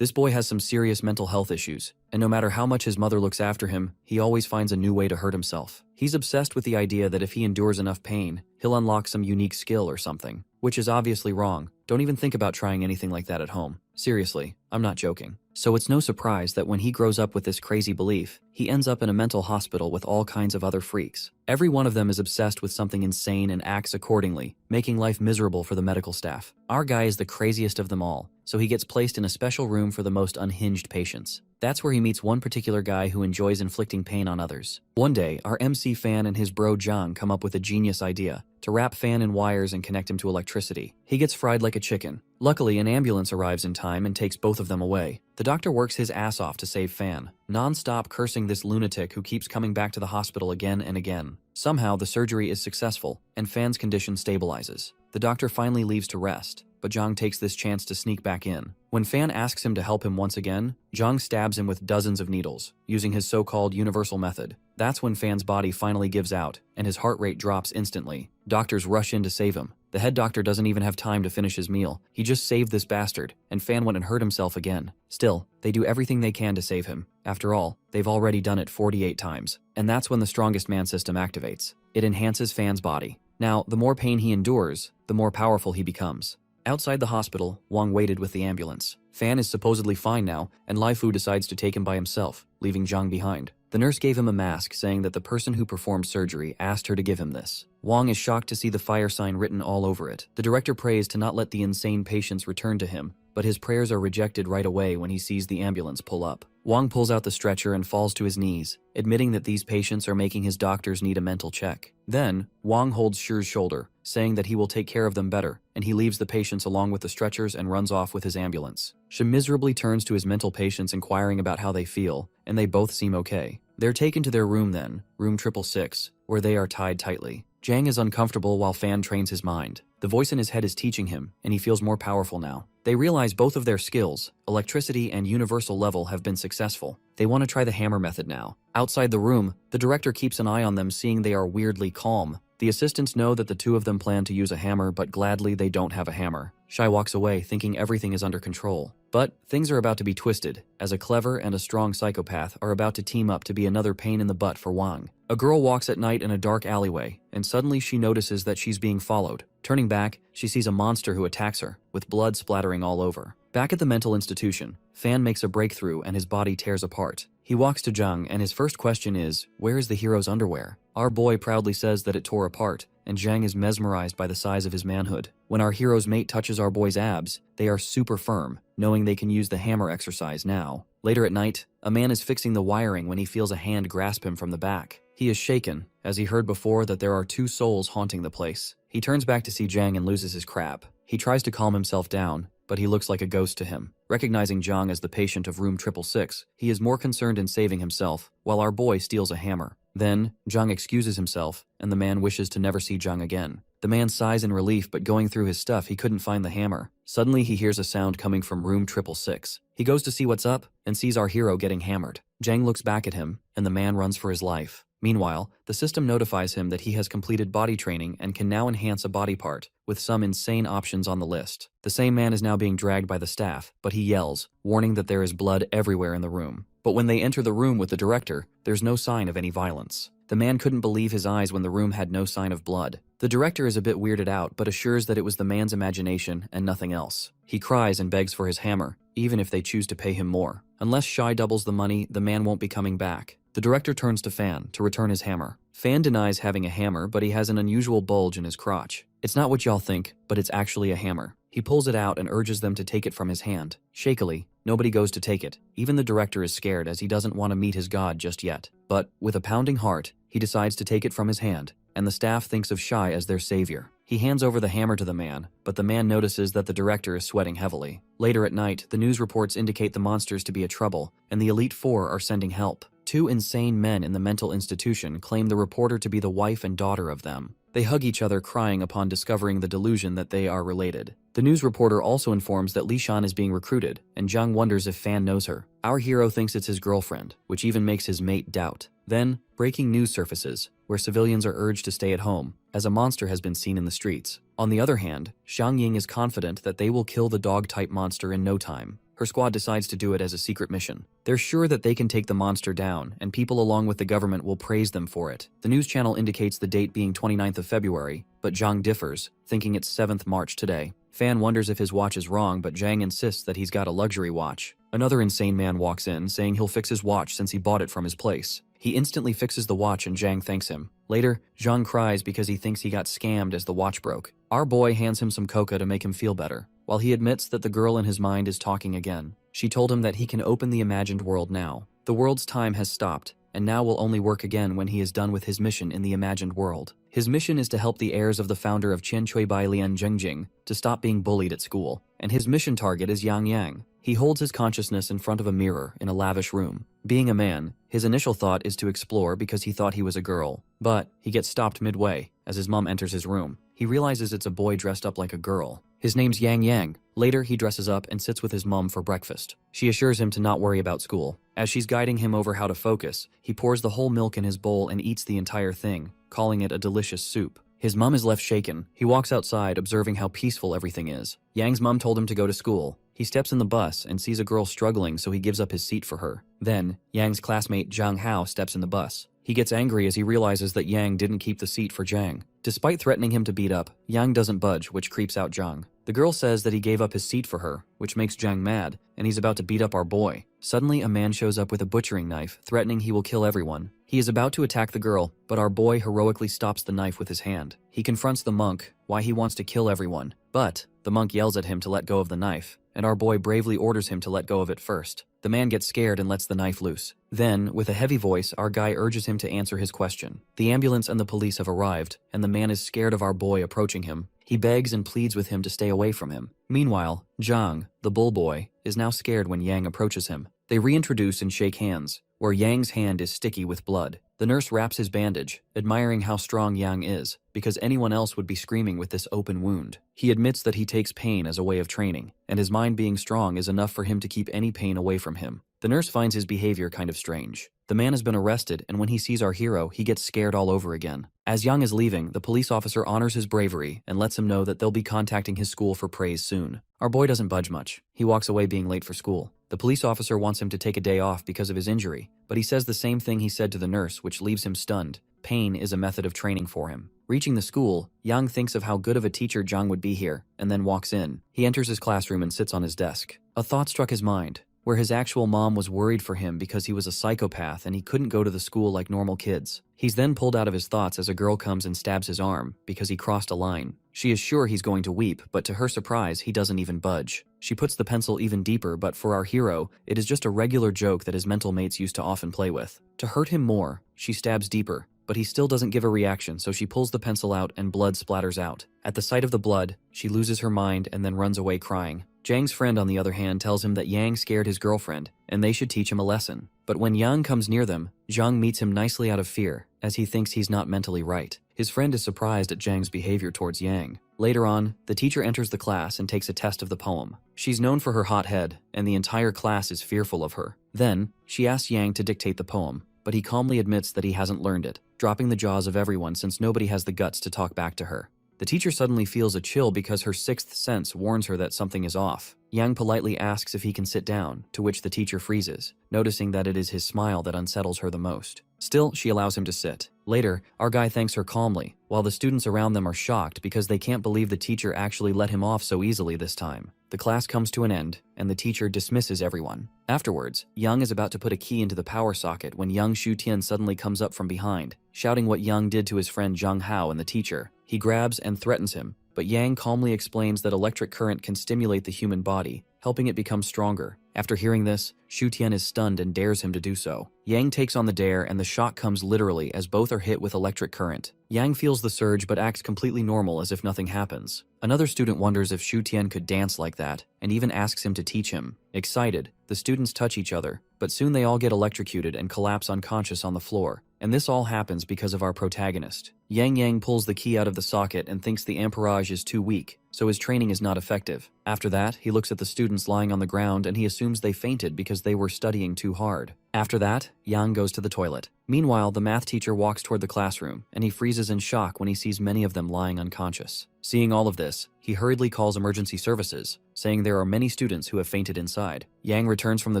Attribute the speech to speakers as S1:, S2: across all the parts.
S1: This boy has some serious mental health issues, and no matter how much his mother looks after him, he always finds a new way to hurt himself. He's obsessed with the idea that if he endures enough pain, he'll unlock some unique skill or something, which is obviously wrong. Don't even think about trying anything like that at home. Seriously, I'm not joking. So it's no surprise that when he grows up with this crazy belief, he ends up in a mental hospital with all kinds of other freaks. Every one of them is obsessed with something insane and acts accordingly, making life miserable for the medical staff. Our guy is the craziest of them all, so he gets placed in a special room for the most unhinged patients. That's where he meets one particular guy who enjoys inflicting pain on others. One day, our MC Fan and his bro Jang come up with a genius idea to wrap Fan in wires and connect him to electricity. He gets fried like a chicken. Luckily, an ambulance arrives in time and takes both of them away. The doctor works his ass off to save Fan, non-stop cursing this lunatic who keeps coming back to the hospital again and again. Somehow, the surgery is successful, and Fan's condition stabilizes. The doctor finally leaves to rest, but Jang takes this chance to sneak back in. When Fan asks him to help him once again, Jang stabs him with dozens of needles, using his so-called universal method. That's when Fan's body finally gives out, and his heart rate drops instantly. Doctors rush in to save him. The head doctor doesn't even have time to finish his meal. He just saved this bastard, and Fan went and hurt himself again. Still, they do everything they can to save him. After all, they've already done it 48 times. And that's when the strongest man system activates. It enhances Fan's body. Now, the more pain he endures, the more powerful he becomes. Outside the hospital, Wang waited with the ambulance. Fan is supposedly fine now, and Lai Fu decides to take him by himself, leaving Zhang behind. The nurse gave him a mask, saying that the person who performed surgery asked her to give him this. Wang is shocked to see the fire sign written all over it. The director prays to not let the insane patients return to him, but his prayers are rejected right away when he sees the ambulance pull up. Wang pulls out the stretcher and falls to his knees, admitting that these patients are making his doctors need a mental check. Then, Wang holds Shi's shoulder, saying that he will take care of them better, and he leaves the patients along with the stretchers and runs off with his ambulance. Shi miserably turns to his mental patients inquiring about how they feel, and they both seem okay. They're taken to their room then, room 666, where they are tied tightly. Jang is uncomfortable while Fan trains his mind. The voice in his head is teaching him, and he feels more powerful now. They realize both of their skills, electricity and universal level, have been successful. They want to try the hammer method now. Outside the room, the director keeps an eye on them, seeing they are weirdly calm. The assistants know that the two of them plan to use a hammer, but gladly they don't have a hammer. Shi walks away, thinking everything is under control. But things are about to be twisted, as a clever and a strong psychopath are about to team up to be another pain in the butt for Wang. A girl walks at night in a dark alleyway, and suddenly she notices that she's being followed. Turning back, she sees a monster who attacks her, with blood splattering all over. Back at the mental institution, Fan makes a breakthrough and his body tears apart. He walks to Jang, and his first question is, where is the hero's underwear? Our boy proudly says that it tore apart, and Jang is mesmerized by the size of his manhood. When our hero's mate touches our boy's abs, they are super firm, knowing they can use the hammer exercise now. Later at night, a man is fixing the wiring when he feels a hand grasp him from the back. He is shaken, as he heard before that there are two souls haunting the place. He turns back to see Jang and loses his crap. He tries to calm himself down, but he looks like a ghost to him. Recognizing Jang as the patient of room 666, he is more concerned in saving himself, while our boy steals a hammer. Then, Jang excuses himself, and the man wishes to never see Jang again. The man sighs in relief, but going through his stuff, he couldn't find the hammer. Suddenly, he hears a sound coming from room 666. He goes to see what's up, and sees our hero getting hammered. Jang looks back at him, and the man runs for his life. Meanwhile, the system notifies him that he has completed body training and can now enhance a body part, with some insane options on the list. The same man is now being dragged by the staff, but he yells, warning that there is blood everywhere in the room. But when they enter the room with the director, there's no sign of any violence. The man couldn't believe his eyes when the room had no sign of blood. The director is a bit weirded out, but assures that it was the man's imagination and nothing else. He cries and begs for his hammer, even if they choose to pay him more. Unless Shi doubles the money, the man won't be coming back. The director turns to Fan to return his hammer. Fan denies having a hammer, but he has an unusual bulge in his crotch. It's not what y'all think, but it's actually a hammer. He pulls it out and urges them to take it from his hand. Shakily, nobody goes to take it. Even the director is scared, as he doesn't want to meet his god just yet. But, with a pounding heart, he decides to take it from his hand, and the staff thinks of Shi as their savior. He hands over the hammer to the man, but the man notices that the director is sweating heavily. Later at night, the news reports indicate the monsters to be a trouble, and the Elite Four are sending help. Two insane men in the mental institution claim the reporter to be the wife and daughter of them. They hug each other, crying upon discovering the delusion that they are related. The news reporter also informs that Li Shan is being recruited, and Jang wonders if Fan knows her. Our hero thinks it's his girlfriend, which even makes his mate doubt. Then, breaking news surfaces, where civilians are urged to stay at home, as a monster has been seen in the streets. On the other hand, Xiang Ying is confident that they will kill the dog-type monster in no time. her squad decides to do it as a secret mission. They're sure that they can take the monster down, and people along with the government will praise them for it. The news channel indicates the date being 29th of February, but Jang differs, thinking it's 7th March today. Fan wonders if his watch is wrong, but Jang insists that he's got a luxury watch. Another insane man walks in, saying he'll fix his watch since he bought it from his place. He instantly fixes the watch and Jang thanks him. Later, Jang cries because he thinks he got scammed as the watch broke. Our boy hands him some coca to make him feel better, while he admits that the girl in his mind is talking again. She told him that he can open the imagined world now. The world's time has stopped, and now will only work again when he is done with his mission in the imagined world. His mission is to help the heirs of the founder of Qian Cui Bai Lian Zhengjing to stop being bullied at school, and his mission target is Yang. He holds his consciousness in front of a mirror in a lavish room. Being a man, his initial thought is to explore because he thought he was a girl, but he gets stopped midway as his mom enters his room. He realizes it's a boy dressed up like a girl. His name's Yang. Later, he dresses up and sits with his mom for breakfast. She assures him to not worry about school. As she's guiding him over how to focus, he pours the whole milk in his bowl and eats the entire thing, calling it a delicious soup. His mom is left shaken. He walks outside, observing how peaceful everything is. Yang's mom told him to go to school. He steps in the bus and sees a girl struggling, so he gives up his seat for her. Then, Yang's classmate Zhang Hao steps in the bus. He gets angry as he realizes that Yang didn't keep the seat for Jang. Despite threatening him to beat up, Yang doesn't budge, which creeps out Zhang. The girl says that he gave up his seat for her, which makes Jang mad, and he's about to beat up our boy. Suddenly, a man shows up with a butchering knife, threatening he will kill everyone. He is about to attack the girl, but our boy heroically stops the knife with his hand. He confronts the monk, why he wants to kill everyone, but the monk yells at him to let go of the knife, and our boy bravely orders him to let go of it first. The man gets scared and lets the knife loose. Then, with a heavy voice, our guy urges him to answer his question. The ambulance and the police have arrived, and the man is scared of our boy approaching him. He begs and pleads with him to stay away from him. Meanwhile, Jang, the bull boy, is now scared when Yang approaches him. They reintroduce and shake hands, where Yang's hand is sticky with blood. The nurse wraps his bandage, admiring how strong Yang is, because anyone else would be screaming with this open wound. He admits that he takes pain as a way of training, and his mind being strong is enough for him to keep any pain away from him. The nurse finds his behavior kind of strange. The man has been arrested, and when he sees our hero, he gets scared all over again. As Yang is leaving, the police officer honors his bravery and lets him know that they'll be contacting his school for praise soon. Our boy doesn't budge much. He walks away being late for school. The police officer wants him to take a day off because of his injury, but he says the same thing he said to the nurse, which leaves him stunned. Pain is a method of training for him. Reaching the school, Yang thinks of how good of a teacher Jang would be here, and then walks in. He enters his classroom and sits on his desk. A thought struck his mind, where his actual mom was worried for him because he was a psychopath and he couldn't go to the school like normal kids. He's then pulled out of his thoughts as a girl comes and stabs his arm because he crossed a line. She is sure he's going to weep, but to her surprise, he doesn't even budge. She puts the pencil even deeper, but for our hero, it is just a regular joke that his mental mates used to often play with. To hurt him more, she stabs deeper, but he still doesn't give a reaction, so she pulls the pencil out and blood splatters out. At the sight of the blood, she loses her mind and then runs away crying. Jang's friend, on the other hand, tells him that Yang scared his girlfriend, and they should teach him a lesson. But when Yang comes near them, Jang meets him nicely out of fear, as he thinks he's not mentally right. His friend is surprised at Jang's behavior towards Yang. Later on, the teacher enters the class and takes a test of the poem. She's known for her hot head, and the entire class is fearful of her. Then, she asks Yang to dictate the poem, but he calmly admits that he hasn't learned it, dropping the jaws of everyone since nobody has the guts to talk back to her. The teacher suddenly feels a chill because her sixth sense warns her that something is off. Yang politely asks if he can sit down, to which the teacher freezes, noticing that it is his smile that unsettles her the most. Still, she allows him to sit. Later, our guy thanks her calmly, while the students around them are shocked because they can't believe the teacher actually let him off so easily this time. The class comes to an end, and the teacher dismisses everyone. Afterwards, Yang is about to put a key into the power socket when young Shu Tian suddenly comes up from behind, shouting what Yang did to his friend Zhang Hao and the teacher. He grabs and threatens him, but Yang calmly explains that electric current can stimulate the human body, helping it become stronger. After hearing this, Shu Tian is stunned and dares him to do so. Yang takes on the dare, and the shock comes literally as both are hit with electric current. Yang feels the surge but acts completely normal as if nothing happens. Another student wonders if Shu Tian could dance like that, and even asks him to teach him. Excited, the students touch each other, but soon they all get electrocuted and collapse unconscious on the floor. And this all happens because of our protagonist. Yang pulls the key out of the socket and thinks the amperage is too weak, so his training is not effective. After that, he looks at the students lying on the ground and he assumes they fainted because they were studying too hard. After that, Yang goes to the toilet. Meanwhile, the math teacher walks toward the classroom and he freezes in shock when he sees many of them lying unconscious. Seeing all of this, he hurriedly calls emergency services, saying there are many students who have fainted inside. Yang returns from the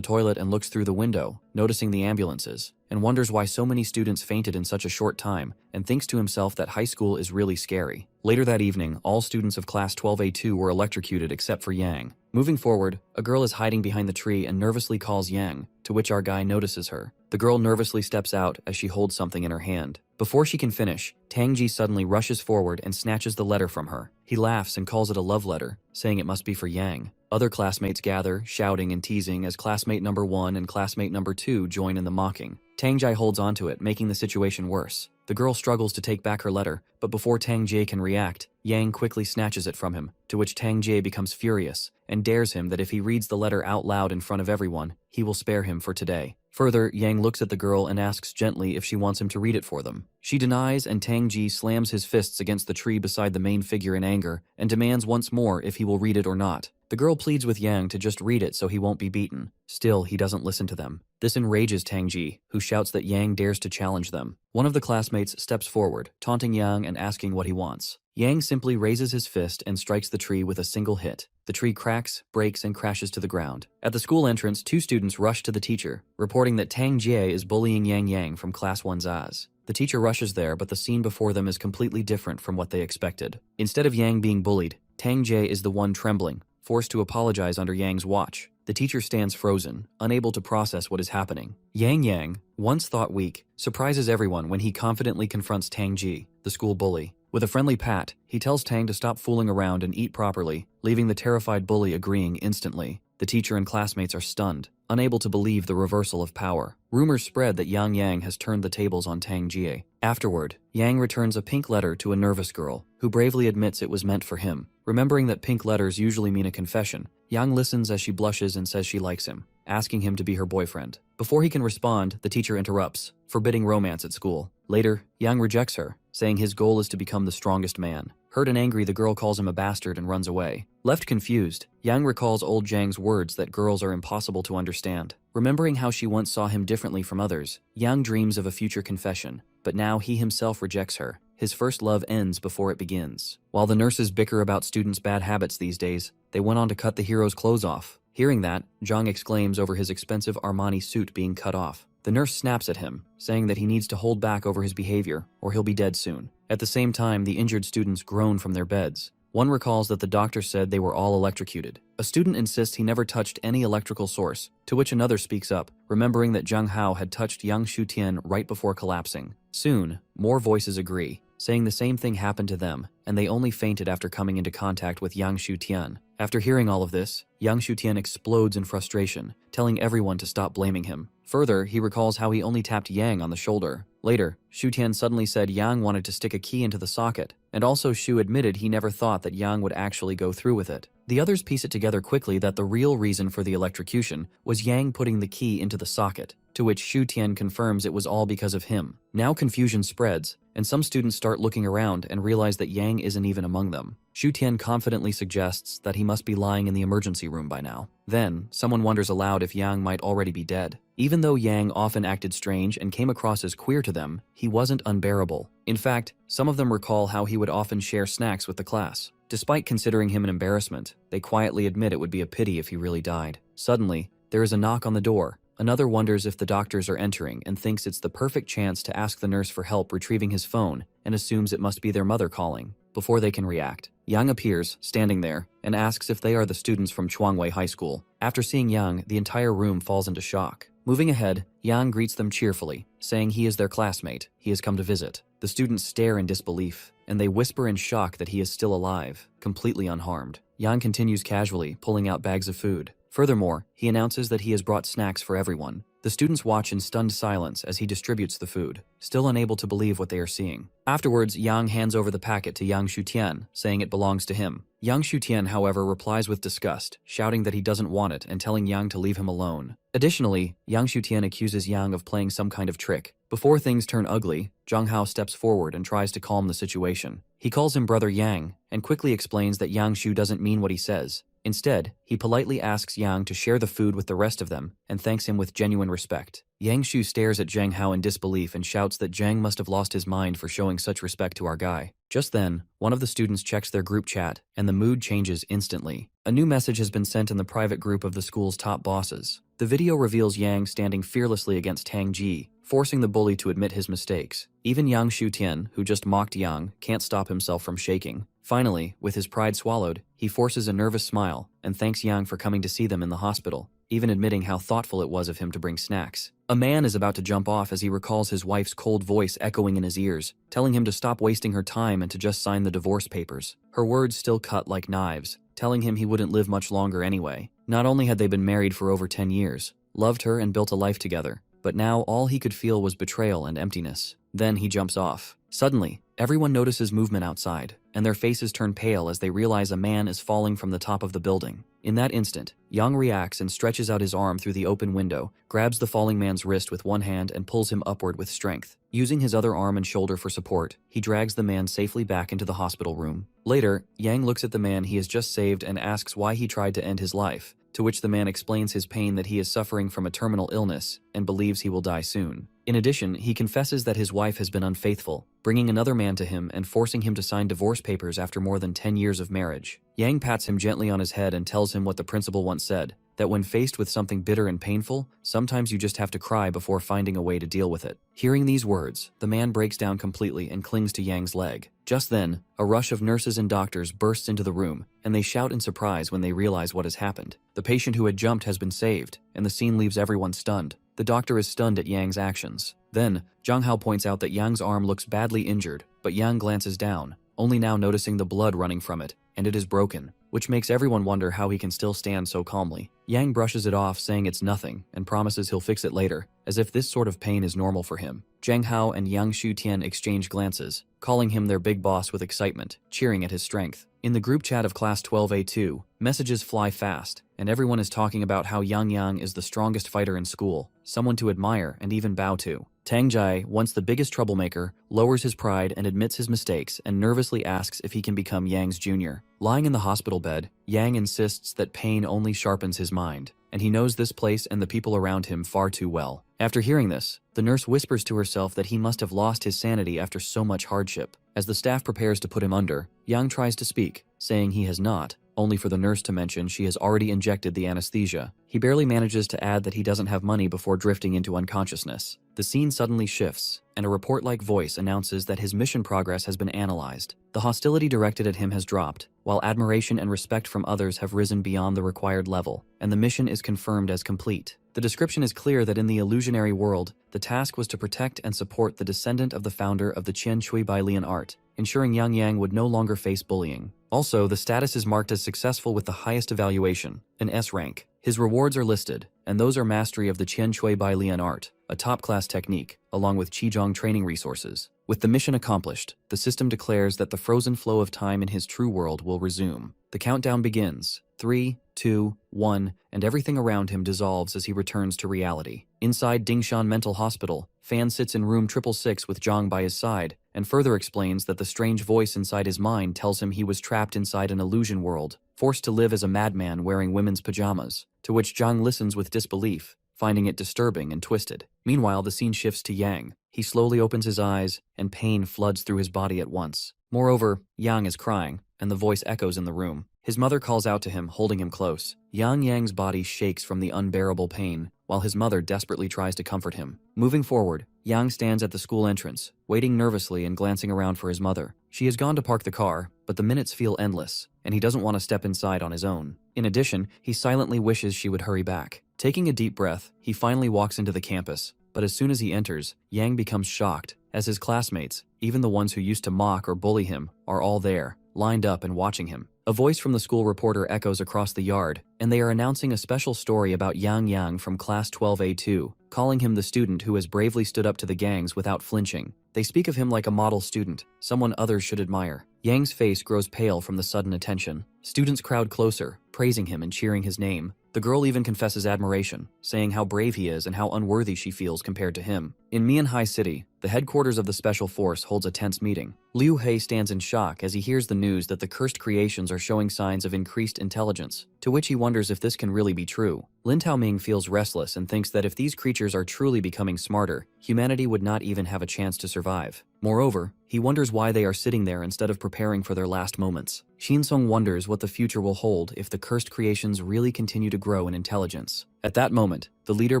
S1: toilet and looks through the window, noticing the ambulances, and wonders why so many students fainted in such a short time, and thinks to himself that high school is really scary. Later that evening, all students of class 12A2 were electrocuted except for Yang. Moving forward, a girl is hiding behind the tree and nervously calls Yang, to which our guy notices her. The girl nervously steps out as she holds something in her hand. Before she can finish, Tangji suddenly rushes forward and snatches the letter from her. He laughs and calls it a love letter, saying it must be for Yang. Other classmates gather, shouting and teasing as classmate number 1 and classmate number 2 join in the mocking. Tangjie holds onto it, making the situation worse. The girl struggles to take back her letter, but before Tangjie can react, Yang quickly snatches it from him, to which Tangjie becomes furious and dares him that if he reads the letter out loud in front of everyone, he will spare him for today. Further, Yang looks at the girl and asks gently if she wants him to read it for them. She denies, and Tangji slams his fists against the tree beside the main figure in anger and demands once more if he will read it or not. The girl pleads with Yang to just read it so he won't be beaten. Still, he doesn't listen to them. This enrages Tangji, who shouts that Yang dares to challenge them. One of the classmates steps forward, taunting Yang and asking what he wants. Yang simply raises his fist and strikes the tree with a single hit. The tree cracks, breaks, and crashes to the ground. At the school entrance, 2 students rush to the teacher, reporting that Tang Jie is bullying Yang from class 1's Zaz. The teacher rushes there, but the scene before them is completely different from what they expected. Instead of Yang being bullied, Tang Jie is the one trembling, forced to apologize under Yang's watch. The teacher stands frozen, unable to process what is happening. Yang, once thought weak, surprises everyone when he confidently confronts Tang Ji, the school bully. With a friendly pat, he tells Tang to stop fooling around and eat properly, leaving the terrified bully agreeing instantly. The teacher and classmates are stunned, unable to believe the reversal of power. Rumors spread that Yang has turned the tables on Tang Jie. Afterward, Yang returns a pink letter to a nervous girl, who bravely admits it was meant for him. Remembering that pink letters usually mean a confession, Yang listens as she blushes and says she likes him, asking him to be her boyfriend. Before he can respond, the teacher interrupts, forbidding romance at school. Later, Yang rejects her, saying his goal is to become the strongest man. Hurt and angry, the girl calls him a bastard and runs away. Left confused, Yang recalls old Jang's words that girls are impossible to understand. Remembering how she once saw him differently from others, Yang dreams of a future confession, but now he himself rejects her. His first love ends before it begins. While the nurses bicker about students' bad habits these days, they went on to cut the hero's clothes off. Hearing that, Jang exclaims over his expensive Armani suit being cut off. The nurse snaps at him, saying that he needs to hold back over his behavior, or he'll be dead soon. At the same time, the injured students groan from their beds. One recalls that the doctor said they were all electrocuted. A student insists he never touched any electrical source, to which another speaks up, remembering that Zhang Hao had touched Yang Shutian right before collapsing. Soon, more voices agree, saying the same thing happened to them, and they only fainted after coming into contact with Yang Shutian. After hearing all of this, Yang Shutian explodes in frustration, telling everyone to stop blaming him. Further, he recalls how he only tapped Yang on the shoulder. Later, Shutian suddenly said Yang wanted to stick a key into the socket, and also Shu admitted he never thought that Yang would actually go through with it. The others piece it together quickly that the real reason for the electrocution was Yang putting the key into the socket, to which Shutian confirms it was all because of him. Now confusion spreads, and some students start looking around and realize that Yang isn't even among them. Shutian confidently suggests that he must be lying in the emergency room by now. Then, someone wonders aloud if Yang might already be dead. Even though Yang often acted strange and came across as queer to them, he wasn't unbearable. In fact, some of them recall how he would often share snacks with the class. Despite considering him an embarrassment, they quietly admit it would be a pity if he really died. Suddenly, there is a knock on the door. Another wonders if the doctors are entering and thinks it's the perfect chance to ask the nurse for help retrieving his phone and assumes it must be their mother calling. Before they can react, Yang appears, standing there, and asks if they are the students from Chuangwei High School. After seeing Yang, the entire room falls into shock. Moving ahead, Yang greets them cheerfully, saying he is their classmate. He has come to visit. The students stare in disbelief, and they whisper in shock that he is still alive, completely unharmed. Yang continues casually, pulling out bags of food. Furthermore, he announces that he has brought snacks for everyone. The students watch in stunned silence as he distributes the food, still unable to believe what they are seeing. Afterwards, Yang hands over the packet to Yang Shutian, saying it belongs to him. Yang Shutian, however, replies with disgust, shouting that he doesn't want it and telling Yang to leave him alone. Additionally, Yang Shutian accuses Yang of playing some kind of trick, Before things turn ugly, Jang steps forward and tries to calm the situation. He calls him Brother Yang and quickly explains that Yang Shu doesn't mean what he says. Instead, he politely asks Yang to share the food with the rest of them and thanks him with genuine respect. Yang Shu stares at Jang Hao in disbelief and shouts that Jang must have lost his mind for showing such respect to our guy. Just then, one of the students checks their group chat, and the mood changes instantly. A new message has been sent in the private group of the school's top bosses. The video reveals Yang standing fearlessly against Tang Ji, forcing the bully to admit his mistakes. Even Yang Shutian, who just mocked Yang, can't stop himself from shaking. Finally, with his pride swallowed, he forces a nervous smile and thanks Yang for coming to see them in the hospital, even admitting how thoughtful it was of him to bring snacks. A man is about to jump off as he recalls his wife's cold voice echoing in his ears, telling him to stop wasting her time and to just sign the divorce papers. Her words still cut like knives, telling him he wouldn't live much longer anyway. Not only had they been married for over 10 years, loved her and built a life together, but now all he could feel was betrayal and emptiness. Then he jumps off. Suddenly, everyone notices movement outside, and their faces turn pale as they realize a man is falling from the top of the building. In that instant, Yang reacts and stretches out his arm through the open window, grabs the falling man's wrist with one hand and pulls him upward with strength. Using his other arm and shoulder for support, he drags the man safely back into the hospital room. Later, Yang looks at the man he has just saved and asks why he tried to end his life, to which the man explains his pain that he is suffering from a terminal illness and believes he will die soon. In addition, he confesses that his wife has been unfaithful, bringing another man to him and forcing him to sign divorce papers after more than 10 years of marriage. Yang pats him gently on his head and tells him what the principal once said, that when faced with something bitter and painful, sometimes you just have to cry before finding a way to deal with it. Hearing these words, the man breaks down completely and clings to Yang's leg. Just then, a rush of nurses and doctors bursts into the room, and they shout in surprise when they realize what has happened. The patient who had jumped has been saved, and the scene leaves everyone stunned. The doctor is stunned at Yang's actions. Then, Jang Hao points out that Yang's arm looks badly injured, but Yang glances down, only now noticing the blood running from it, and it is broken, which makes everyone wonder how he can still stand so calmly. Yang brushes it off, saying it's nothing, and promises he'll fix it later, as if this sort of pain is normal for him. Jang Hao and Yang Shutian exchange glances, calling him their big boss with excitement, cheering at his strength. In the group chat of Class 12A2, messages fly fast, and everyone is talking about how Yang is the strongest fighter in school, someone to admire and even bow to. Tang Jai, once the biggest troublemaker, lowers his pride and admits his mistakes and nervously asks if he can become Yang's junior. Lying in the hospital bed, Yang insists that pain only sharpens his mind, and he knows this place and the people around him far too well. After hearing this, the nurse whispers to herself that he must have lost his sanity after so much hardship. As the staff prepares to put him under, Yang tries to speak, saying he has not, only for the nurse to mention she has already injected the anesthesia. He barely manages to add that he doesn't have money before drifting into unconsciousness. The scene suddenly shifts, and a report-like voice announces that his mission progress has been analyzed. The hostility directed at him has dropped, while admiration and respect from others have risen beyond the required level, and the mission is confirmed as complete. The description is clear that in the illusionary world, the task was to protect and support the descendant of the founder of the Qian Chui Bailian art, ensuring Yang would no longer face bullying. Also, the status is marked as successful with the highest evaluation, an S rank. His rewards are listed, and those are mastery of the Qian Chui Bailian art, a top-class technique, along with Qigong training resources. With the mission accomplished, the system declares that the frozen flow of time in his true world will resume. The countdown begins. 3, 2, 1, and everything around him dissolves as he returns to reality. Inside Dingshan Mental Hospital, Fan sits in room 666 with Zhang by his side, and further explains that the strange voice inside his mind tells him he was trapped inside an illusion world, forced to live as a madman wearing women's pajamas, to which Zhang listens with disbelief, finding it disturbing and twisted. Meanwhile, the scene shifts to Yang. He slowly opens his eyes, and pain floods through his body at once. Moreover, Yang is crying, and the voice echoes in the room. His mother calls out to him, holding him close. Yang's body shakes from the unbearable pain, while his mother desperately tries to comfort him. Moving forward, Yang stands at the school entrance, waiting nervously and glancing around for his mother. She has gone to park the car, but the minutes feel endless, and he doesn't want to step inside on his own. In addition, he silently wishes she would hurry back. Taking a deep breath, he finally walks into the campus, but as soon as he enters, Yang becomes shocked, as his classmates, even the ones who used to mock or bully him, are all there, lined up and watching him. A voice from the school reporter echoes across the yard, and they are announcing a special story about Yang from Class 12A2, calling him the student who has bravely stood up to the gangs without flinching. They speak of him like a model student, someone others should admire. Yang's face grows pale from the sudden attention. Students crowd closer, praising him and cheering his name. The girl even confesses admiration, saying how brave he is and how unworthy she feels compared to him. In Mianhai City, the headquarters of the Special Force holds a tense meeting. Liu He stands in shock as he hears the news that the cursed creations are showing signs of increased intelligence, to which he wonders if this can really be true. Lin Taoming feels restless and thinks that if these creatures are truly becoming smarter, humanity would not even have a chance to survive. Moreover, he wonders why they are sitting there instead of preparing for their last moments. Shinsong wonders what the future will hold if the cursed creations really continue to grow in intelligence. At that moment, the leader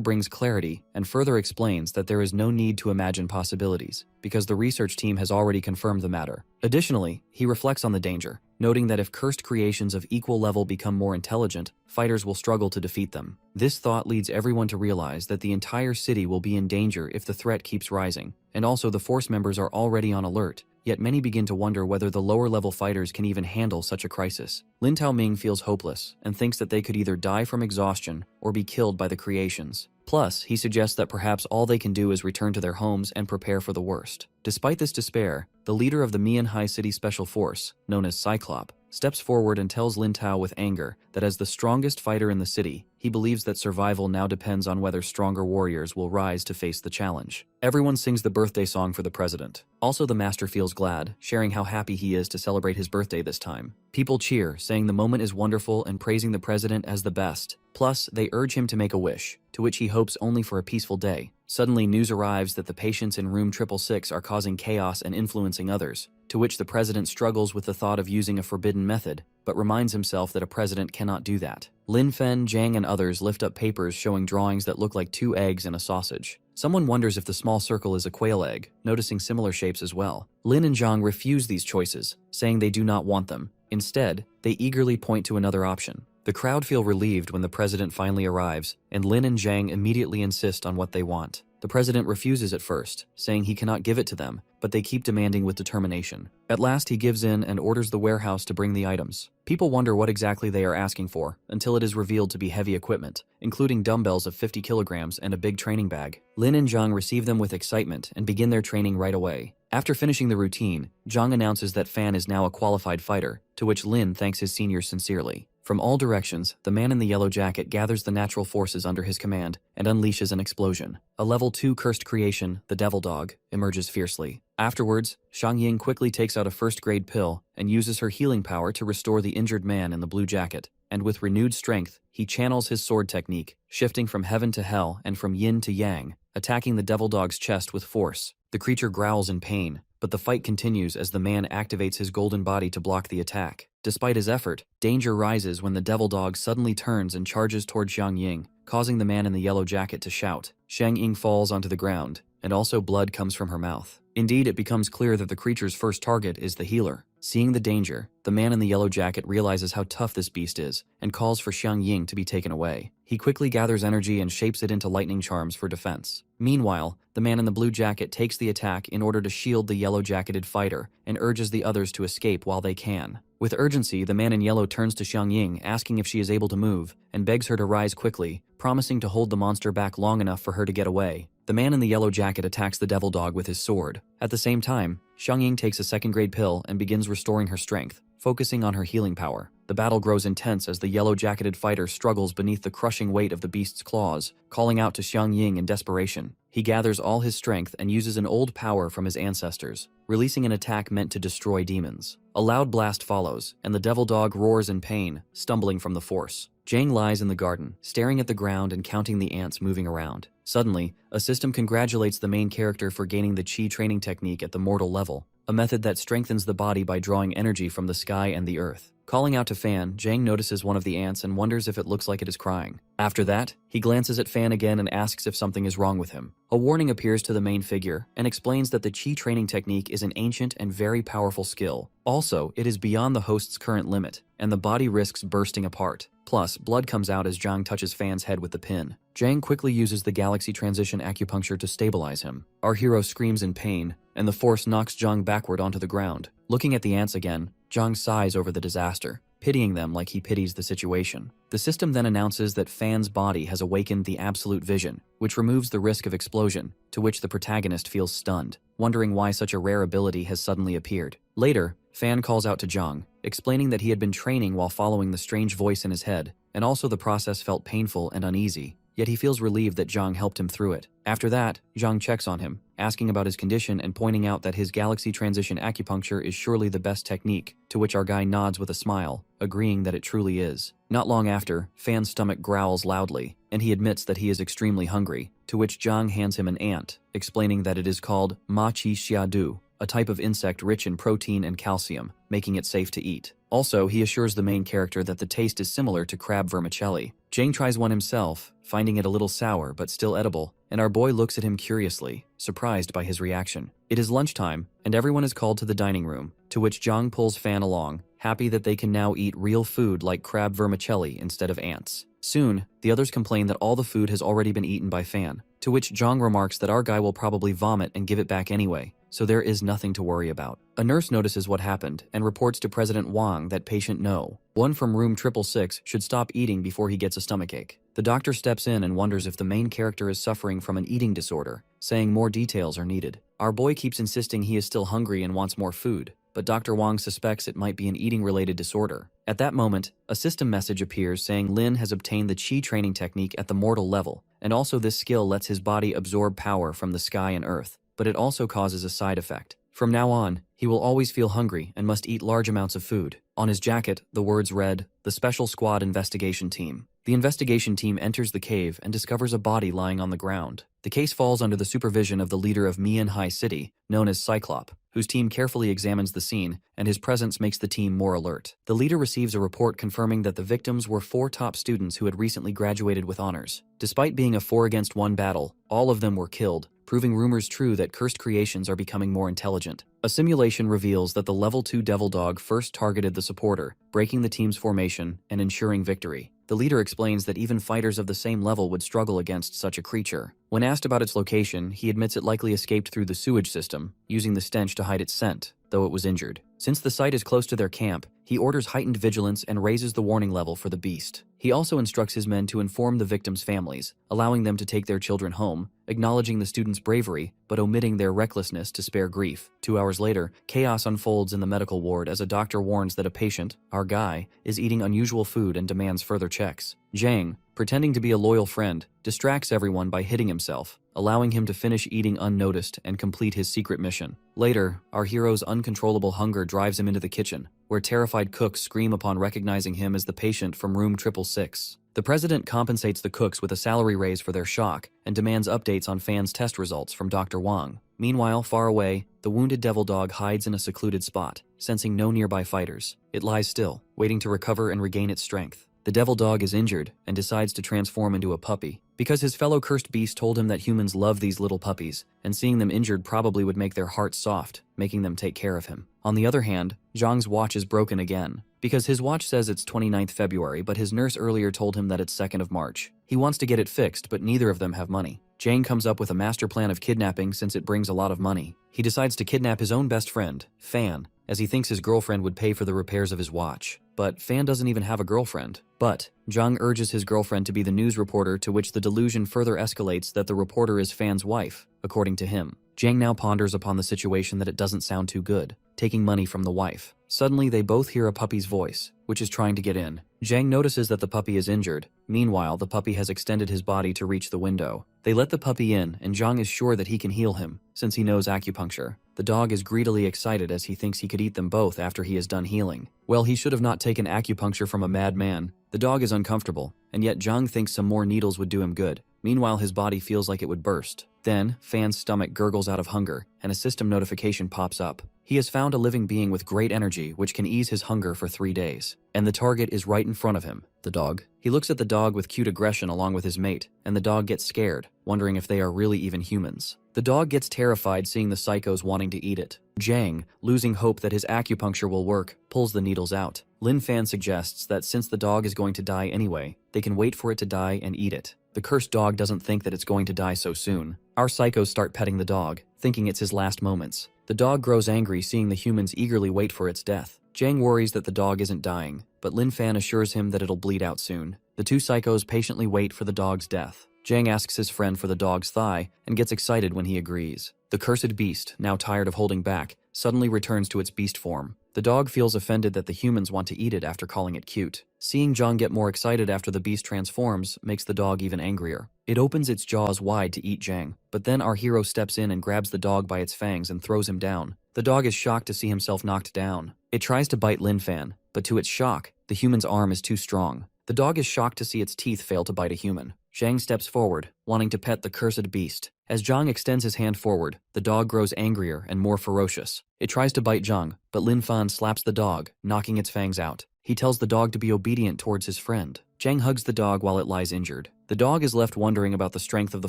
S1: brings clarity and further explains that there is no need to imagine possibilities, because the research team has already confirmed the matter. Additionally, he reflects on the danger, noting that if cursed creations of equal level become more intelligent, fighters will struggle to defeat them. This thought leads everyone to realize that the entire city will be in danger if the threat keeps rising, and also the force members are already on alert, yet many begin to wonder whether the lower-level fighters can even handle such a crisis. Lin Taoming feels hopeless and thinks that they could either die from exhaustion or be killed by the creations. Plus, he suggests that perhaps all they can do is return to their homes and prepare for the worst. Despite this despair, the leader of the Mianhai City Special Force, known as Cyclop, steps forward and tells Lin Tao with anger that as the strongest fighter in the city, he believes that survival now depends on whether stronger warriors will rise to face the challenge. Everyone sings the birthday song for the president. Also, the master feels glad, sharing how happy he is to celebrate his birthday this time. People cheer, saying the moment is wonderful and praising the president as the best. Plus, they urge him to make a wish, to which he hopes only for a peaceful day. Suddenly, news arrives that the patients in room 666 are causing chaos and influencing others, to which the president struggles with the thought of using a forbidden method, but reminds himself that a president cannot do that. Lin Fen, Jang, and others lift up papers showing drawings that look like 2 eggs and a sausage. Someone wonders if the small circle is a quail egg, noticing similar shapes as well. Lin and Jang refuse these choices, saying they do not want them. Instead, they eagerly point to another option. The crowd feel relieved when the president finally arrives, and Lin and Jang immediately insist on what they want. The president refuses at first, saying he cannot give it to them, but they keep demanding with determination. At last, he gives in and orders the warehouse to bring the items. People wonder what exactly they are asking for, until it is revealed to be heavy equipment, including dumbbells of 50 kilograms and a big training bag. Lin and Zhang receive them with excitement and begin their training right away. After finishing the routine, Zhang announces that Fan is now a qualified fighter, to which Lin thanks his seniors sincerely. From all directions, the man in the yellow jacket gathers the natural forces under his command and unleashes an explosion. A level 2 cursed creation, the Devil Dog, emerges fiercely. Afterwards, Shang Ying quickly takes out a first-grade pill and uses her healing power to restore the injured man in the blue jacket. And with renewed strength, he channels his sword technique, shifting from heaven to hell and from yin to yang, attacking the Devil Dog's chest with force. The creature growls in pain, but the fight continues as the man activates his golden body to block the attack. Despite his effort, danger rises when the Devil Dog suddenly turns and charges toward Xiang Ying, causing the man in the yellow jacket to shout. Shang Ying falls onto the ground, and also blood comes from her mouth. Indeed, it becomes clear that the creature's first target is the healer. Seeing the danger, the man in the yellow jacket realizes how tough this beast is and calls for Xiang Ying to be taken away. He quickly gathers energy and shapes it into lightning charms for defense. Meanwhile, the man in the blue jacket takes the attack in order to shield the yellow-jacketed fighter and urges the others to escape while they can. With urgency, the man in yellow turns to Xiang Ying, asking if she is able to move, and begs her to rise quickly, promising to hold the monster back long enough for her to get away. The man in the yellow jacket attacks the Devil Dog with his sword. At the same time, Xiang Ying takes a second-grade pill and begins restoring her strength, focusing on her healing power. The battle grows intense as the yellow-jacketed fighter struggles beneath the crushing weight of the beast's claws, calling out to Xiang Ying in desperation. He gathers all his strength and uses an old power from his ancestors, releasing an attack meant to destroy demons. A loud blast follows, and the Devil Dog roars in pain, stumbling from the force. Jang lies in the garden, staring at the ground and counting the ants moving around. Suddenly, a system congratulates the main character for gaining the Qi training technique at the mortal level, a method that strengthens the body by drawing energy from the sky and the earth. Calling out to Fan, Jang notices one of the ants and wonders if it looks like it is crying. After that, he glances at Fan again and asks if something is wrong with him. A warning appears to the main figure and explains that the Qi training technique is an ancient and very powerful skill. Also, it is beyond the host's current limit, and the body risks bursting apart. Plus, blood comes out as Zhang touches Fan's head with the pin. Jang quickly uses the galaxy transition acupuncture to stabilize him. Our hero screams in pain, and the force knocks Zhang backward onto the ground. Looking at the ants again, Zhang sighs over the disaster, pitying them like he pities the situation. The system then announces that Fan's body has awakened the absolute vision, which removes the risk of explosion, to which the protagonist feels stunned, wondering why such a rare ability has suddenly appeared. Later, Fan calls out to Zhang, explaining that he had been training while following the strange voice in his head, and also the process felt painful and uneasy, yet he feels relieved that Jang helped him through it. After that, Jang checks on him, asking about his condition and pointing out that his galaxy transition acupuncture is surely the best technique, to which our guy nods with a smile, agreeing that it truly is. Not long after, Fan's stomach growls loudly, and he admits that he is extremely hungry, to which Jang hands him an ant, explaining that it is called ma chi xiadu, a type of insect rich in protein and calcium, making it safe to eat. Also, he assures the main character that the taste is similar to crab vermicelli. Jang tries one himself, finding it a little sour but still edible, and our boy looks at him curiously, surprised by his reaction. It is lunchtime, and everyone is called to the dining room, to which Jang pulls Fan along, happy that they can now eat real food like crab vermicelli instead of ants. Soon, the others complain that all the food has already been eaten by Fan, to which Jang remarks that our guy will probably vomit and give it back anyway, so there is nothing to worry about. A nurse notices what happened and reports to President Wang that patient No. 1 from room 666 should stop eating before he gets a stomachache. The doctor steps in and wonders if the main character is suffering from an eating disorder, saying more details are needed. Our boy keeps insisting he is still hungry and wants more food, but Dr. Wang suspects it might be an eating-related disorder. At that moment, a system message appears saying Lin has obtained the Qi training technique at the mortal level, and also this skill lets his body absorb power from the sky and earth, but it also causes a side effect. From now on, he will always feel hungry and must eat large amounts of food. On his jacket, the words read, "The Special Squad Investigation Team." The investigation team enters the cave and discovers a body lying on the ground. The case falls under the supervision of the leader of Mianhai City, known as Cyclop, whose team carefully examines the scene, and his presence makes the team more alert. The leader receives a report confirming that the victims were 4 top students who had recently graduated with honors. Despite being a 4-against-1 battle, all of them were killed, proving rumors true that cursed creations are becoming more intelligent. A simulation reveals that the level 2 devil dog first targeted the supporter, breaking the team's formation and ensuring victory. The leader explains that even fighters of the same level would struggle against such a creature. When asked about its location, he admits it likely escaped through the sewage system, using the stench to hide its scent, though it was injured. Since the site is close to their camp, he orders heightened vigilance and raises the warning level for the beast. He also instructs his men to inform the victims' families, allowing them to take their children home, acknowledging the students' bravery, but omitting their recklessness to spare grief. 2 hours later, chaos unfolds in the medical ward as a doctor warns that a patient, our guy, is eating unusual food and demands further checks. Jang, pretending to be a loyal friend, distracts everyone by hitting himself, allowing him to finish eating unnoticed and complete his secret mission. Later, our hero's uncontrollable hunger drives him into the kitchen, where terrified cooks scream upon recognizing him as the patient from room 666. The president compensates the cooks with a salary raise for their shock and demands updates on Fan's test results from Dr. Wang. Meanwhile, far away, the wounded devil dog hides in a secluded spot, sensing no nearby fighters. It lies still, waiting to recover and regain its strength. The devil dog is injured and decides to transform into a puppy. Because his fellow cursed beast told him that humans love these little puppies, and seeing them injured probably would make their hearts soft, making them take care of him. On the other hand, Zhang's watch is broken again, because his watch says it's 29th February, but his nurse earlier told him that it's 2nd of March. He wants to get it fixed, but neither of them have money. Jang comes up with a master plan of kidnapping since it brings a lot of money. He decides to kidnap his own best friend, Fan, as he thinks his girlfriend would pay for the repairs of his watch. But Fan doesn't even have a girlfriend. But Jang urges his girlfriend to be the news reporter, to which the delusion further escalates that the reporter is Fan's wife, according to him. Jang now ponders upon the situation that it doesn't sound too good, taking money from the wife. Suddenly, they both hear a puppy's voice, which is trying to get in. Jang notices that the puppy is injured. Meanwhile, the puppy has extended his body to reach the window. They let the puppy in, and Jang is sure that he can heal him, since he knows acupuncture. The dog is greedily excited as he thinks he could eat them both after he is done healing. Well, he should have not taken acupuncture from a madman. The dog is uncomfortable, and yet Jang thinks some more needles would do him good. Meanwhile, his body feels like it would burst. Then, Fan's stomach gurgles out of hunger, and a system notification pops up. He has found a living being with great energy which can ease his hunger for 3 days. And the target is right in front of him, the dog. He looks at the dog with cute aggression along with his mate, and the dog gets scared, wondering if they are really even humans. The dog gets terrified seeing the psychos wanting to eat it. Jang, losing hope that his acupuncture will work, pulls the needles out. Lin Fan suggests that since the dog is going to die anyway, they can wait for it to die and eat it. The cursed dog doesn't think that it's going to die so soon. Our psychos start petting the dog, thinking it's his last moments. The dog grows angry seeing the humans eagerly wait for its death. Jang worries that the dog isn't dying, but Lin Fan assures him that it'll bleed out soon. The 2 psychos patiently wait for the dog's death. Jang asks his friend for the dog's thigh and gets excited when he agrees. The cursed beast, now tired of holding back, suddenly returns to its beast form. The dog feels offended that the humans want to eat it after calling it cute. Seeing Jang get more excited after the beast transforms makes the dog even angrier. It opens its jaws wide to eat Jang, but then our hero steps in and grabs the dog by its fangs and throws him down. The dog is shocked to see himself knocked down. It tries to bite Lin Fan, but to its shock, the human's arm is too strong. The dog is shocked to see its teeth fail to bite a human. Jang steps forward, wanting to pet the cursed beast. As Jang extends his hand forward, the dog grows angrier and more ferocious. It tries to bite Jang, but Lin Fan slaps the dog, knocking its fangs out. He tells the dog to be obedient towards his friend. Jang hugs the dog while it lies injured. The dog is left wondering about the strength of the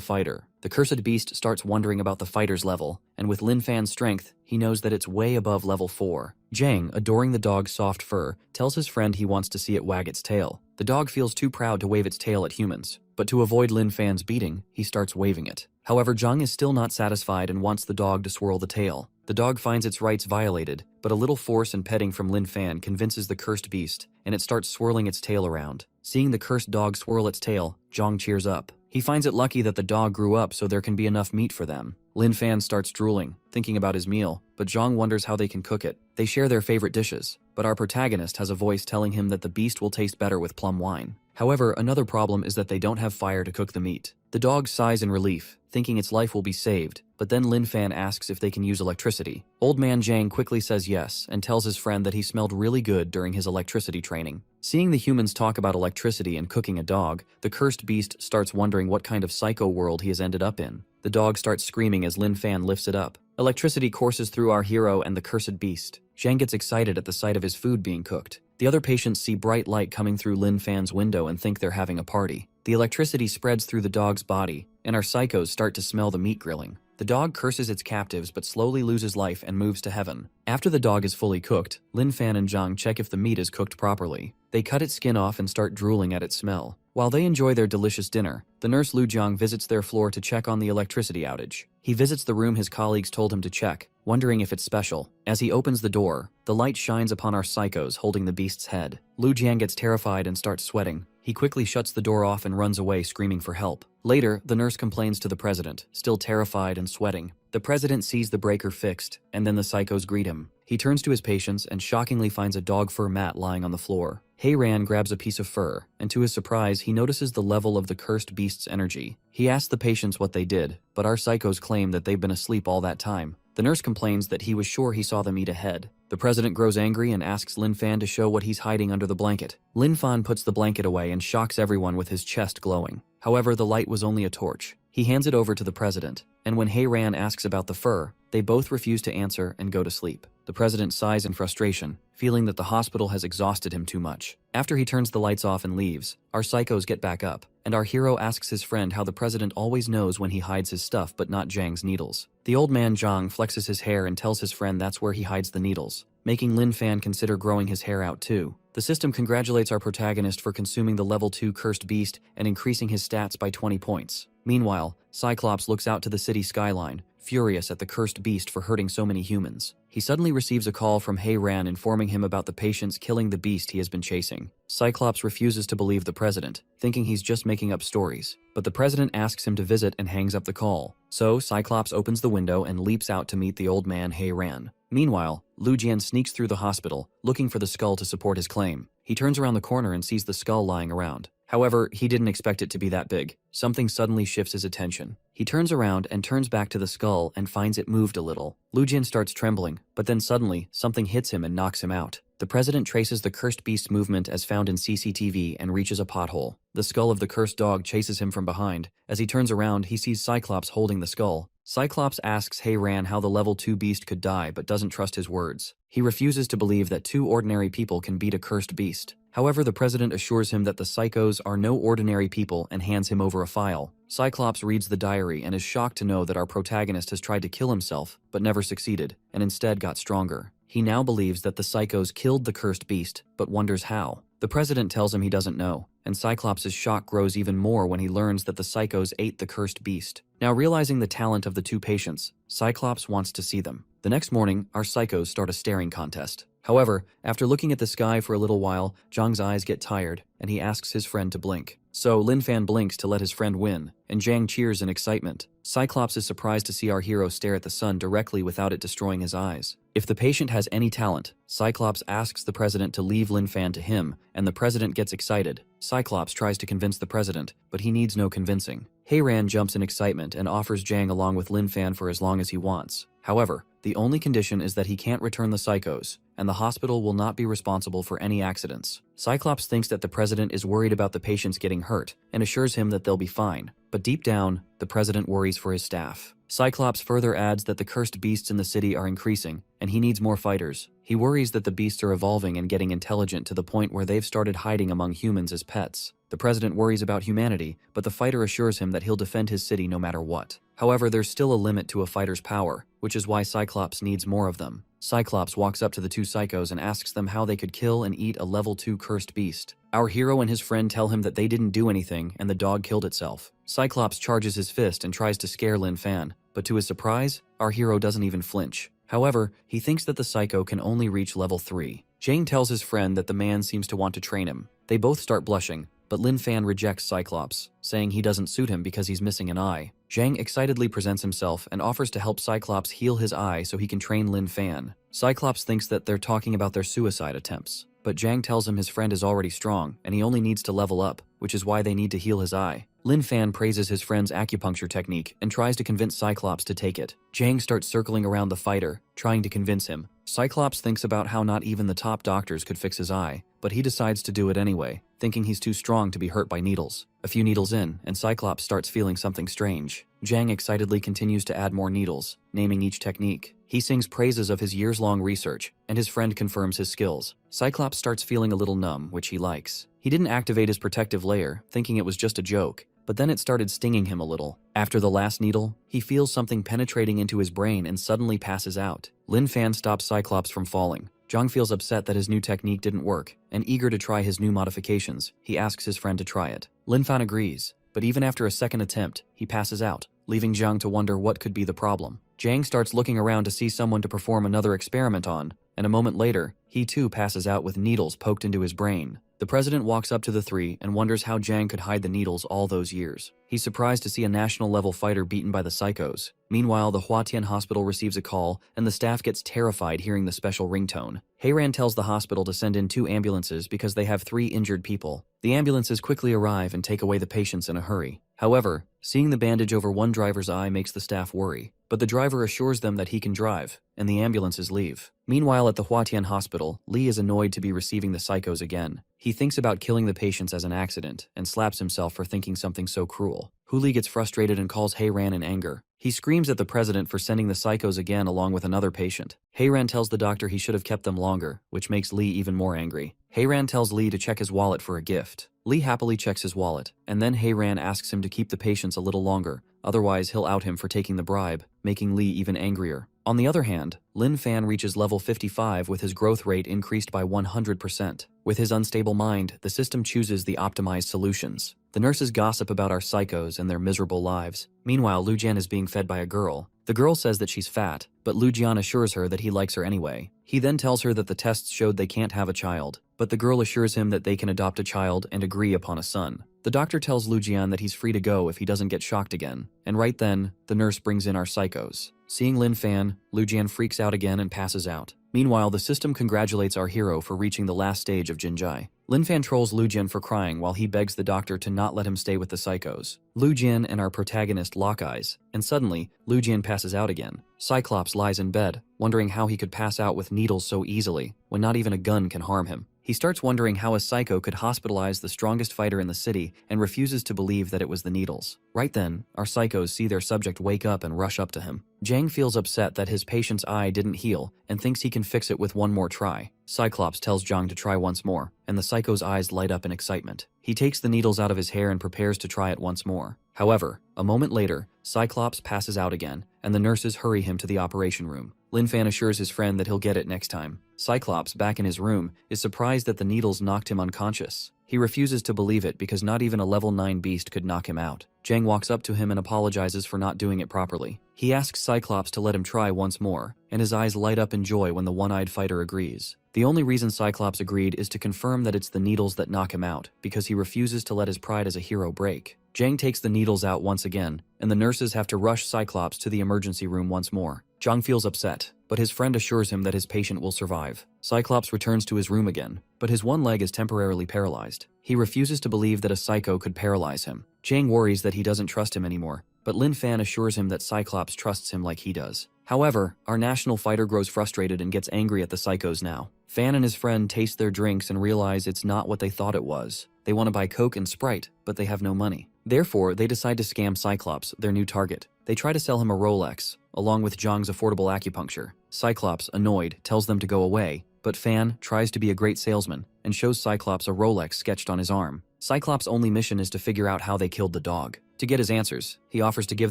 S1: fighter. The cursed beast starts wondering about the fighter's level, and with Lin Fan's strength, he knows that it's way above level 4. Jang, adoring the dog's soft fur, tells his friend he wants to see it wag its tail. The dog feels too proud to wave its tail at humans, but to avoid Lin Fan's beating, he starts waving it. However, Jang is still not satisfied and wants the dog to swirl the tail. The dog finds its rights violated, but a little force and petting from Lin Fan convinces the cursed beast, and it starts swirling its tail around. Seeing the cursed dog swirl its tail, Jang cheers up. He finds it lucky that the dog grew up so there can be enough meat for them. Lin Fan starts drooling, thinking about his meal, but Jang wonders how they can cook it. They share their favorite dishes, but our protagonist has a voice telling him that the beast will taste better with plum wine. However, another problem is that they don't have fire to cook the meat. The dog sighs in relief, thinking its life will be saved, but then Lin Fan asks if they can use electricity. Old man Jang quickly says yes and tells his friend that he smelled really good during his electricity training. Seeing the humans talk about electricity and cooking a dog, the cursed beast starts wondering what kind of psycho world he has ended up in. The dog starts screaming as Lin Fan lifts it up. Electricity courses through our hero and the cursed beast. Jang gets excited at the sight of his food being cooked. The other patients see bright light coming through Lin Fan's window and think they're having a party. The electricity spreads through the dog's body, and our psychos start to smell the meat grilling. The dog curses its captives but slowly loses life and moves to heaven. After the dog is fully cooked, Lin Fan and Jang check if the meat is cooked properly. They cut its skin off and start drooling at its smell. While they enjoy their delicious dinner, the nurse Lu Jiang visits their floor to check on the electricity outage. He visits the room his colleagues told him to check, wondering if it's special. As he opens the door, the light shines upon our psychos holding the beast's head. Lu Jiang gets terrified and starts sweating. He quickly shuts the door off and runs away screaming for help. Later, the nurse complains to the president, still terrified and sweating. The president sees the breaker fixed, and then the psychos greet him. He turns to his patients and shockingly finds a dog fur mat lying on the floor. Ran grabs a piece of fur, and to his surprise, he notices the level of the cursed beast's energy. He asks the patients what they did, but our psychos claim that they've been asleep all that time. The nurse complains that he was sure he saw them eat ahead. The president grows angry and asks Lin Fan to show what he's hiding under the blanket. Lin Fan puts the blanket away and shocks everyone with his chest glowing. However, the light was only a torch. He hands it over to the president, and when Ran asks about the fur, they both refuse to answer and go to sleep. The president sighs in frustration, feeling that the hospital has exhausted him too much. After he turns the lights off and leaves, our psychos get back up, and our hero asks his friend how the president always knows when he hides his stuff but not Jang's needles. The old man Jang flexes his hair and tells his friend that's where he hides the needles, making Lin Fan consider growing his hair out too. The system congratulates our protagonist for consuming the level 2 cursed beast and increasing his stats by 20 points. Meanwhile, Cyclops looks out to the city skyline, furious at the cursed beast for hurting so many humans. He suddenly receives a call from Ran informing him about the patients killing the beast he has been chasing. Cyclops refuses to believe the president, thinking he's just making up stories. But the president asks him to visit and hangs up the call. So Cyclops opens the window and leaps out to meet the old man Ran. Meanwhile, Lu Jian sneaks through the hospital, looking for the skull to support his claim. He turns around the corner and sees the skull lying around. However, he didn't expect it to be that big. Something suddenly shifts his attention. He turns around and turns back to the skull and finds it moved a little. Lu Jian starts trembling, but then suddenly, something hits him and knocks him out. The president traces the cursed beast's movement as found in CCTV and reaches a pothole. The skull of the cursed dog chases him from behind. As he turns around, he sees Cyclops holding the skull. Cyclops asks Ran how the level 2 beast could die but doesn't trust his words. He refuses to believe that 2 ordinary people can beat a cursed beast. However, the president assures him that the psychos are no ordinary people and hands him over a file. Cyclops reads the diary and is shocked to know that our protagonist has tried to kill himself but never succeeded, and instead got stronger. He now believes that the psychos killed the cursed beast, but wonders how. The president tells him he doesn't know, and Cyclops' shock grows even more when he learns that the psychos ate the cursed beast. Now realizing the talent of the 2 patients, Cyclops wants to see them. The next morning, our psychos start a staring contest. However, after looking at the sky for a little while, Jang's eyes get tired, and he asks his friend to blink. So Lin Fan blinks to let his friend win, and Jang cheers in excitement. Cyclops is surprised to see our hero stare at the sun directly without it destroying his eyes. If the patient has any talent, Cyclops asks the president to leave Lin Fan to him, and the president gets excited. Cyclops tries to convince the president, but he needs no convincing. Heiran jumps in excitement and offers Jang along with Lin Fan for as long as he wants. However, the only condition is that he can't return the psychos, and the hospital will not be responsible for any accidents. Cyclops thinks that the president is worried about the patients getting hurt, and assures him that they'll be fine. But deep down, the president worries for his staff. Cyclops further adds that the cursed beasts in the city are increasing, and he needs more fighters. He worries that the beasts are evolving and getting intelligent to the point where they've started hiding among humans as pets. The president worries about humanity, but the fighter assures him that he'll defend his city no matter what. However, there's still a limit to a fighter's power, which is why Cyclops needs more of them. Cyclops walks up to the two psychos and asks them how they could kill and eat a level 2 cursed beast. Our hero and his friend tell him that they didn't do anything and the dog killed itself. Cyclops charges his fist and tries to scare Lin Fan, but to his surprise, our hero doesn't even flinch. However, he thinks that the psycho can only reach level 3. Jang tells his friend that the man seems to want to train him. They both start blushing, but Lin Fan rejects Cyclops, saying he doesn't suit him because he's missing an eye. Jang excitedly presents himself and offers to help Cyclops heal his eye so he can train Lin Fan. Cyclops thinks that they're talking about their suicide attempts, but Jang tells him his friend is already strong and he only needs to level up, which is why they need to heal his eye. Lin Fan praises his friend's acupuncture technique and tries to convince Cyclops to take it. Jang starts circling around the fighter, trying to convince him. Cyclops thinks about how not even the top doctors could fix his eye, but he decides to do it anyway, thinking he's too strong to be hurt by needles. A few needles in, and Cyclops starts feeling something strange. Jang excitedly continues to add more needles, naming each technique. He sings praises of his years-long research, and his friend confirms his skills. Cyclops starts feeling a little numb, which he likes. He didn't activate his protective layer, thinking it was just a joke, but then it started stinging him a little. After the last needle, he feels something penetrating into his brain and suddenly passes out. Lin Fan stops Cyclops from falling. Jang feels upset that his new technique didn't work, and eager to try his new modifications, he asks his friend to try it. Lin Fan agrees, but even after a second attempt, he passes out, leaving Jang to wonder what could be the problem. Jang starts looking around to see someone to perform another experiment on, and a moment later, he too passes out with needles poked into his brain. The president walks up to the three and wonders how Jang could hide the needles all those years. He's surprised to see a national-level fighter beaten by the psychos. Meanwhile, the Huatian hospital receives a call, and the staff gets terrified hearing the special ringtone. Heiran tells the hospital to send in 2 ambulances because they have 3 injured people. The ambulances quickly arrive and take away the patients in a hurry. However, seeing the bandage over one driver's eye makes the staff worry, but the driver assures them that he can drive, and the ambulances leave. Meanwhile, at the Huatian hospital, Lee is annoyed to be receiving the psychos again. He thinks about killing the patients as an accident, and slaps himself for thinking something so cruel. Lee gets frustrated and calls Heiran in anger. He screams at the president for sending the psychos again along with another patient. Heiran tells the doctor he should have kept them longer, which makes Lee even more angry. Heiran tells Lee to check his wallet for a gift. Lee happily checks his wallet, and then Heiran asks him to keep the patients a little longer, otherwise he'll out him for taking the bribe, making Lee even angrier. On the other hand, Lin Fan reaches level 55 with his growth rate increased by 100%. With his unstable mind, the system chooses the optimized solutions. The nurses gossip about our psychos and their miserable lives. Meanwhile, Lujian is being fed by a girl. The girl says that she's fat, but Lujian assures her that he likes her anyway. He then tells her that the tests showed they can't have a child, but the girl assures him that they can adopt a child and agree upon a son. The doctor tells Lujian that he's free to go if he doesn't get shocked again, and right then, the nurse brings in our psychos. Seeing Lin Fan, Lujian freaks out again and passes out. Meanwhile, the system congratulates our hero for reaching the last stage of Jinjai. Lin Fan trolls Lujian for crying while he begs the doctor to not let him stay with the psychos. Lujian and our protagonist lock eyes, and suddenly, Lujian passes out again. Cyclops lies in bed, wondering how he could pass out with needles so easily, when not even a gun can harm him. He starts wondering how a psycho could hospitalize the strongest fighter in the city and refuses to believe that it was the needles. Right then, our psychos see their subject wake up and rush up to him. Jang feels upset that his patient's eye didn't heal and thinks he can fix it with one more try. Cyclops tells Jang to try once more, and the psycho's eyes light up in excitement. He takes the needles out of his hair and prepares to try it once more. However, a moment later, Cyclops passes out again, and the nurses hurry him to the operation room. Lin Fan assures his friend that he'll get it next time. Cyclops, back in his room, is surprised that the needles knocked him unconscious. He refuses to believe it because not even a level 9 beast could knock him out. Jang walks up to him and apologizes for not doing it properly. He asks Cyclops to let him try once more, and his eyes light up in joy when the one-eyed fighter agrees. The only reason Cyclops agreed is to confirm that it's the needles that knock him out, because he refuses to let his pride as a hero break. Jang takes the needles out once again, and the nurses have to rush Cyclops to the emergency room once more. Jang feels upset, but his friend assures him that his patient will survive. Cyclops returns to his room again, but his one leg is temporarily paralyzed. He refuses to believe that a psycho could paralyze him. Jang worries that he doesn't trust him anymore, but Lin Fan assures him that Cyclops trusts him like he does. However, our national fighter grows frustrated and gets angry at the psychos now. Fan and his friend taste their drinks and realize it's not what they thought it was. They want to buy Coke and Sprite, but they have no money. Therefore, they decide to scam Cyclops, their new target. They try to sell him a Rolex, along with Jang's affordable acupuncture. Cyclops, annoyed, tells them to go away, but Fan tries to be a great salesman and shows Cyclops a Rolex sketched on his arm. Cyclops' only mission is to figure out how they killed the dog. To get his answers, he offers to give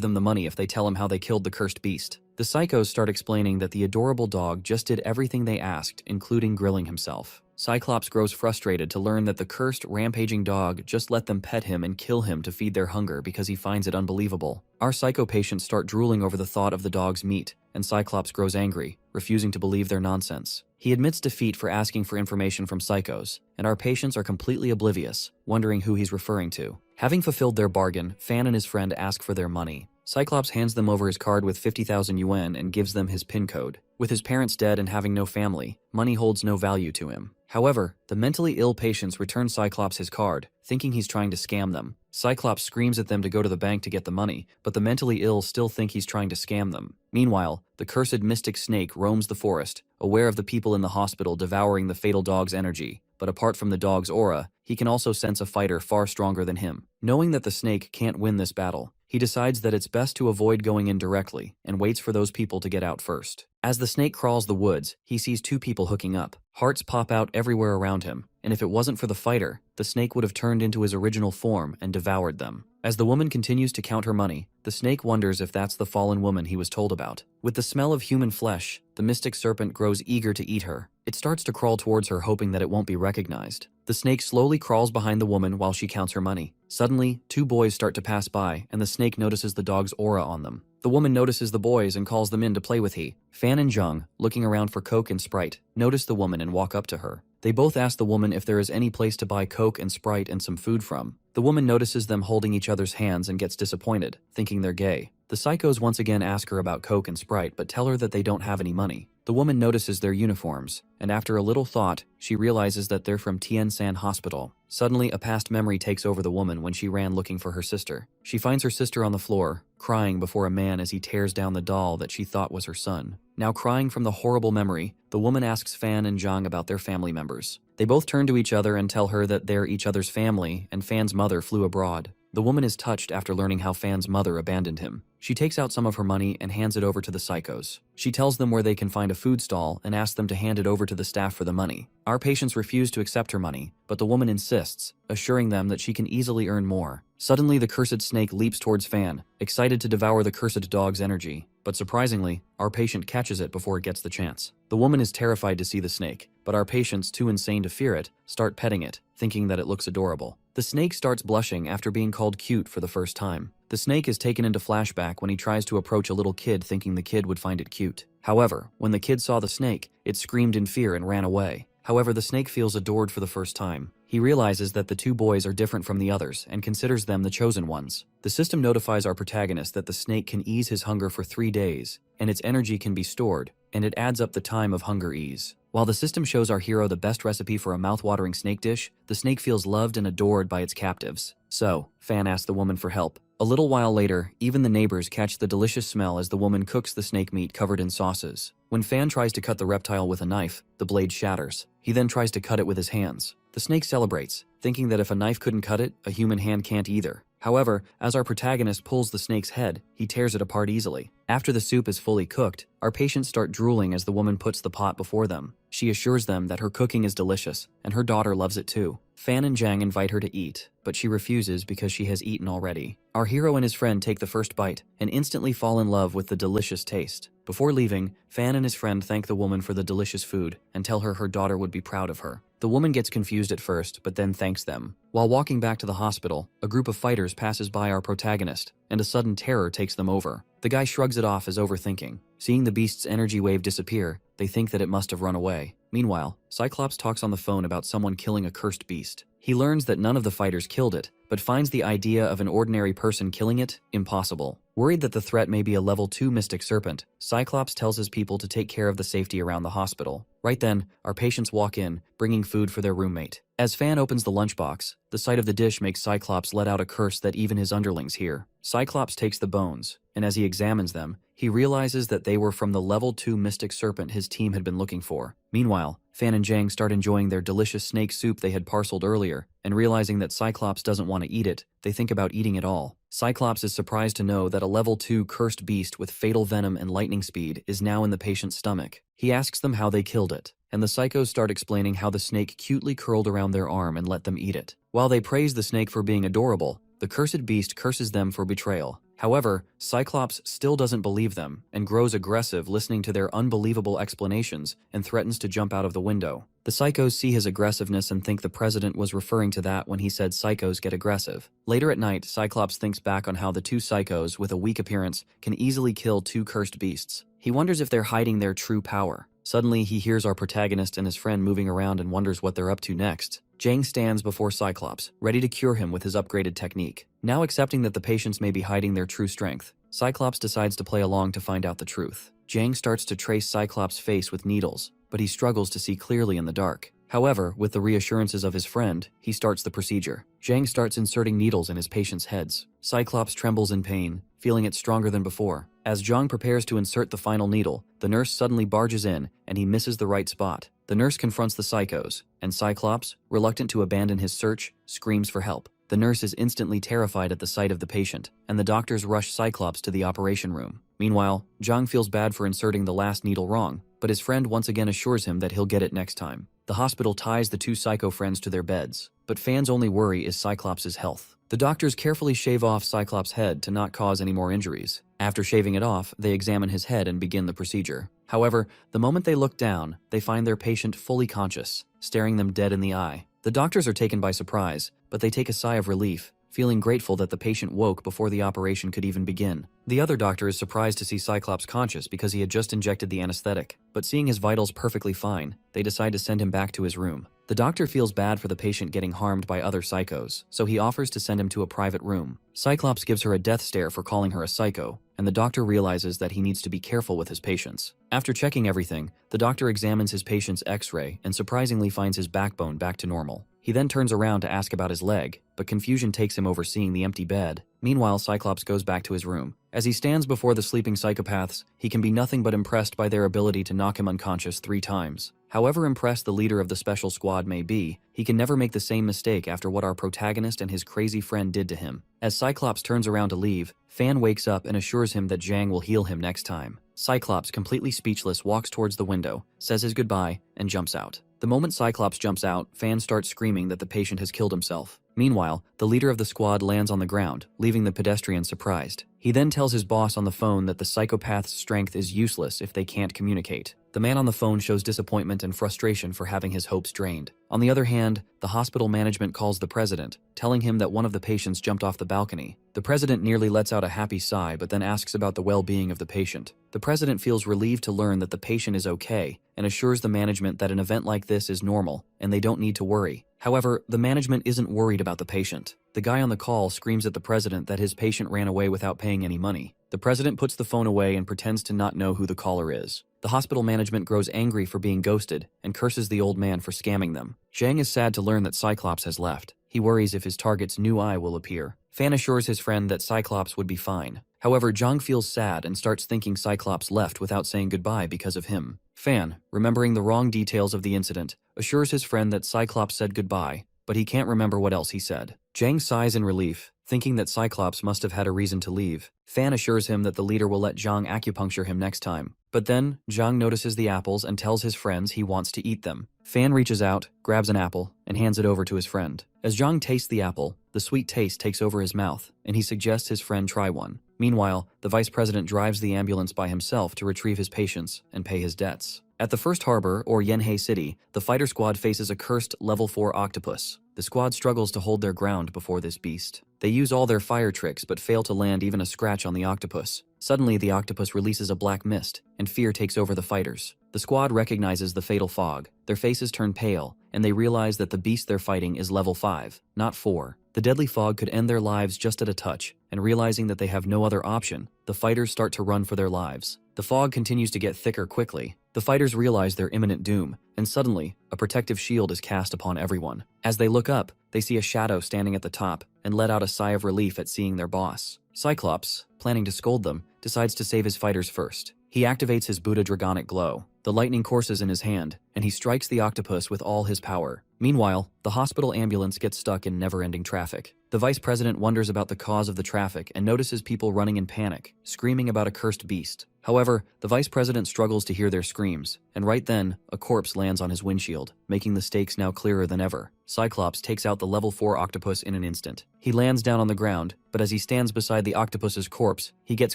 S1: them the money if they tell him how they killed the cursed beast. The psychos start explaining that the adorable dog just did everything they asked, including grilling himself. Cyclops grows frustrated to learn that the cursed, rampaging dog just let them pet him and kill him to feed their hunger because he finds it unbelievable. Our psycho patients start drooling over the thought of the dog's meat, and Cyclops grows angry, refusing to believe their nonsense. He admits defeat for asking for information from psychos, and our patients are completely oblivious, wondering who he's referring to. Having fulfilled their bargain, Fan and his friend ask for their money. Cyclops hands them over his card with 50,000 yuan and gives them his PIN code. With his parents dead and having no family, money holds no value to him. However, the mentally ill patients return Cyclops his card, thinking he's trying to scam them. Cyclops screams at them to go to the bank to get the money, but the mentally ill still think he's trying to scam them. Meanwhile, the cursed mystic snake roams the forest, aware of the people in the hospital devouring the fatal dog's energy. But apart from the dog's aura, he can also sense a fighter far stronger than him. Knowing that the snake can't win this battle, he decides that it's best to avoid going in directly and waits for those people to get out first. As the snake crawls the woods, he sees two people hooking up. Hearts pop out everywhere around him, and if it wasn't for the fighter, the snake would have turned into his original form and devoured them. As the woman continues to count her money, the snake wonders if that's the fallen woman he was told about. With the smell of human flesh, the mystic serpent grows eager to eat her. It starts to crawl towards her, hoping that it won't be recognized. The snake slowly crawls behind the woman while she counts her money. Suddenly, two boys start to pass by, and the snake notices the dog's aura on them. The woman notices the boys and calls them in to play with he. Fan and Jang, looking around for Coke and Sprite, notice the woman and walk up to her. They both ask the woman if there is any place to buy Coke and Sprite and some food from. The woman notices them holding each other's hands and gets disappointed, thinking they're gay. The psychos once again ask her about Coke and Sprite but tell her that they don't have any money. The woman notices their uniforms, and after a little thought, she realizes that they're from Tiansan Hospital. Suddenly, a past memory takes over the woman when she ran looking for her sister. She finds her sister on the floor, crying before a man as he tears down the doll that she thought was her son. Now crying from the horrible memory, the woman asks Fan and Jang about their family members. They both turn to each other and tell her that they're each other's family, and Fan's mother flew abroad. The woman is touched after learning how Fan's mother abandoned him. She takes out some of her money and hands it over to the psychos. She tells them where they can find a food stall and asks them to hand it over to the staff for the money. Our patients refuse to accept her money, but the woman insists, assuring them that she can easily earn more. Suddenly, the cursed snake leaps towards Fan, excited to devour the cursed dog's energy. But surprisingly, our patient catches it before it gets the chance. The woman is terrified to see the snake, but our patients, too insane to fear it, start petting it, thinking that it looks adorable. The snake starts blushing after being called cute for the first time. The snake is taken into flashback when he tries to approach a little kid thinking the kid would find it cute. However, when the kid saw the snake, it screamed in fear and ran away. However, the snake feels adored for the first time. He realizes that the two boys are different from the others and considers them the chosen ones. The system notifies our protagonist that the snake can ease his hunger for 3 days, and its energy can be stored, and it adds up the time of hunger ease. While the system shows our hero the best recipe for a mouth-watering snake dish, the snake feels loved and adored by its captives. So, Fan asks the woman for help. A little while later, even the neighbors catch the delicious smell as the woman cooks the snake meat covered in sauces. When Fan tries to cut the reptile with a knife, the blade shatters. He then tries to cut it with his hands. The snake celebrates, thinking that if a knife couldn't cut it, a human hand can't either. However, as our protagonist pulls the snake's head, he tears it apart easily. After the soup is fully cooked, our patients start drooling as the woman puts the pot before them. She assures them that her cooking is delicious, and her daughter loves it too. Fan and Jang invite her to eat, but she refuses because she has eaten already. Our hero and his friend take the first bite, and instantly fall in love with the delicious taste. Before leaving, Fan and his friend thank the woman for the delicious food, and tell her her daughter would be proud of her. The woman gets confused at first, but then thanks them. While walking back to the hospital, a group of fighters passes by our protagonist, and a sudden terror takes them over. The guy shrugs it off as overthinking. Seeing the beast's energy wave disappear, they think that it must have run away. Meanwhile, Cyclops talks on the phone about someone killing a cursed beast. He learns that none of the fighters killed it, but finds the idea of an ordinary person killing it impossible. Worried that the threat may be a level 2 mystic serpent, Cyclops tells his people to take care of the safety around the hospital. Right then, our patients walk in, bringing food for their roommate. As Fan opens the lunchbox, the sight of the dish makes Cyclops let out a curse that even his underlings hear. Cyclops takes the bones, and as he examines them, he realizes that they were from the level 2 mystic serpent his team had been looking for. Meanwhile, Fan and Jang start enjoying their delicious snake soup they had parceled earlier, and realizing that Cyclops doesn't want to eat it, they think about eating it all. Cyclops is surprised to know that a level 2 cursed beast with fatal venom and lightning speed is now in the patient's stomach. He asks them how they killed it, and the psychos start explaining how the snake cutely curled around their arm and let them eat it. While they praise the snake for being adorable, the cursed beast curses them for betrayal. However, Cyclops still doesn't believe them and grows aggressive listening to their unbelievable explanations and threatens to jump out of the window. The psychos see his aggressiveness and think the president was referring to that when he said psychos get aggressive. Later at night, Cyclops thinks back on how the two psychos with a weak appearance can easily kill two cursed beasts. He wonders if they're hiding their true power. Suddenly, he hears our protagonist and his friend moving around and wonders what they're up to next. Jang stands before Cyclops, ready to cure him with his upgraded technique. Now accepting that the patients may be hiding their true strength, Cyclops decides to play along to find out the truth. Jang starts to trace Cyclops' face with needles, but he struggles to see clearly in the dark. However, with the reassurances of his friend, he starts the procedure. Jang starts inserting needles in his patients' heads. Cyclops trembles in pain, feeling it stronger than before. As Jang prepares to insert the final needle, the nurse suddenly barges in, and he misses the right spot. The nurse confronts the psychos, and Cyclops, reluctant to abandon his search, screams for help. The nurse is instantly terrified at the sight of the patient, and the doctors rush Cyclops to the operation room. Meanwhile, Jang feels bad for inserting the last needle wrong, but his friend once again assures him that he'll get it next time. The hospital ties the two psycho friends to their beds, but Fan's only worry is Cyclops' health. The doctors carefully shave off Cyclops' head to not cause any more injuries. After shaving it off, they examine his head and begin the procedure. However, the moment they look down, they find their patient fully conscious, staring them dead in the eye. The doctors are taken by surprise, but they take a sigh of relief, feeling grateful that the patient woke before the operation could even begin. The other doctor is surprised to see Cyclops conscious because he had just injected the anesthetic, but seeing his vitals perfectly fine, they decide to send him back to his room. The doctor feels bad for the patient getting harmed by other psychos, so he offers to send him to a private room. Cyclops gives her a death stare for calling her a psycho, and the doctor realizes that he needs to be careful with his patients. After checking everything, the doctor examines his patient's x-ray and surprisingly finds his backbone back to normal. He then turns around to ask about his leg, but confusion takes him over seeing the empty bed. Meanwhile, Cyclops goes back to his room. As he stands before the sleeping psychopaths, he can be nothing but impressed by their ability to knock him unconscious 3 times. However impressed the leader of the special squad may be, he can never make the same mistake after what our protagonist and his crazy friend did to him. As Cyclops turns around to leave, Fan wakes up and assures him that Jang will heal him next time. Cyclops, completely speechless, walks towards the window, says his goodbye, and jumps out. The moment Cyclops jumps out, Fan starts screaming that the patient has killed himself. Meanwhile, the leader of the squad lands on the ground, leaving the pedestrian surprised. He then tells his boss on the phone that the psychopath's strength is useless if they can't communicate. The man on the phone shows disappointment and frustration for having his hopes drained. On the other hand, the hospital management calls the president, telling him that one of the patients jumped off the balcony. The president nearly lets out a happy sigh but then asks about the well-being of the patient. The president feels relieved to learn that the patient is okay and assures the management that an event like this is normal and they don't need to worry. However, the management isn't worried about the patient. The guy on the call screams at the president that his patient ran away without paying any money. The president puts the phone away and pretends to not know who the caller is. The hospital management grows angry for being ghosted and curses the old man for scamming them. Jang is sad to learn that Cyclops has left. He worries if his target's new eye will appear. Fan assures his friend that Cyclops would be fine. However, Jang feels sad and starts thinking Cyclops left without saying goodbye because of him. Fan, remembering the wrong details of the incident, assures his friend that Cyclops said goodbye, but he can't remember what else he said. Jang sighs in relief, Thinking that Cyclops must have had a reason to leave, Fan assures him that the leader will let Jang acupuncture him next time. But then, Jang notices the apples and tells his friends he wants to eat them. Fan reaches out, grabs an apple, and hands it over to his friend. As Jang tastes the apple, the sweet taste takes over his mouth, and he suggests his friend try one. Meanwhile, the vice president drives the ambulance by himself to retrieve his patients and pay his debts. At the first harbor, or Yenhei City, the fighter squad faces a cursed level 4 octopus. The squad struggles to hold their ground before this beast. They use all their fire tricks but fail to land even a scratch on the octopus. Suddenly, the octopus releases a black mist, and fear takes over the fighters. The squad recognizes the fatal fog, their faces turn pale, and they realize that the beast they're fighting is level 5, not 4. The deadly fog could end their lives just at a touch, and realizing that they have no other option, the fighters start to run for their lives. The fog continues to get thicker quickly. The fighters realize their imminent doom, and suddenly, a protective shield is cast upon everyone. As they look up, they see a shadow standing at the top, and let out a sigh of relief at seeing their boss. Cyclops, planning to scold them, decides to save his fighters first. He activates his Buddha Dragonic Glow. The lightning courses in his hand, and he strikes the octopus with all his power. Meanwhile, the hospital ambulance gets stuck in never-ending traffic. The vice president wonders about the cause of the traffic and notices people running in panic, screaming about a cursed beast. However, the vice president struggles to hear their screams, and right then, a corpse lands on his windshield, making the stakes now clearer than ever. Cyclops takes out the level 4 octopus in an instant. He lands down on the ground, but as he stands beside the octopus's corpse, he gets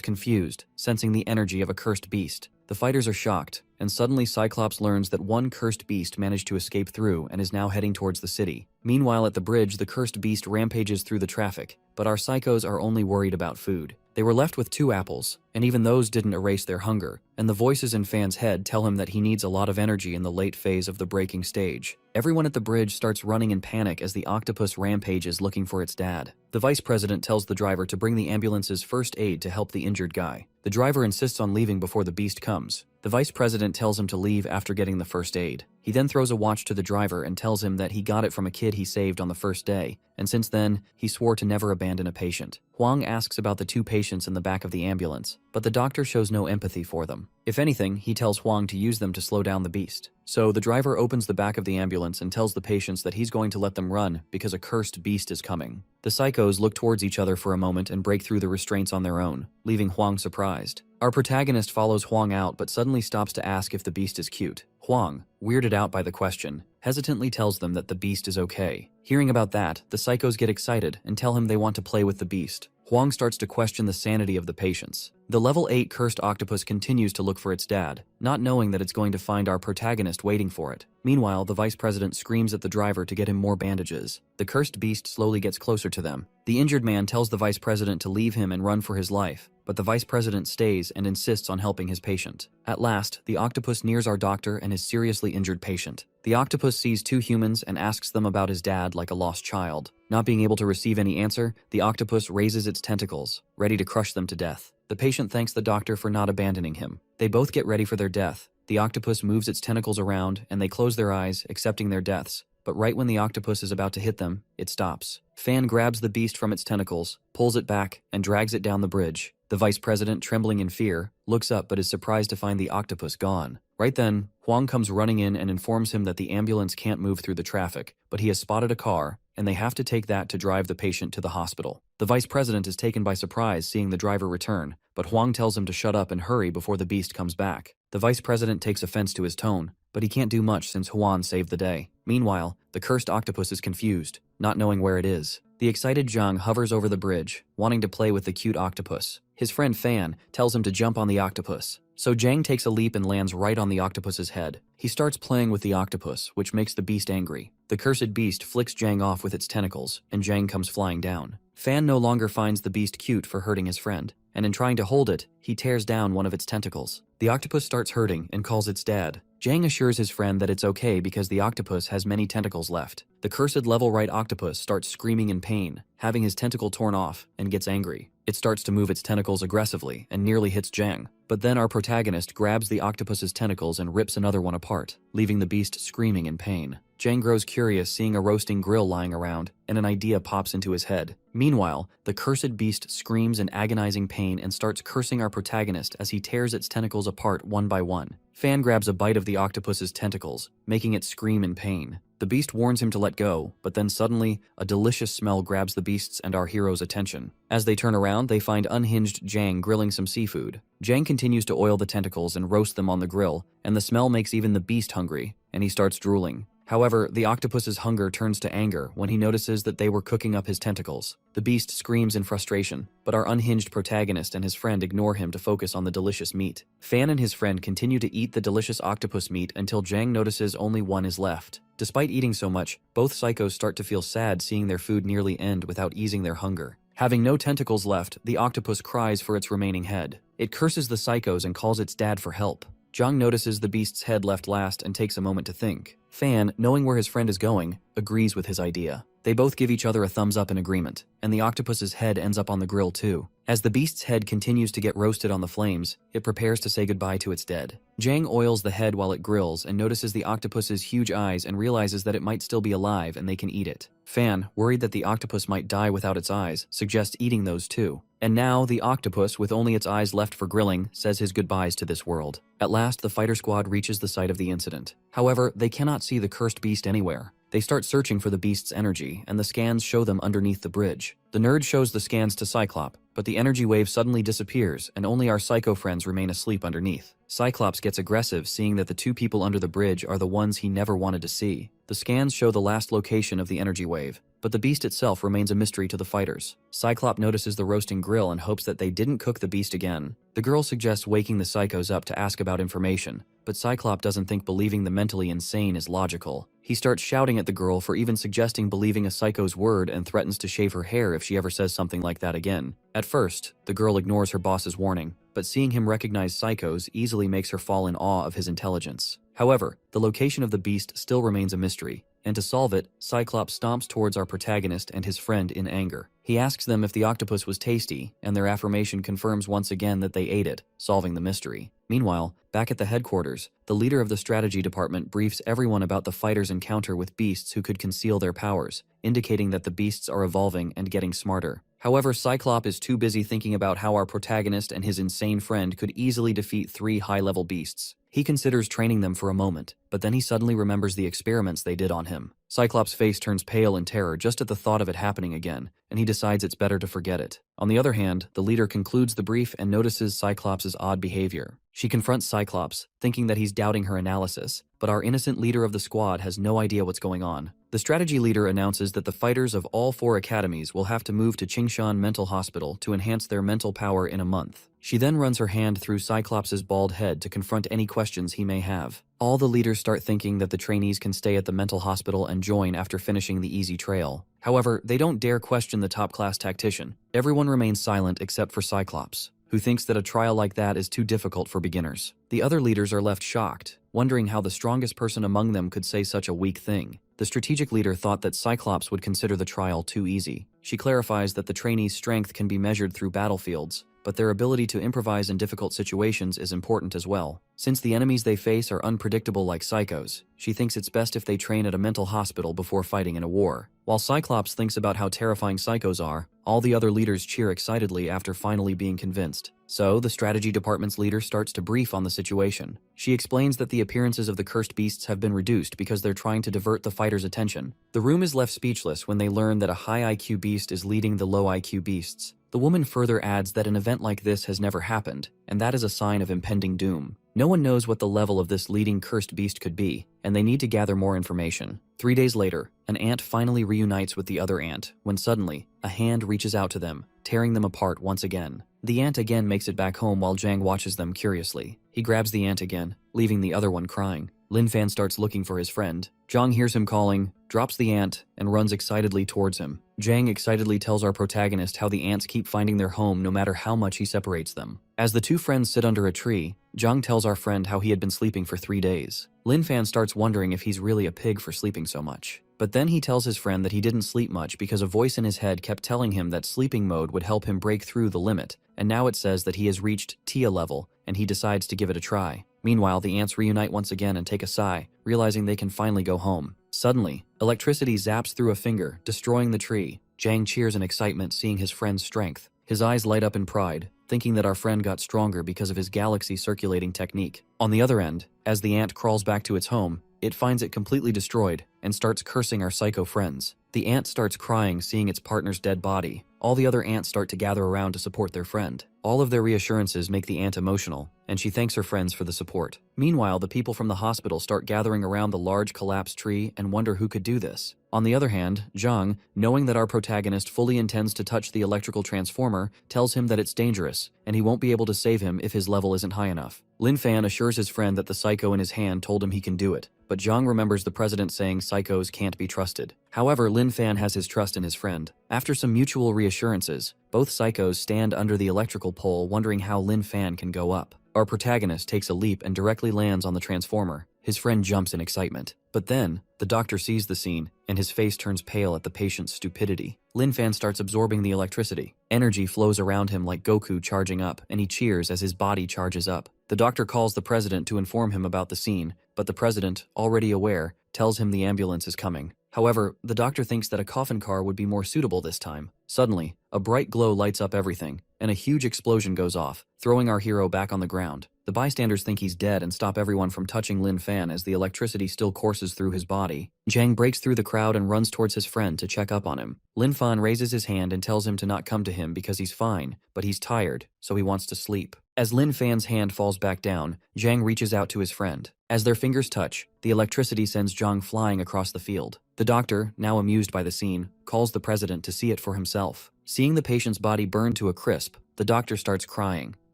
S1: confused, sensing the energy of a cursed beast. The fighters are shocked, and suddenly Cyclops learns that one cursed beast managed to escape through and is now heading towards the city. Meanwhile, at the bridge, the cursed beast rampages through the traffic, but our psychos are only worried about food. They were left with 2 apples, and even those didn't erase their hunger, and the voices in Fan's head tell him that he needs a lot of energy in the late phase of the breaking stage. Everyone at the bridge starts running in panic as the octopus rampages looking for its dad. The vice president tells the driver to bring the ambulance's first aid to help the injured guy. The driver insists on leaving before the beast comes. The vice president tells him to leave after getting the first aid. He then throws a watch to the driver and tells him that he got it from a kid he saved on the first day, and since then, he swore to never abandon a patient. Huang asks about the 2 patients in the back of the ambulance, but the doctor shows no empathy for them. If anything, he tells Huang to use them to slow down the beast. So the driver opens the back of the ambulance and tells the patients that he's going to let them run because a cursed beast is coming. The psychos look towards each other for a moment and break through the restraints on their own, leaving Huang surprised. Our protagonist follows Huang out but suddenly stops to ask if the beast is cute. Huang, weirded out by the question, hesitantly tells them that the beast is okay. Hearing about that, the psychos get excited and tell him they want to play with the beast. Huang starts to question the sanity of the patients. The level 8 cursed octopus continues to look for its dad, not knowing that it's going to find our protagonist waiting for it. Meanwhile, the vice president screams at the driver to get him more bandages. The cursed beast slowly gets closer to them. The injured man tells the vice president to leave him and run for his life, but the vice president stays and insists on helping his patient. At last, the octopus nears our doctor and his seriously injured patient. The octopus sees 2 humans and asks them about his dad like a lost child. Not being able to receive any answer, the octopus raises its tentacles, ready to crush them to death. The patient thanks the doctor for not abandoning him. They both get ready for their death. The octopus moves its tentacles around, and they close their eyes, accepting their deaths. But right when the octopus is about to hit them, it stops. Fan grabs the beast from its tentacles, pulls it back, and drags it down the bridge. The vice president, trembling in fear, looks up but is surprised to find the octopus gone. Right then, Huang comes running in and informs him that the ambulance can't move through the traffic, but he has spotted a car, and they have to take that to drive the patient to the hospital. The vice president is taken by surprise seeing the driver return, but Huang tells him to shut up and hurry before the beast comes back. The vice president takes offense to his tone, but he can't do much since Huang saved the day. Meanwhile, the cursed octopus is confused, not knowing where it is. The excited Jang hovers over the bridge, wanting to play with the cute octopus. His friend Fan tells him to jump on the octopus. So Jang takes a leap and lands right on the octopus's head. He starts playing with the octopus, which makes the beast angry. The cursed beast flicks Jang off with its tentacles, and Jang comes flying down. Fan no longer finds the beast cute for hurting his friend, and in trying to hold it, he tears down one of its tentacles. The octopus starts hurting and calls its dad. Jang assures his friend that it's okay because the octopus has many tentacles left. The cursed level right octopus starts screaming in pain, having his tentacle torn off, and gets angry. It starts to move its tentacles aggressively and nearly hits Jang. But then our protagonist grabs the octopus's tentacles and rips another one apart, leaving the beast screaming in pain. Jang grows curious seeing a roasting grill lying around, and an idea pops into his head. Meanwhile, the cursed beast screams in agonizing pain and starts cursing our protagonist as he tears its tentacles apart one by one. Fan grabs a bite of the octopus's tentacles, making it scream in pain. The beast warns him to let go, but then suddenly, a delicious smell grabs the beast's and our hero's attention. As they turn around, they find unhinged Jang grilling some seafood. Jang continues to oil the tentacles and roast them on the grill, and the smell makes even the beast hungry, and he starts drooling. However, the octopus's hunger turns to anger when he notices that they were cooking up his tentacles. The beast screams in frustration, but our unhinged protagonist and his friend ignore him to focus on the delicious meat. Fan and his friend continue to eat the delicious octopus meat until Jang notices only one is left. Despite eating so much, both psychos start to feel sad seeing their food nearly end without easing their hunger. Having no tentacles left, the octopus cries for its remaining head. It curses the psychos and calls its dad for help. Jang notices the beast's head left last and takes a moment to think. Fan, knowing where his friend is going, agrees with his idea. They both give each other a thumbs up in agreement, and the octopus's head ends up on the grill too. As the beast's head continues to get roasted on the flames, it prepares to say goodbye to its dead. Jang oils the head while it grills and notices the octopus's huge eyes and realizes that it might still be alive and they can eat it. Fan, worried that the octopus might die without its eyes, suggests eating those too. And now, the octopus, with only its eyes left for grilling, says his goodbyes to this world. At last, the fighter squad reaches the site of the incident. However, they cannot see the cursed beast anywhere. They start searching for the beast's energy, and the scans show them underneath the bridge. The nerd shows the scans to Cyclops, but the energy wave suddenly disappears, and only our psycho friends remain asleep underneath. Cyclops gets aggressive, seeing that the two people under the bridge are the ones he never wanted to see. The scans show the last location of the energy wave, but the beast itself remains a mystery to the fighters. Cyclops notices the roasting grill and hopes that they didn't cook the beast again. The girl suggests waking the psychos up to ask about information, but Cyclops doesn't think believing the mentally insane is logical. He starts shouting at the girl for even suggesting believing a psycho's word and threatens to shave her hair if she ever says something like that again. At first, the girl ignores her boss's warning, but seeing him recognize psychos easily makes her fall in awe of his intelligence. However, the location of the beast still remains a mystery, and to solve it, Cyclops stomps towards our protagonist and his friend in anger. He asks them if the octopus was tasty, and their affirmation confirms once again that they ate it, solving the mystery. Meanwhile, back at the headquarters, the leader of the strategy department briefs everyone about the fighters' encounter with beasts who could conceal their powers, indicating that the beasts are evolving and getting smarter. However, Cyclops is too busy thinking about how our protagonist and his insane friend could easily defeat 3 high-level beasts. He considers training them for a moment, but then he suddenly remembers the experiments they did on him. Cyclops' face turns pale in terror just at the thought of it happening again, and he decides it's better to forget it. On the other hand, the leader concludes the brief and notices Cyclops' odd behavior. She confronts Cyclops, thinking that he's doubting her analysis, but our innocent leader of the squad has no idea what's going on. The strategy leader announces that the fighters of all 4 academies will have to move to Qingshan Mental Hospital to enhance their mental power in a month. She then runs her hand through Cyclops' bald head to confront any questions he may have. All the leaders start thinking that the trainees can stay at the mental hospital and join after finishing the easy trail. However, they don't dare question the top-class tactician. Everyone remains silent except for Cyclops, who thinks that a trial like that is too difficult for beginners. The other leaders are left shocked, wondering how the strongest person among them could say such a weak thing. The strategic leader thought that Cyclops would consider the trial too easy. She clarifies that the trainees' strength can be measured through battlefields, but their ability to improvise in difficult situations is important as well. Since the enemies they face are unpredictable like psychos, she thinks it's best if they train at a mental hospital before fighting in a war. While Cyclops thinks about how terrifying psychos are, all the other leaders cheer excitedly after finally being convinced. So, the strategy department's leader starts to brief on the situation. She explains that the appearances of the cursed beasts have been reduced because they're trying to divert the fighters' attention. The room is left speechless when they learn that a high IQ beast is leading the low IQ beasts. The woman further adds that an event like this has never happened, and that is a sign of impending doom. No one knows what the level of this leading cursed beast could be, and they need to gather more information. 3 days later, an ant finally reunites with the other ant, when suddenly, a hand reaches out to them, tearing them apart once again. The ant again makes it back home while Jang watches them curiously. He grabs the ant again, leaving the other one crying. Lin Fan starts looking for his friend. Jang hears him calling, drops the ant, and runs excitedly towards him. Jang excitedly tells our protagonist how the ants keep finding their home no matter how much he separates them. As the 2 friends sit under a tree, Jang tells our friend how he had been sleeping for 3 days. Lin Fan starts wondering if he's really a pig for sleeping so much. But then he tells his friend that he didn't sleep much because a voice in his head kept telling him that sleeping mode would help him break through the limit, and now it says that he has reached Tia level, and he decides to give it a try. Meanwhile, the ants reunite once again and take a sigh, realizing they can finally go home. Suddenly, electricity zaps through a finger, destroying the tree. Jang cheers in excitement seeing his friend's strength. His eyes light up in pride, thinking that our friend got stronger because of his galaxy circulating technique. On the other end, as the ant crawls back to its home, it finds it completely destroyed and starts cursing our psycho friends. The ant starts crying seeing its partner's dead body. All the other ants start to gather around to support their friend. All of their reassurances make the ant emotional, and she thanks her friends for the support. Meanwhile, the people from the hospital start gathering around the large collapsed tree and wonder who could do this. On the other hand, Jang, knowing that our protagonist fully intends to touch the electrical transformer, tells him that it's dangerous, and he won't be able to save him if his level isn't high enough. Lin Fan assures his friend that the psycho in his hand told him he can do it, but Jang remembers the president saying psychos can't be trusted. However, Lin Fan has his trust in his friend. After some mutual reassurances, both psychos stand under the electrical pole wondering how Lin Fan can go up. Our protagonist takes a leap and directly lands on the transformer. His friend jumps in excitement. But then, the doctor sees the scene, and his face turns pale at the patient's stupidity. Lin Fan starts absorbing the electricity. Energy flows around him like Goku charging up, and he cheers as his body charges up. The doctor calls the president to inform him about the scene, but the president, already aware, tells him the ambulance is coming. However, the doctor thinks that a coffin car would be more suitable this time. Suddenly, a bright glow lights up everything, and a huge explosion goes off, throwing our hero back on the ground. The bystanders think he's dead and stop everyone from touching Lin Fan as the electricity still courses through his body. Jang breaks through the crowd and runs towards his friend to check up on him. Lin Fan raises his hand and tells him to not come to him because he's fine, but he's tired, so he wants to sleep. As Lin Fan's hand falls back down, Jang reaches out to his friend. As their fingers touch, the electricity sends Jang flying across the field. The doctor, now amused by the scene, calls the president to see it for himself. Seeing the patient's body burn to a crisp, the doctor starts crying,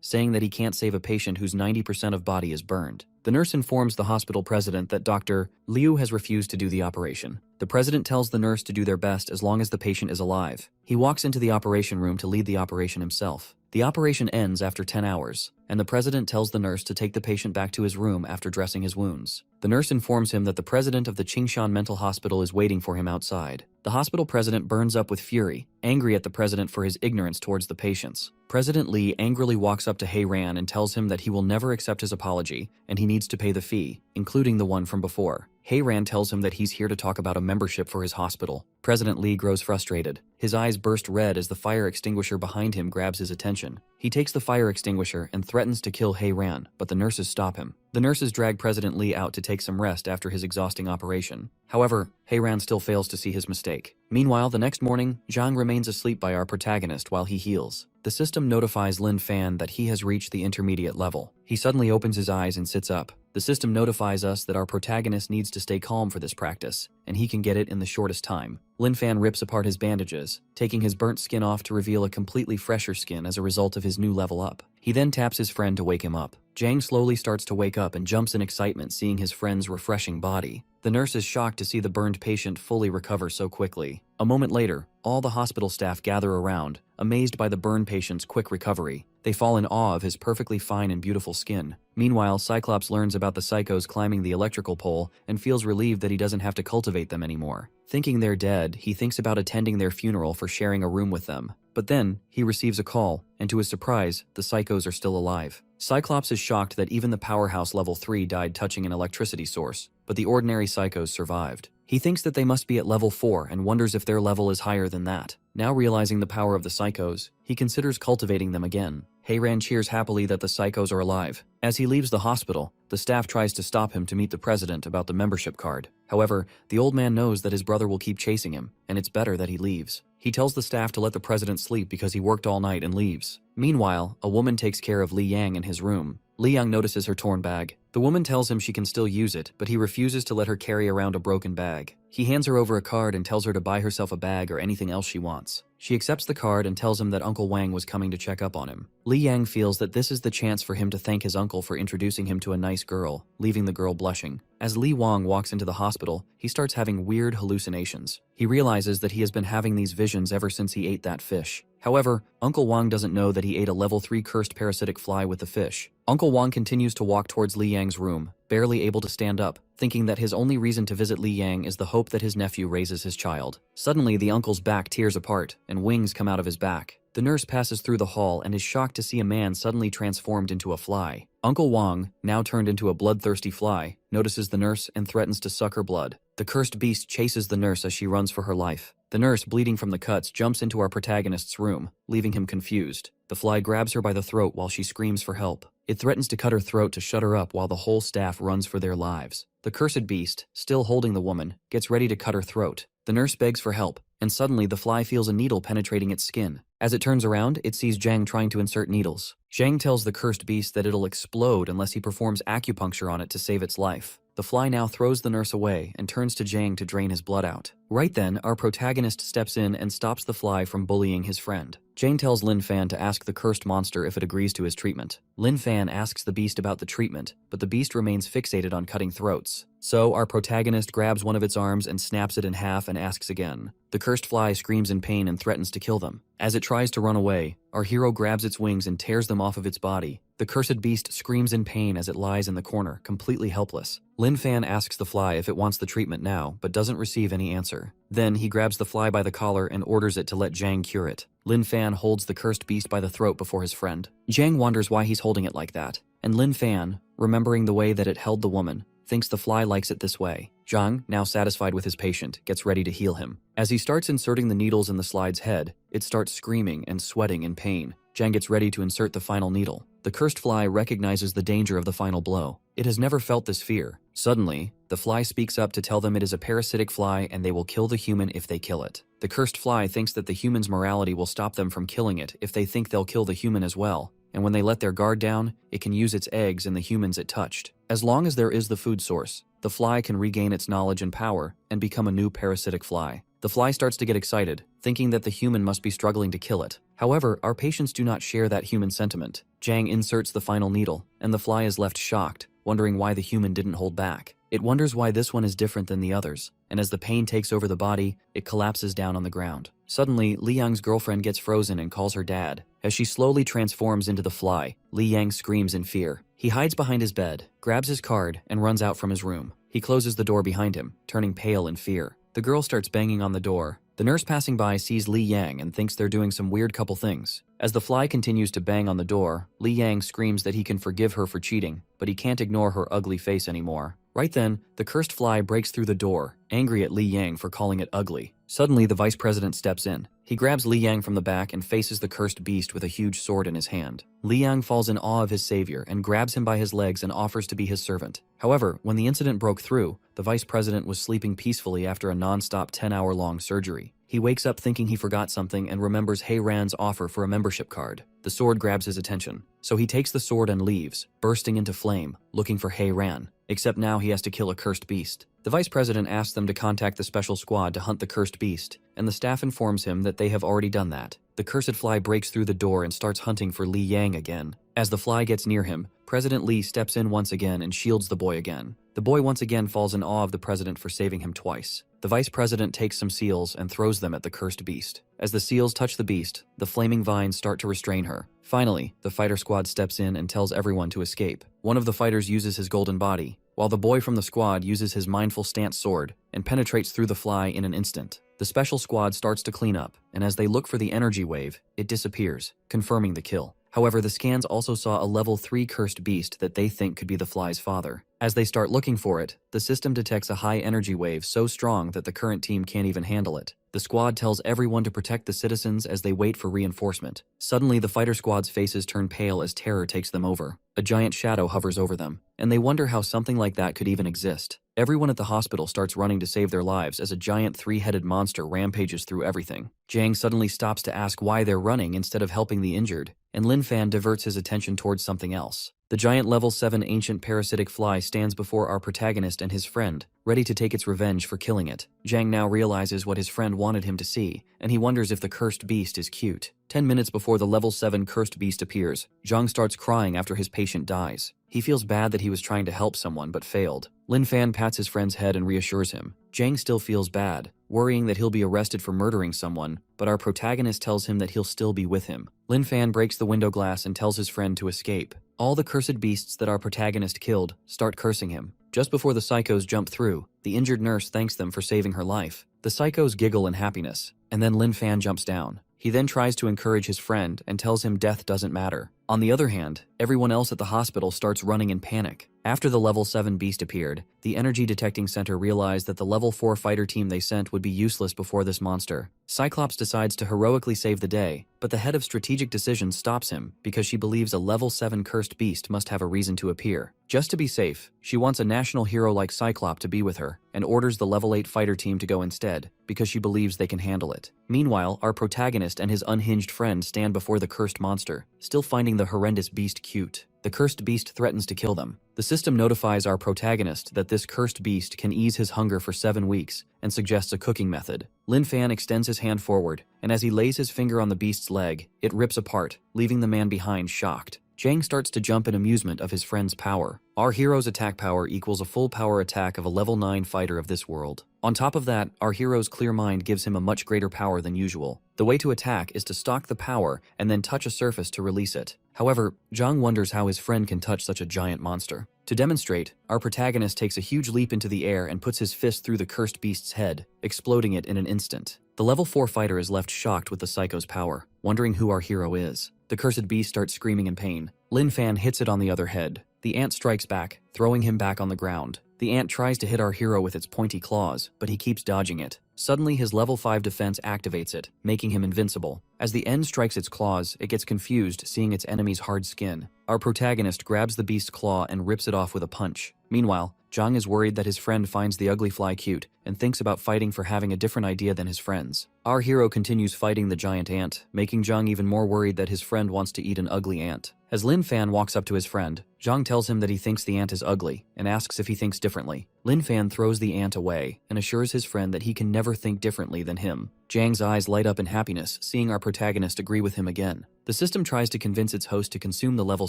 S1: saying that he can't save a patient whose 90% of body is burned. The nurse informs the hospital president that Dr. Liu has refused to do the operation. The president tells the nurse to do their best as long as the patient is alive. He walks into the operation room to lead the operation himself. The operation ends after 10 hours, and the president tells the nurse to take the patient back to his room after dressing his wounds. The nurse informs him that the president of the Qingshan Mental Hospital is waiting for him outside. The hospital president burns up with fury, angry at the president for his ignorance towards the patients. President Li angrily walks up to He Ran and tells him that he will never accept his apology, and he needs to pay the fee, including the one from before. He Ran tells him that he's here to talk about a membership for his hospital. President Li grows frustrated. His eyes burst red as the fire extinguisher behind him grabs his attention. He takes the fire extinguisher and threatens to kill He Ran, but the nurses stop him. The nurses drag President Li out to take some rest after his exhausting operation. However, He Ran still fails to see his mistake. Meanwhile, the next morning, Jang remains asleep by our protagonist while he heals. The system notifies Lin Fan that he has reached the intermediate level. He suddenly opens his eyes and sits up. The system notifies us that our protagonist needs to stay calm for this practice, and he can get it in the shortest time. Lin Fan rips apart his bandages, taking his burnt skin off to reveal a completely fresher skin as a result of his new level up. He then taps his friend to wake him up. Jang slowly starts to wake up and jumps in excitement seeing his friend's refreshing body. The nurse is shocked to see the burned patient fully recover so quickly. A moment later, all the hospital staff gather around, amazed by the burned patient's quick recovery. They fall in awe of his perfectly fine and beautiful skin. Meanwhile, Cyclops learns about the psychos climbing the electrical pole and feels relieved that he doesn't have to cultivate them anymore. Thinking they're dead, he thinks about attending their funeral for sharing a room with them. But then, he receives a call, and to his surprise, the psychos are still alive. Cyclops is shocked that even the powerhouse level 3 died touching an electricity source, but the ordinary psychos survived. He thinks that they must be at level 4 and wonders if their level is higher than that. Now realizing the power of the psychos, he considers cultivating them again. He Ran cheers happily that the psychos are alive. As he leaves the hospital, the staff tries to stop him to meet the president about the membership card. However, the old man knows that his brother will keep chasing him, and it's better that he leaves. He tells the staff to let the president sleep because he worked all night and leaves. Meanwhile, a woman takes care of Li Yang in his room. Li Yang notices her torn bag. The woman tells him she can still use it, but he refuses to let her carry around a broken bag. He hands her over a card and tells her to buy herself a bag or anything else she wants. She accepts the card and tells him that Uncle Wang was coming to check up on him. Li Yang feels that this is the chance for him to thank his uncle for introducing him to a nice girl, leaving the girl blushing. As Li Wang walks into the hospital, he starts having weird hallucinations. He realizes that he has been having these visions ever since he ate that fish. However, Uncle Wang doesn't know that he ate a level 3 cursed parasitic fly with the fish. Uncle Wang continues to walk towards Li Yang's room, barely able to stand up, thinking that his only reason to visit Li Yang is the hope that his nephew raises his child. Suddenly, the uncle's back tears apart, and wings come out of his back. The nurse passes through the hall and is shocked to see a man suddenly transformed into a fly. Uncle Wang, now turned into a bloodthirsty fly, notices the nurse and threatens to suck her blood. The cursed beast chases the nurse as she runs for her life. The nurse, bleeding from the cuts, jumps into our protagonist's room, leaving him confused. The fly grabs her by the throat while she screams for help. It threatens to cut her throat to shut her up while the whole staff runs for their lives. The cursed beast, still holding the woman, gets ready to cut her throat. The nurse begs for help, and suddenly the fly feels a needle penetrating its skin. As it turns around, it sees Jang trying to insert needles. Jang tells the cursed beast that it'll explode unless he performs acupuncture on it to save its life. The fly now throws the nurse away and turns to Jang to drain his blood out. Right then, our protagonist steps in and stops the fly from bullying his friend. Jang tells Lin Fan to ask the cursed monster if it agrees to his treatment. Lin Fan asks the beast about the treatment, but the beast remains fixated on cutting throats. So, our protagonist grabs one of its arms and snaps it in half and asks again. The cursed fly screams in pain and threatens to kill them. As it tries to run away, our hero grabs its wings and tears them off of its body. The cursed beast screams in pain as it lies in the corner, completely helpless. Lin Fan asks the fly if it wants the treatment now, but doesn't receive any answer. Then, he grabs the fly by the collar and orders it to let Jang cure it. Lin Fan holds the cursed beast by the throat before his friend. Jang wonders why he's holding it like that, and Lin Fan, remembering the way that it held the woman, thinks the fly likes it this way. Jang, now satisfied with his patient, gets ready to heal him. As he starts inserting the needles in the slide's head, it starts screaming and sweating in pain. Jang gets ready to insert the final needle. The cursed fly recognizes the danger of the final blow. It has never felt this fear. Suddenly, the fly speaks up to tell them it is a parasitic fly and they will kill the human if they kill it. The cursed fly thinks that the human's morality will stop them from killing it if they think they'll kill the human as well, and when they let their guard down, it can use its eggs in the humans it touched. As long as there is the food source, the fly can regain its knowledge and power and become a new parasitic fly. The fly starts to get excited, thinking that the human must be struggling to kill it. However, our patients do not share that human sentiment. Jang inserts the final needle, and the fly is left shocked, wondering why the human didn't hold back. It wonders why this one is different than the others, and as the pain takes over the body, it collapses down on the ground. Suddenly, Li Yang's girlfriend gets frozen and calls her dad. As she slowly transforms into the fly, Li Yang screams in fear. He hides behind his bed, grabs his card, and runs out from his room. He closes the door behind him, turning pale in fear. The girl starts banging on the door. The nurse passing by sees Li Yang and thinks they're doing some weird couple things. As the fly continues to bang on the door, Li Yang screams that he can forgive her for cheating, but he can't ignore her ugly face anymore. Right then, the cursed fly breaks through the door, angry at Li Yang for calling it ugly. Suddenly, the vice president steps in. He grabs Li Yang from the back and faces the cursed beast with a huge sword in his hand. Li Yang falls in awe of his savior and grabs him by his legs and offers to be his servant. However, when the incident broke through, the vice president was sleeping peacefully after a non-stop 10-hour-long surgery. He wakes up thinking he forgot something and remembers Hei Ran's offer for a membership card. The sword grabs his attention, so he takes the sword and leaves, bursting into flame, looking for Hei Ran. Except now he has to kill a cursed beast. The vice president asks them to contact the special squad to hunt the cursed beast, and the staff informs him that they have already done that. The cursed fly breaks through the door and starts hunting for Li Yang again. As the fly gets near him, President Li steps in once again and shields the boy again. The boy once again falls in awe of the president for saving him twice. The vice president takes some seals and throws them at the cursed beast. As the seals touch the beast, the flaming vines start to restrain her. Finally, the fighter squad steps in and tells everyone to escape. One of the fighters uses his golden body, while the boy from the squad uses his mindful stance sword and penetrates through the fly in an instant. The special squad starts to clean up, and as they look for the energy wave, it disappears, confirming the kill. However, the scans also saw a level 3 cursed beast that they think could be the fly's father. As they start looking for it, the system detects a high energy wave so strong that the current team can't even handle it. The squad tells everyone to protect the citizens as they wait for reinforcement. Suddenly, the fighter squad's faces turn pale as terror takes them over. A giant shadow hovers over them, and they wonder how something like that could even exist. Everyone at the hospital starts running to save their lives as a giant 3-headed monster rampages through everything. Jang suddenly stops to ask why they're running instead of helping the injured, and Lin Fan diverts his attention towards something else. The giant level 7 ancient parasitic fly stands before our protagonist and his friend, ready to take its revenge for killing it. Jang now realizes what his friend wanted him to see, and he wonders if the cursed beast is cute. 10 minutes before the level 7 cursed beast appears, Jang starts crying after his patient dies. He feels bad that he was trying to help someone but failed. Lin Fan pats his friend's head and reassures him. Jang still feels bad, worrying that he'll be arrested for murdering someone, but our protagonist tells him that he'll still be with him. Lin Fan breaks the window glass and tells his friend to escape. All the cursed beasts that our protagonist killed start cursing him. Just before the psychos jump through, the injured nurse thanks them for saving her life. The psychos giggle in happiness, and then Lin Fan jumps down. He then tries to encourage his friend and tells him death doesn't matter. On the other hand, everyone else at the hospital starts running in panic. After the level 7 beast appeared, the Energy Detecting Center realized that the level 4 fighter team they sent would be useless before this monster. Cyclops decides to heroically save the day, but the head of strategic decisions stops him because she believes a level 7 cursed beast must have a reason to appear. Just to be safe, she wants a national hero like Cyclops to be with her and orders the level 8 fighter team to go instead because she believes they can handle it. Meanwhile, our protagonist and his unhinged friend stand before the cursed monster, still finding the horrendous beast cute. The cursed beast threatens to kill them. The system notifies our protagonist that this cursed beast can ease his hunger for 7 weeks and suggests a cooking method. Lin Fan extends his hand forward, and as he lays his finger on the beast's leg, it rips apart, leaving the man behind shocked. Jang starts to jump in amusement of his friend's power. Our hero's attack power equals a full power attack of a level 9 fighter of this world. On top of that, our hero's clear mind gives him a much greater power than usual. The way to attack is to stalk the power and then touch a surface to release it. However, Jang wonders how his friend can touch such a giant monster. To demonstrate, our protagonist takes a huge leap into the air and puts his fist through the cursed beast's head, exploding it in an instant. The level 4 fighter is left shocked with the psycho's power, wondering who our hero is. The cursed beast starts screaming in pain. Lin Fan hits it on the other head. The ant strikes back, throwing him back on the ground. The ant tries to hit our hero with its pointy claws, but he keeps dodging it. Suddenly, his level 5 defense activates it, making him invincible. As the end strikes its claws, it gets confused, seeing its enemy's hard skin. Our protagonist grabs the beast's claw and rips it off with a punch. Meanwhile, Jang is worried that his friend finds the ugly fly cute and thinks about fighting for having a different idea than his friends. Our hero continues fighting the giant ant, making Jang even more worried that his friend wants to eat an ugly ant. As Lin Fan walks up to his friend, Jang tells him that he thinks the ant is ugly and asks if he thinks differently. Lin Fan throws the ant away and assures his friend that he can never think differently than him. Jang's eyes light up in happiness, seeing our protagonist agree with him again. The system tries to convince its host to consume the level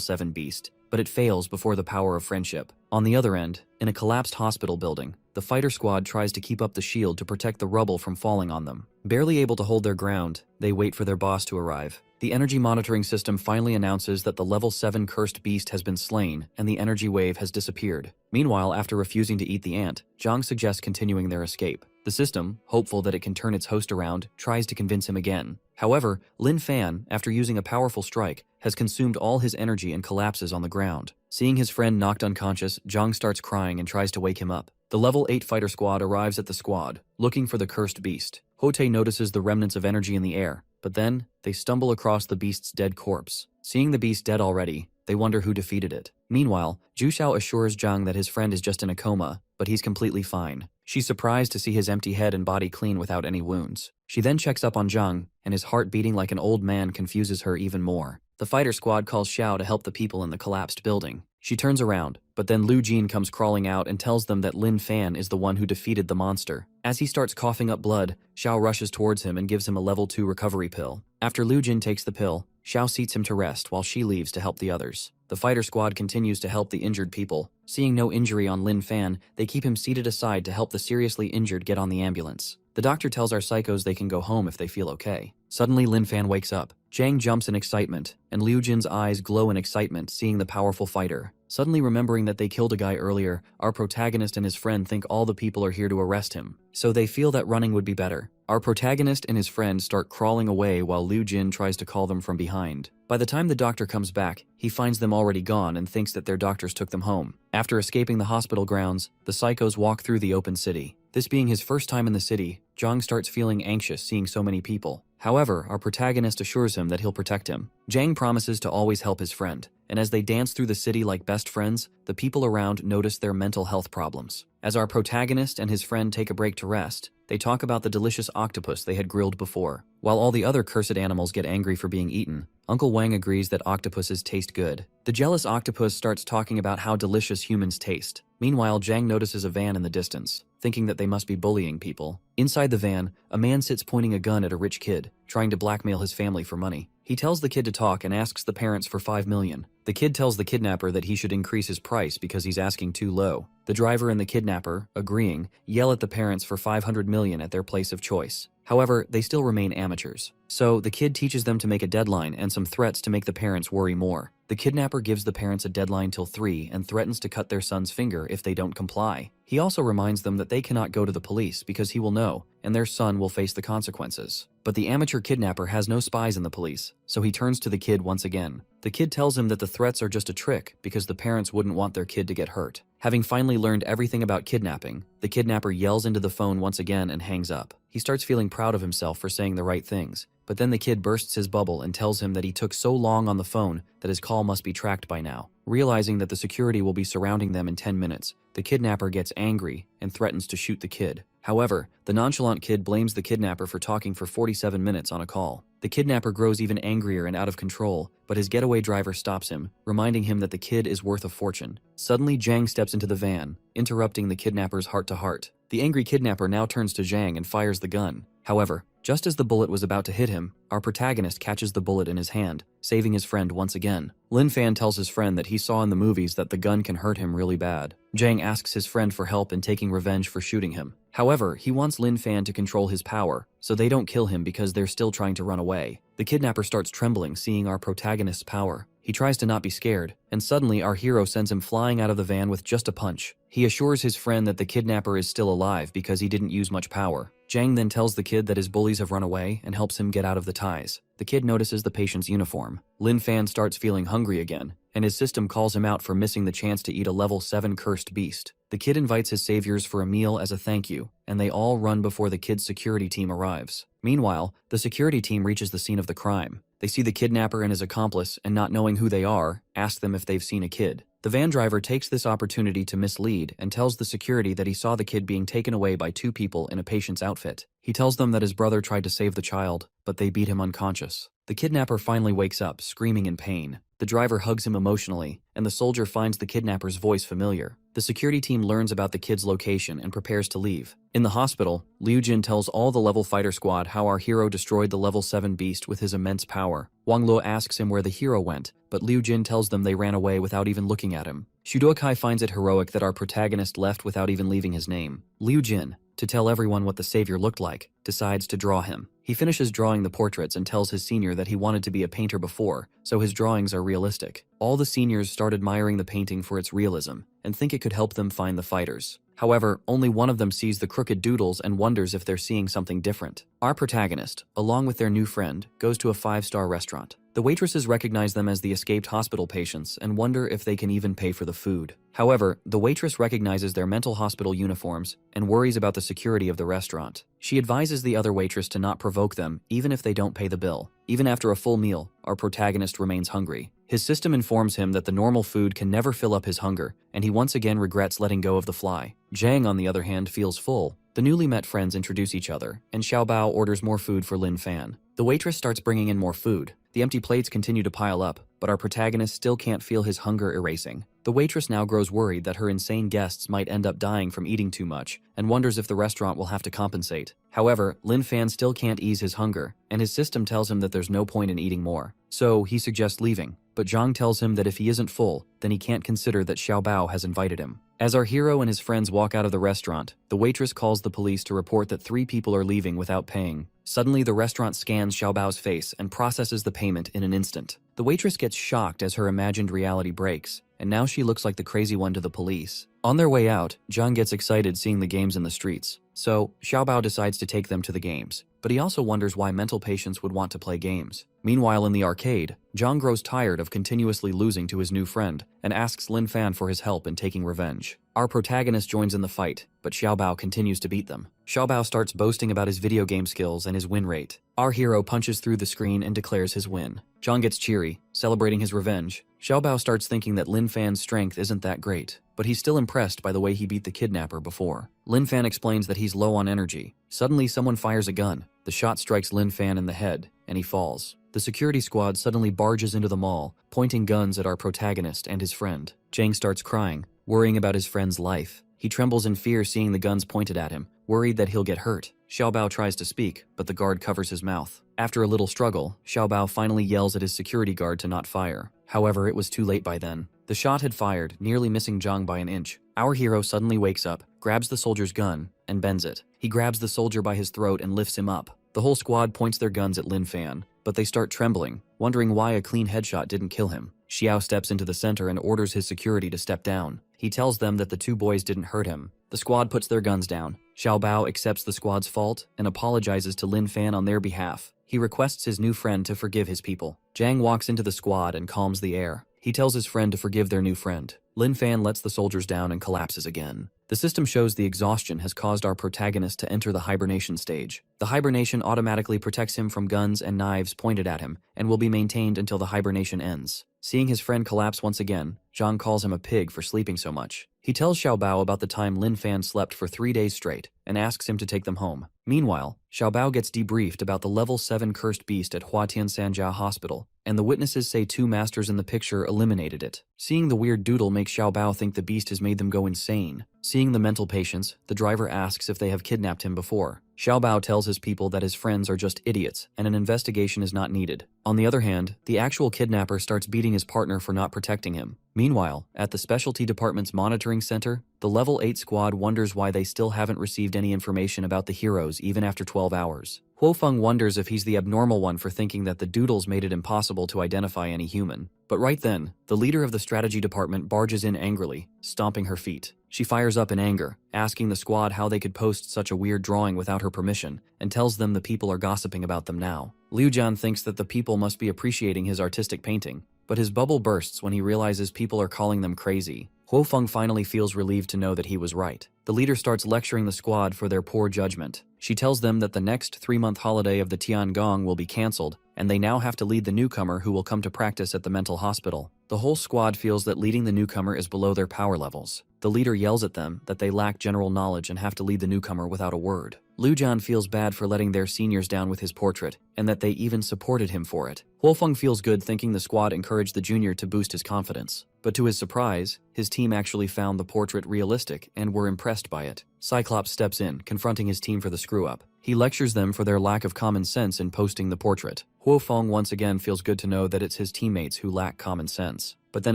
S1: 7 beast, but it fails before the power of friendship. On the other end, in a collapsed hospital building, the fighter squad tries to keep up the shield to protect the rubble from falling on them. Barely able to hold their ground, they wait for their boss to arrive. The energy monitoring system finally announces that the level 7 cursed beast has been slain and the energy wave has disappeared. Meanwhile, after refusing to eat the ant, Jang suggests continuing their escape. The system, hopeful that it can turn its host around, tries to convince him again. However, Lin Fan, after using a powerful strike, has consumed all his energy and collapses on the ground. Seeing his friend knocked unconscious, Jang starts crying and tries to wake him up. The level 8 fighter squad arrives at the squad, looking for the cursed beast. Hote notices the remnants of energy in the air, but then they stumble across the beast's dead corpse. Seeing the beast dead already, they wonder who defeated it. Meanwhile, Juxiao assures Jang that his friend is just in a coma, but he's completely fine. She's surprised to see his empty head and body clean without any wounds. She then checks up on Jang, and his heart beating like an old man confuses her even more. The fighter squad calls Xiao to help the people in the collapsed building. She turns around, but then Lu Jin comes crawling out and tells them that Lin Fan is the one who defeated the monster. As he starts coughing up blood, Xiao rushes towards him and gives him a level 2 recovery pill. After Lu Jin takes the pill, Xiao seats him to rest while she leaves to help the others. The fighter squad continues to help the injured people. Seeing no injury on Lin Fan, they keep him seated aside to help the seriously injured get on the ambulance. The doctor tells our psychos they can go home if they feel okay. Suddenly, Lin Fan wakes up. Jang jumps in excitement, and Liu Jin's eyes glow in excitement seeing the powerful fighter. Suddenly remembering that they killed a guy earlier, our protagonist and his friend think all the people are here to arrest him, so they feel that running would be better. Our protagonist and his friend start crawling away while Liu Jin tries to call them from behind. By the time the doctor comes back, he finds them already gone and thinks that their doctors took them home. After escaping the hospital grounds, the psychos walk through the open city. This being his first time in the city, Jang starts feeling anxious seeing so many people. However, our protagonist assures him that he'll protect him. Jang promises to always help his friend, and as they dance through the city like best friends, the people around notice their mental health problems. As our protagonist and his friend take a break to rest, they talk about the delicious octopus they had grilled before. While all the other cursed animals get angry for being eaten, Uncle Wang agrees that octopuses taste good. The jealous octopus starts talking about how delicious humans taste. Meanwhile, Jang notices a van in the distance, thinking that they must be bullying people. Inside the van, a man sits pointing a gun at a rich kid, trying to blackmail his family for money. He tells the kid to talk and asks the parents for 5 million. The kid tells the kidnapper that he should increase his price because he's asking too low. The driver and the kidnapper, agreeing, yell at the parents for 500 million at their place of choice. However, they still remain amateurs. So, the kid teaches them to make a deadline and some threats to make the parents worry more. The kidnapper gives the parents a deadline till 3 and threatens to cut their son's finger if they don't comply. He also reminds them that they cannot go to the police because he will know, and their son will face the consequences. But the amateur kidnapper has no spies in the police, so he turns to the kid once again. The kid tells him that the threats are just a trick because the parents wouldn't want their kid to get hurt. Having finally learned everything about kidnapping, the kidnapper yells into the phone once again and hangs up. He starts feeling proud of himself for saying the right things, but then the kid bursts his bubble and tells him that he took so long on the phone that his call must be tracked by now. Realizing that the security will be surrounding them in 10 minutes, the kidnapper gets angry and threatens to shoot the kid. However, the nonchalant kid blames the kidnapper for talking for 47 minutes on a call. The kidnapper grows even angrier and out of control, but his getaway driver stops him, reminding him that the kid is worth a fortune. Suddenly, Jang steps into the van, interrupting the kidnapper's heart-to-heart. The angry kidnapper now turns to Jang and fires the gun. However, just as the bullet was about to hit him, our protagonist catches the bullet in his hand, saving his friend once again. Lin Fan tells his friend that he saw in the movies that the gun can hurt him really bad. Jang asks his friend for help in taking revenge for shooting him. However, he wants Lin Fan to control his power, so they don't kill him because they're still trying to run away. The kidnapper starts trembling seeing our protagonist's power. He tries to not be scared, and suddenly our hero sends him flying out of the van with just a punch. He assures his friend that the kidnapper is still alive because he didn't use much power. Jang then tells the kid that his bullies have run away and helps him get out of the ties. The kid notices the patient's uniform. Lin Fan starts feeling hungry again, and his system calls him out for missing the chance to eat a level 7 cursed beast. The kid invites his saviors for a meal as a thank you, and they all run before the kid's security team arrives. Meanwhile, the security team reaches the scene of the crime. They see the kidnapper and his accomplice, and not knowing who they are, ask them if they've seen a kid. The van driver takes this opportunity to mislead and tells the security that he saw the kid being taken away by 2 people in a patient's outfit. He tells them that his brother tried to save the child, but they beat him unconscious. The kidnapper finally wakes up, screaming in pain. The driver hugs him emotionally, and the soldier finds the kidnapper's voice familiar. The security team learns about the kid's location and prepares to leave. In the hospital, Liu Jin tells all the level fighter squad how our hero destroyed the level 7 beast with his immense power. Wang Luo asks him where the hero went, but Liu Jin tells them they ran away without even looking at him. Shudokai finds it heroic that our protagonist left without even leaving his name. Liu Jin, to tell everyone what the savior looked like, decides to draw him. He finishes drawing the portraits and tells his senior that he wanted to be a painter before, so his drawings are realistic. All the seniors start admiring the painting for its realism, and think it could help them find the fighters. However, only one of them sees the crooked doodles and wonders if they're seeing something different. Our protagonist, along with their new friend, goes to a 5-star restaurant. The waitresses recognize them as the escaped hospital patients and wonder if they can even pay for the food. However, the waitress recognizes their mental hospital uniforms and worries about the security of the restaurant. She advises the other waitress to not provoke them even if they don't pay the bill. Even after a full meal, our protagonist remains hungry. His system informs him that the normal food can never fill up his hunger, and he once again regrets letting go of the fly. Jang, on the other hand, feels full. The newly met friends introduce each other, and Xiaobao orders more food for Lin Fan. The waitress starts bringing in more food. The empty plates continue to pile up, but our protagonist still can't feel his hunger erasing. The waitress now grows worried that her insane guests might end up dying from eating too much, and wonders if the restaurant will have to compensate. However, Lin Fan still can't ease his hunger, and his system tells him that there's no point in eating more. So, he suggests leaving, but Jang tells him that if he isn't full, then he can't consider that Xiaobao has invited him. As our hero and his friends walk out of the restaurant, the waitress calls the police to report that 3 people are leaving without paying. Suddenly, the restaurant scans Xiaobao's face and processes the payment in an instant. The waitress gets shocked as her imagined reality breaks, and now she looks like the crazy one to the police. On their way out, Jang gets excited seeing the games in the streets, so Xiaobao decides to take them to the games. But he also wonders why mental patients would want to play games. Meanwhile, in the arcade, Jang grows tired of continuously losing to his new friend and asks Lin Fan for his help in taking revenge. Our protagonist joins in the fight, but Xiaobao continues to beat them. Xiaobao starts boasting about his video game skills and his win rate. Our hero punches through the screen and declares his win. Jang gets cheery, celebrating his revenge. Xiaobao starts thinking that Lin Fan's strength isn't that great, but he's still impressed by the way he beat the kidnapper before. Lin Fan explains that he's low on energy. Suddenly, someone fires a gun. The shot strikes Lin Fan in the head, and he falls. The security squad suddenly barges into the mall, pointing guns at our protagonist and his friend. Jang starts crying, worrying about his friend's life. He trembles in fear seeing the guns pointed at him, worried that he'll get hurt. Xiaobao tries to speak, but the guard covers his mouth. After a little struggle, Xiaobao finally yells at his security guard to not fire. However, it was too late by then. The shot had fired, nearly missing Jang by an inch. Our hero suddenly wakes up, grabs the soldier's gun, and bends it. He grabs the soldier by his throat and lifts him up. The whole squad points their guns at Lin Fan, but they start trembling, wondering why a clean headshot didn't kill him. Xiao steps into the center and orders his security to step down. He tells them that the two boys didn't hurt him. The squad puts their guns down. Xiaobao accepts the squad's fault and apologizes to Lin Fan on their behalf. He requests his new friend to forgive his people. Jang walks into the squad and calms the air. He tells his friend to forgive their new friend. Lin Fan lets the soldiers down and collapses again. The system shows the exhaustion has caused our protagonist to enter the hibernation stage. The hibernation automatically protects him from guns and knives pointed at him and will be maintained until the hibernation ends. Seeing his friend collapse once again, Zhang calls him a pig for sleeping so much. He tells Xiaobao about the time Lin Fan slept for 3 days straight and asks him to take them home. Meanwhile, Xiaobao gets debriefed about the level 7 cursed beast at Huatian Sanjia Hospital, and the witnesses say 2 masters in the picture eliminated it. Seeing the weird doodle makes Xiaobao think the beast has made them go insane. Seeing the mental patients, the driver asks if they have kidnapped him before. Xiaobao tells his people that his friends are just idiots and an investigation is not needed. On the other hand, the actual kidnapper starts beating his partner for not protecting him. Meanwhile, at the Specialty Department's monitoring center, the Level 8 squad wonders why they still haven't received any information about the heroes even after 12 hours. Huofeng wonders if he's the abnormal one for thinking that the doodles made it impossible to identify any human. But right then, the leader of the strategy department barges in angrily, stomping her feet. She fires up in anger, asking the squad how they could post such a weird drawing without her permission, and tells them the people are gossiping about them now. Liu Jian thinks that the people must be appreciating his artistic painting, but his bubble bursts when he realizes people are calling them crazy. Huofeng finally feels relieved to know that he was right. The leader starts lecturing the squad for their poor judgment. She tells them that the next 3-month holiday of the Tiangong will be cancelled, and they now have to lead the newcomer who will come to practice at the mental hospital. The whole squad feels that leading the newcomer is below their power levels. The leader yells at them that they lack general knowledge and have to lead the newcomer without a word. Liu Jian feels bad for letting their seniors down with his portrait, and that they even supported him for it. Huofeng feels good thinking the squad encouraged the junior to boost his confidence. But to his surprise, his team actually found the portrait realistic and were impressed by it. Cyclops steps in, confronting his team for the screw-up. He lectures them for their lack of common sense in posting the portrait. Huofeng once again feels good to know that it's his teammates who lack common sense. But then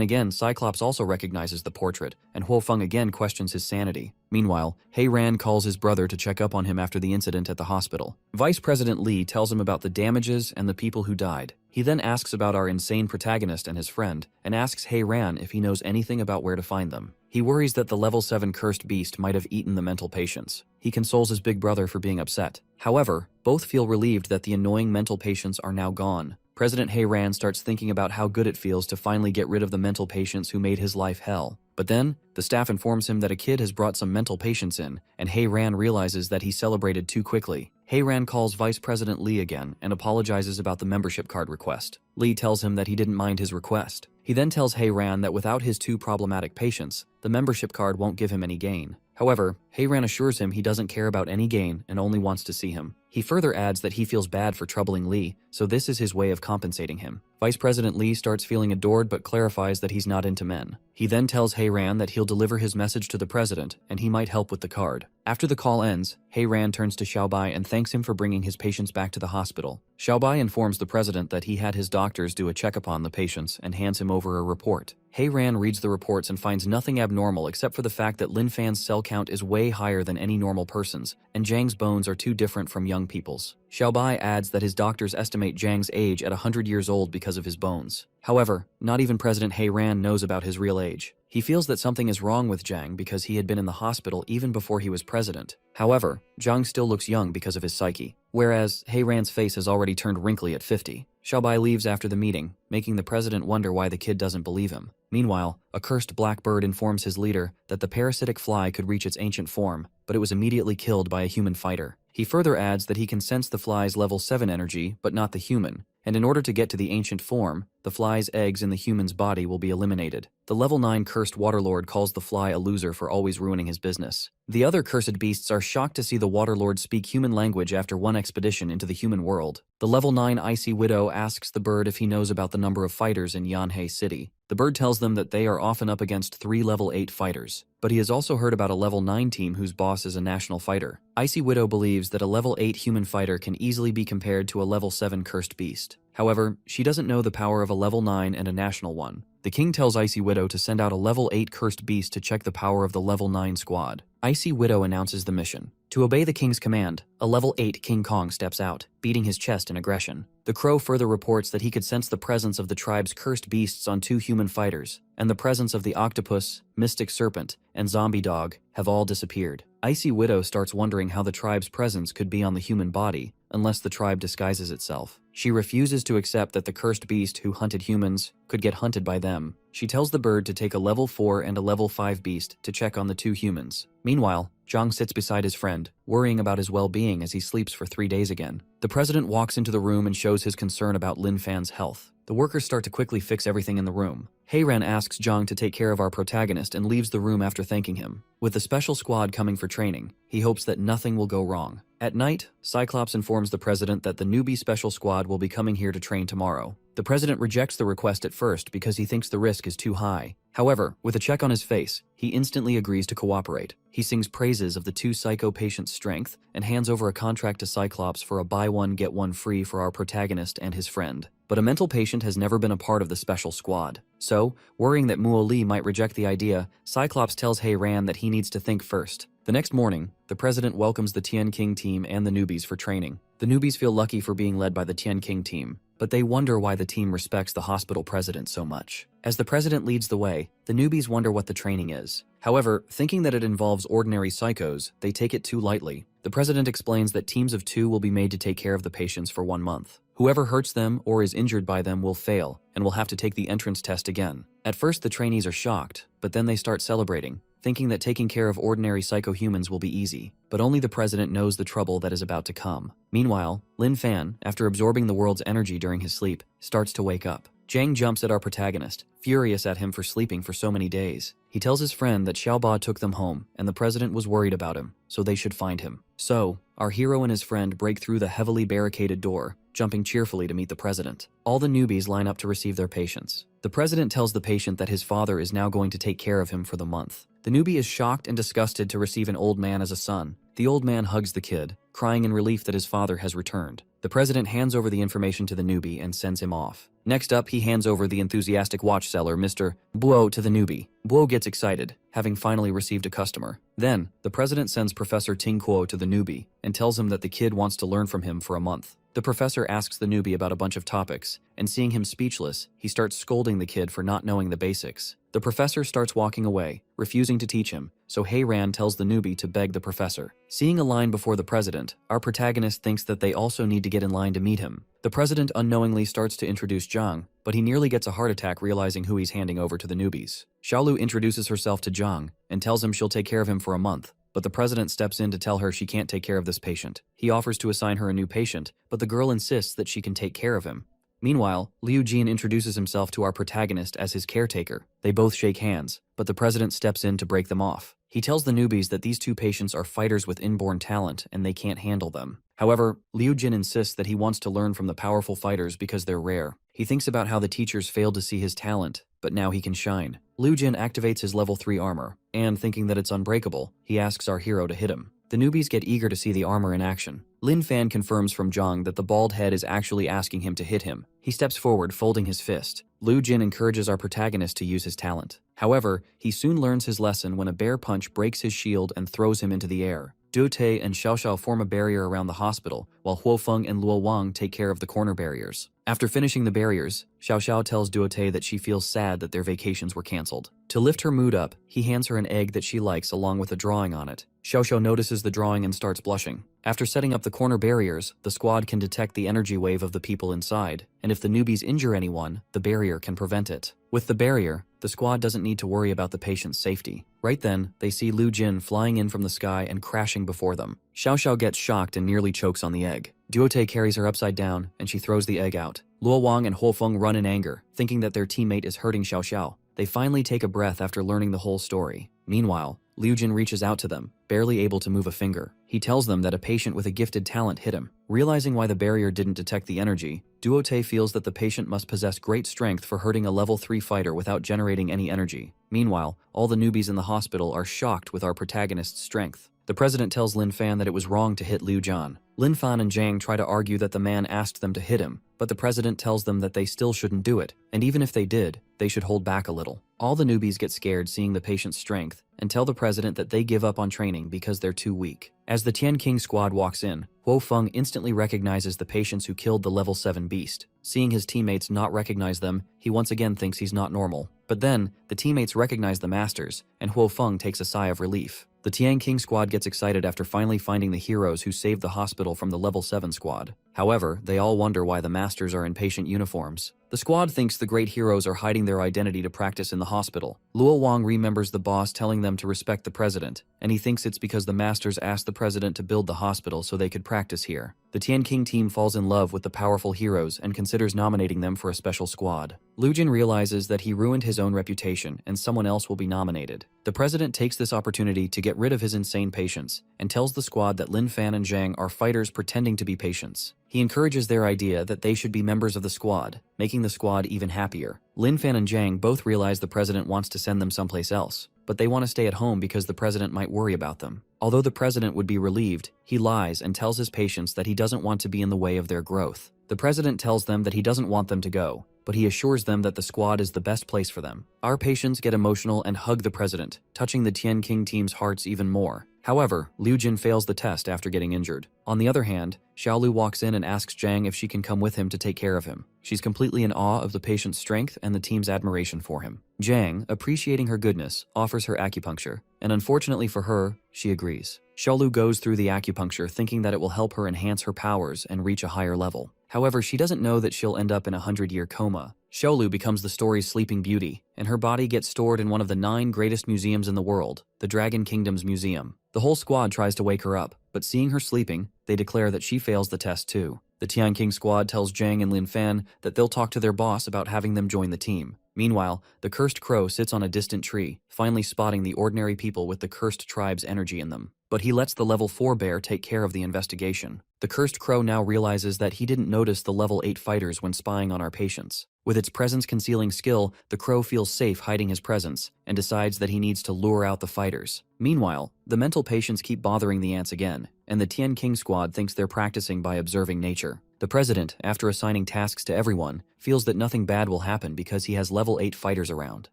S1: again, Cyclops also recognizes the portrait, and Huofeng again questions his sanity. Meanwhile, He Ran calls his brother to check up on him after the incident at the hospital. Vice President Li tells him about the damages and the people who died. He then asks about our insane protagonist and his friend, and asks He Ran if he knows anything about where to find them. He worries that the level 7 cursed beast might have eaten the mental patients. He consoles his big brother for being upset. However, both feel relieved that the annoying mental patients are now gone. President He Ran starts thinking about how good it feels to finally get rid of the mental patients who made his life hell. But then, the staff informs him that a kid has brought some mental patients in, and He Ran realizes that he celebrated too quickly. He Ran calls Vice President Li again and apologizes about the membership card request. Li tells him that he didn't mind his request. He then tells He Ran that without his 2 problematic patients, the membership card won't give him any gain. However, He Ran assures him he doesn't care about any gain and only wants to see him. He further adds that he feels bad for troubling Li, so this is his way of compensating him. Vice President Li starts feeling adored but clarifies that he's not into men. He then tells He Ran that he'll deliver his message to the president and he might help with the card. After the call ends, He Ran turns to Xiaobai and thanks him for bringing his patients back to the hospital. Xiaobai informs the president that he had his doctors do a checkup on the patients and hands him over a report. He Ran reads the reports and finds nothing abnormal except for the fact that Lin Fan's cell count is way higher than any normal person's, and Jang's bones are too different from young people's. Xiaobai adds that his doctors estimate Jang's age at 100 years old because of his bones. However, not even President He Ran knows about his real age. He feels that something is wrong with Jang because he had been in the hospital even before he was president. However, Jang still looks young because of his psyche, whereas He Ran's face has already turned wrinkly at 50. Xiaobai leaves after the meeting, making the president wonder why the kid doesn't believe him. Meanwhile, a cursed black bird informs his leader that the parasitic fly could reach its ancient form, but it was immediately killed by a human fighter. He further adds that he can sense the fly's level 7 energy, but not the human, and in order to get to the ancient form, the fly's eggs in the human's body will be eliminated. The level 9 cursed waterlord calls the fly a loser for always ruining his business. The other cursed beasts are shocked to see the waterlord speak human language after one expedition into the human world. The level 9 icy widow asks the bird if he knows about the number of fighters in Yanhei City. The bird tells them that they are often up against 3 level 8 fighters, but he has also heard about a level 9 team whose boss is a national fighter. Icy Widow believes that a level 8 human fighter can easily be compared to a level 7 cursed beast. However, she doesn't know the power of a level 9 and a national one. The king tells Icy Widow to send out a level 8 cursed beast to check the power of the level 9 squad. Icy Widow announces the mission. To obey the king's command, a level 8 King Kong steps out, beating his chest in aggression. The crow further reports that he could sense the presence of the tribe's cursed beasts on 2 human fighters, and the presence of the octopus, mystic serpent, and zombie dog have all disappeared. Icy Widow starts wondering how the tribe's presence could be on the human body, unless the tribe disguises itself. She refuses to accept that the cursed beast who hunted humans could get hunted by them. She tells the bird to take a level 4 and a level 5 beast to check on the 2 humans. Meanwhile, Jang sits beside his friend, worrying about his well-being as he sleeps for 3 days again. The president walks into the room and shows his concern about Lin Fan's health. The workers start to quickly fix everything in the room. Heiran asks Jang to take care of our protagonist and leaves the room after thanking him. With the special squad coming for training, he hopes that nothing will go wrong. At night, Cyclops informs the president that the newbie special squad will be coming here to train tomorrow. The president rejects the request at first because he thinks the risk is too high. However, with a check on his face, he instantly agrees to cooperate. He sings praises of the 2 psycho patients' strength and hands over a contract to Cyclops for a buy one get one free for our protagonist and his friend. But a mental patient has never been a part of the special squad. So, worrying that Muo Li might reject the idea, Cyclops tells Heiran that he needs to think first. The next morning, the president welcomes the Tian King team and the newbies for training. The newbies feel lucky for being led by the Tian King team, but they wonder why the team respects the hospital president so much. As the president leads the way, the newbies wonder what the training is. However, thinking that it involves ordinary psychos, they take it too lightly. The president explains that teams of 2 will be made to take care of the patients for 1 month. Whoever hurts them or is injured by them will fail and will have to take the entrance test again. At first, the trainees are shocked, but then they start celebrating, thinking that taking care of ordinary psycho-humans will be easy. But only the president knows the trouble that is about to come. Meanwhile, Lin Fan, after absorbing the world's energy during his sleep, starts to wake up. Jang jumps at our protagonist, furious at him for sleeping for so many days. He tells his friend that Xiaoba took them home, and the president was worried about him, so they should find him. So, our hero and his friend break through the heavily barricaded door, jumping cheerfully to meet the president. All the newbies line up to receive their patients. The president tells the patient that his father is now going to take care of him for the month. The newbie is shocked and disgusted to receive an old man as a son. The old man hugs the kid, crying in relief that his father has returned. The president hands over the information to the newbie and sends him off. Next up, he hands over the enthusiastic watch seller, Mr. Buo, to the newbie. Buo gets excited, having finally received a customer. Then, the president sends Professor Ting Kuo to the newbie and tells him that the kid wants to learn from him for a month. The professor asks the newbie about a bunch of topics, and seeing him speechless, he starts scolding the kid for not knowing the basics. The professor starts walking away, refusing to teach him, so Heiran tells the newbie to beg the professor. Seeing a line before the president, our protagonist thinks that they also need to get in line to meet him. The president unknowingly starts to introduce Jang, but he nearly gets a heart attack realizing who he's handing over to the newbies. Xiaolu introduces herself to Jang and tells him she'll take care of him for a month. But the president steps in to tell her she can't take care of this patient. He offers to assign her a new patient, but the girl insists that she can take care of him. Meanwhile, Liu Jin introduces himself to our protagonist as his caretaker. They both shake hands, but the president steps in to break them off. He tells the newbies that these 2 patients are fighters with inborn talent and they can't handle them. However, Liu Jin insists that he wants to learn from the powerful fighters because they're rare. He thinks about how the teachers failed to see his talent, but now he can shine. Liu Jin activates his level 3 armor, and thinking that it's unbreakable, he asks our hero to hit him. The newbies get eager to see the armor in action. Lin Fan confirms from Jang that the bald head is actually asking him to hit him. He steps forward, folding his fist. Liu Jin encourages our protagonist to use his talent. However, he soon learns his lesson when a bear punch breaks his shield and throws him into the air. Duo Te and Xiao Xiao form a barrier around the hospital, while Huo Feng and Luo Wang take care of the corner barriers. After finishing the barriers, Xiao Xiao tells Duo Te that she feels sad that their vacations were cancelled. To lift her mood up, he hands her an egg that she likes along with a drawing on it. Xiao Xiao notices the drawing and starts blushing. After setting up the corner barriers, the squad can detect the energy wave of the people inside, and if the newbies injure anyone, the barrier can prevent it. With the barrier, the squad doesn't need to worry about the patient's safety. Right then, they see Liu Jin flying in from the sky and crashing before them. Xiao Xiao gets shocked and nearly chokes on the egg. Duo Te carries her upside down, and she throws the egg out. Luo Wang and Huo Feng run in anger, thinking that their teammate is hurting Xiao Xiao. They finally take a breath after learning the whole story. Meanwhile, Liu Jin reaches out to them, barely able to move a finger. He tells them that a patient with a gifted talent hit him. Realizing why the barrier didn't detect the energy, Duote feels that the patient must possess great strength for hurting a level 3 fighter without generating any energy. Meanwhile, all the newbies in the hospital are shocked with our protagonist's strength. The president tells Lin Fan that it was wrong to hit Liu Jian. Lin Fan and Jang try to argue that the man asked them to hit him, but the president tells them that they still shouldn't do it, and even if they did, they should hold back a little. All the newbies get scared seeing the patient's strength, and tell the president that they give up on training because they're too weak. As the Tian King squad walks in, Huo Feng instantly recognizes the patients who killed the level 7 beast. Seeing his teammates not recognize them, he once again thinks he's not normal. But then, the teammates recognize the masters, and Huo Feng takes a sigh of relief. The Tian King squad gets excited after finally finding the heroes who saved the hospital from the level 7 squad. However, they all wonder why the masters are in patient uniforms. The squad thinks the great heroes are hiding their identity to practice in the hospital. Luo Wang remembers the boss telling them to respect the president, and he thinks it's because the masters asked the president to build the hospital so they could practice here. The Tian King team falls in love with the powerful heroes and considers nominating them for a special squad. Liu Jin realizes that he ruined his own reputation and someone else will be nominated. The president takes this opportunity to get rid of his insane patients and tells the squad that Lin Fan and Jang are fighters pretending to be patients. He encourages their idea that they should be members of the squad, making the squad even happier. Lin Fan and Jang both realize the president wants to send them someplace else, but they want to stay at home because the president might worry about them. Although the president would be relieved, he lies and tells his patients that he doesn't want to be in the way of their growth. The president tells them that he doesn't want them to go, but he assures them that the squad is the best place for them. Our patients get emotional and hug the president, touching the Tian King team's hearts even more. However, Liu Jin fails the test after getting injured. On the other hand, Xiaolu walks in and asks Jang if she can come with him to take care of him. She's completely in awe of the patient's strength and the team's admiration for him. Jang, appreciating her goodness, offers her acupuncture, and unfortunately for her, she agrees. Xiaolu goes through the acupuncture thinking that it will help her enhance her powers and reach a higher level. However, she doesn't know that she'll end up in a 100-year coma. Xiaolu becomes the story's sleeping beauty, and her body gets stored in one of the 9 greatest museums in the world, the Dragon Kingdom's museum. The whole squad tries to wake her up, but seeing her sleeping, they declare that she fails the test too. The Tian King squad tells Jang and Lin Fan that they'll talk to their boss about having them join the team. Meanwhile, the cursed crow sits on a distant tree, finally spotting the ordinary people with the cursed tribe's energy in them. But he lets the level 4 bear take care of the investigation. The cursed crow now realizes that he didn't notice the level 8 fighters when spying on our patients. With its presence concealing skill, the crow feels safe hiding his presence and decides that he needs to lure out the fighters. Meanwhile, the mental patients keep bothering the ants again, and the Tian King squad thinks they're practicing by observing nature. The president, after assigning tasks to everyone, feels that nothing bad will happen because he has level 8 fighters around.